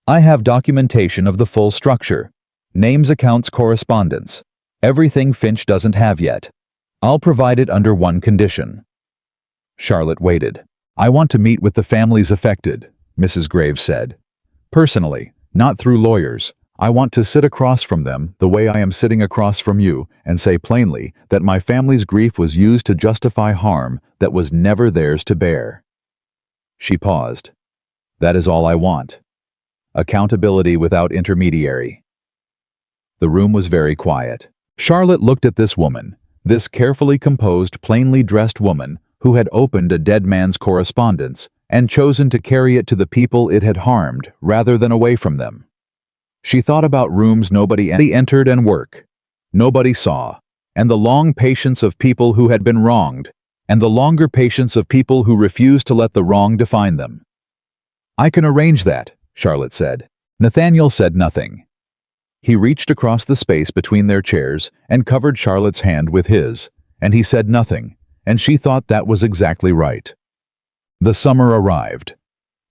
I have documentation of the full structure. Names, accounts, correspondence. Everything Finch doesn't have yet. I'll provide it under one condition. Charlotte waited. I want to meet with the families affected, Mrs. Graves said. Personally, not through lawyers. I want to sit across from them the way I am sitting across from you and say plainly that my family's grief was used to justify harm that was never theirs to bear. She paused. That is all I want. Accountability without intermediary. The room was very quiet. Charlotte looked at this woman, this carefully composed, plainly dressed woman who had opened a dead man's correspondence and chosen to carry it to the people it had harmed rather than away from them. She thought about rooms nobody entered and work nobody saw, and the long patience of people who had been wronged, and the longer patience of people who refused to let the wrong define them. I can arrange that, Charlotte said. Nathaniel said nothing. He reached across the space between their chairs and covered Charlotte's hand with his, and he said nothing, and she thought that was exactly right. The summer arrived.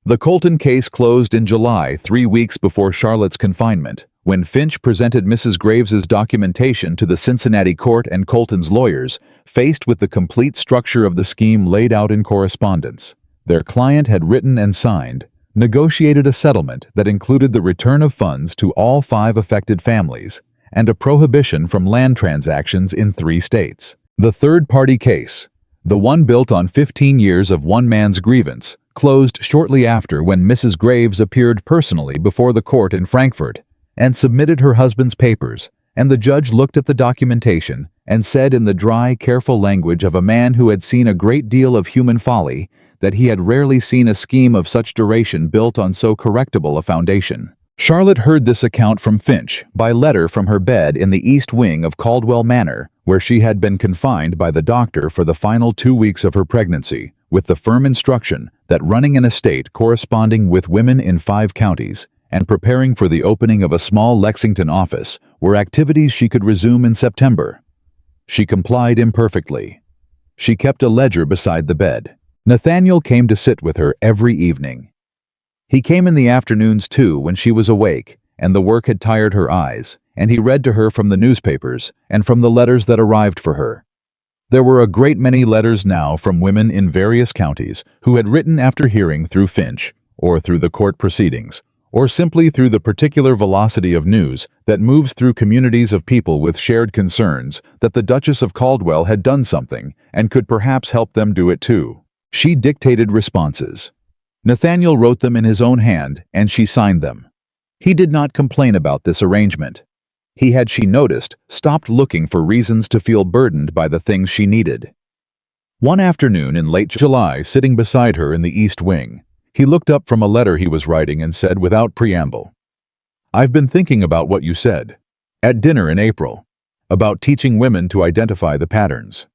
The Colton case closed in July, 3 weeks before Charlotte's confinement, when Finch presented Mrs. Graves's documentation to the Cincinnati court, and Colton's lawyers, faced with the complete structure of the scheme laid out in correspondence. Their client had written and signed, negotiated a settlement that included the return of funds to all 5 affected families, and a prohibition from land transactions in 3 states. The third-party case, the one built on 15 years of one man's grievance, closed shortly after when Mrs. Graves appeared personally before the court in Frankfurt and submitted her husband's papers, and the judge looked at the documentation and said in the dry, careful language of a man who had seen a great deal of human folly that he had rarely seen a scheme of such duration built on so correctable a foundation. Charlotte heard this account from Finch by letter from her bed in the east wing of Caldwell Manor, where she had been confined by the doctor for the final 2 weeks of her pregnancy, with the firm instruction that running an estate corresponding with women in 5 counties and preparing for the opening of a small Lexington office were activities she could resume in September. She complied imperfectly. She kept a ledger beside the bed. Nathaniel came to sit with her every evening. He came in the afternoons too when she was awake and the work had tired her eyes, and he read to her from the newspapers and from the letters that arrived for her. There were a great many letters now from women in various counties who had written after hearing through Finch, or through the court proceedings, or simply through the particular velocity of news that moves through communities of people with shared concerns, that the Duchess of Caldwell had done something and could perhaps help them do it too. She dictated responses. Nathaniel wrote them in his own hand, and she signed them. He did not complain about this arrangement. He had, she noticed, stopped looking for reasons to feel burdened by the things she needed. One afternoon in late July, sitting beside her in the East Wing, he looked up from a letter he was writing and said without preamble, "I've been thinking about what you said, at dinner in April, about teaching women to identify the patterns."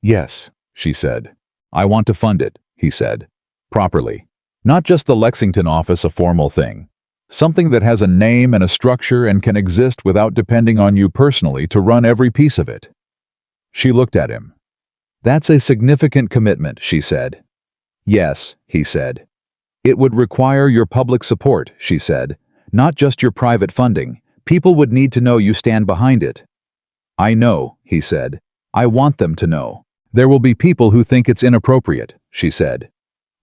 "Yes," she said. "I want to fund it," he said, "properly. Not just the Lexington office, a formal thing. Something that has a name and a structure and can exist without depending on you personally to run every piece of it." She looked at him. "That's a significant commitment," she said. "Yes," he said. "It would require your public support," she said, "not just your private funding. People would need to know you stand behind it." "I know," he said. "I want them to know. There will be people who think it's inappropriate, she said.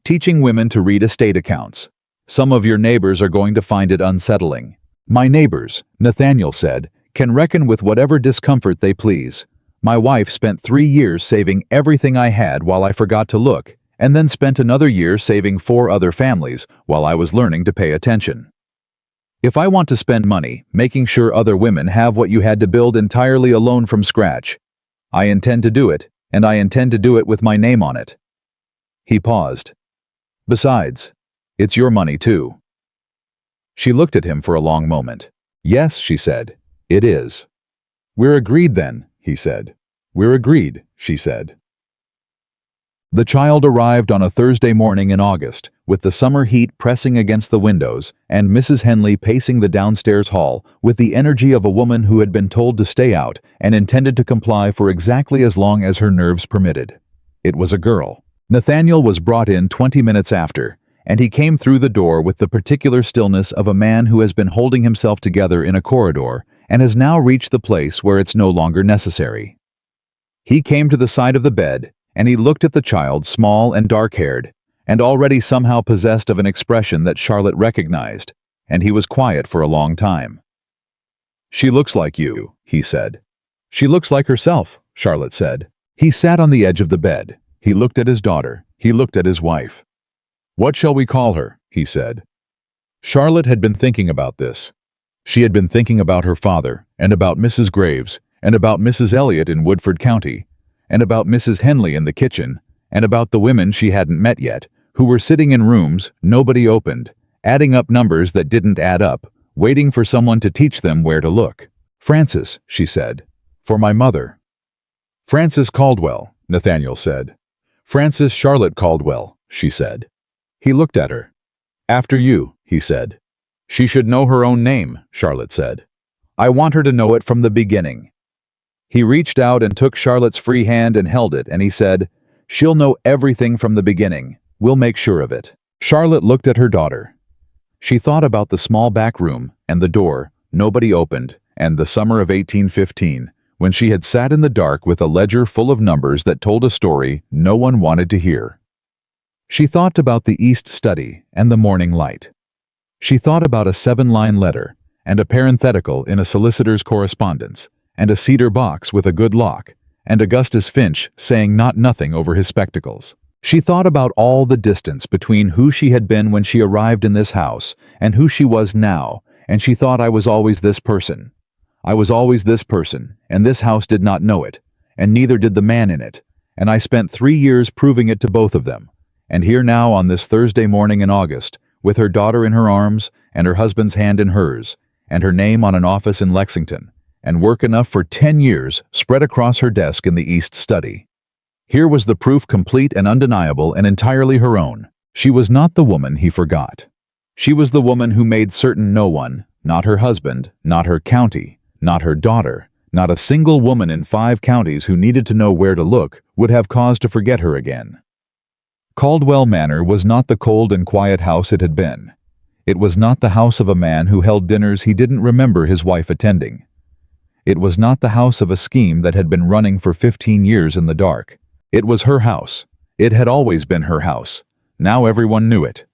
Teaching women to read estate accounts. Some of your neighbors are going to find it unsettling. My neighbors, Nathaniel said, can reckon with whatever discomfort they please. My wife spent 3 years saving everything I had while I forgot to look, and then spent another year saving 4 other families while I was learning to pay attention. If I want to spend money making sure other women have what you had to build entirely alone from scratch, I intend to do it, and I intend to do it with my name on it. He paused. Besides, it's your money too. She looked at him for a long moment. Yes, she said, it is. We're agreed then, he said. We're agreed, she said. The child arrived on a Thursday morning in August, with the summer heat pressing against the windows, and Mrs. Henley pacing the downstairs hall with the energy of a woman who had been told to stay out and intended to comply for exactly as long as her nerves permitted. It was a girl. Nathaniel was brought in 20 minutes after, and he came through the door with the particular stillness of a man who has been holding himself together in a corridor and has now reached the place where it's no longer necessary. He came to the side of the bed, and he looked at the child, small and dark-haired, and already somehow possessed of an expression that Charlotte recognized, and he was quiet for a long time. She looks like you, he said. She looks like herself, Charlotte said. He sat on the edge of the bed. He looked at his daughter. He looked at his wife. What shall we call her? He said. Charlotte had been thinking about this. She had been thinking about her father, and about Mrs. Graves, and about Mrs. Elliot in Woodford County, and about Mrs. Henley in the kitchen, and about the women she hadn't met yet, who were sitting in rooms nobody opened, adding up numbers that didn't add up, waiting for someone to teach them where to look. Frances, she said. For my mother. Frances Caldwell, Nathaniel said. Frances Charlotte Caldwell, she said. He looked at her. After you, he said. She should know her own name, Charlotte said. I want her to know it from the beginning. He reached out and took Charlotte's free hand and held it, and he said, She'll know everything from the beginning. We'll make sure of it. Charlotte looked at her daughter. She thought about the small back room, and the door, nobody opened, and the summer of 1815, when she had sat in the dark with a ledger full of numbers that told a story no one wanted to hear. She thought about the East study and the morning light. She thought about a 7-line letter, and a parenthetical in a solicitor's correspondence, and a cedar box with a good lock, and Augustus Finch saying not nothing over his spectacles. She thought about all the distance between who she had been when she arrived in this house and who she was now, and she thought I was always this person. I was always this person, and this house did not know it, and neither did the man in it, and I spent 3 years proving it to both of them. And here now on this Thursday morning in August, with her daughter in her arms, and her husband's hand in hers, and her name on an office in Lexington, and work enough for 10 years spread across her desk in the East study. Here was the proof complete and undeniable and entirely her own. She was not the woman he forgot. She was the woman who made certain no one, not her husband, not her county, not her daughter, not a single woman in 5 counties who needed to know where to look, would have cause to forget her again. Caldwell Manor was not the cold and quiet house it had been. It was not the house of a man who held dinners he didn't remember his wife attending. It was not the house of a scheme that had been running for 15 years in the dark. It was her house. It had always been her house. Now everyone knew it.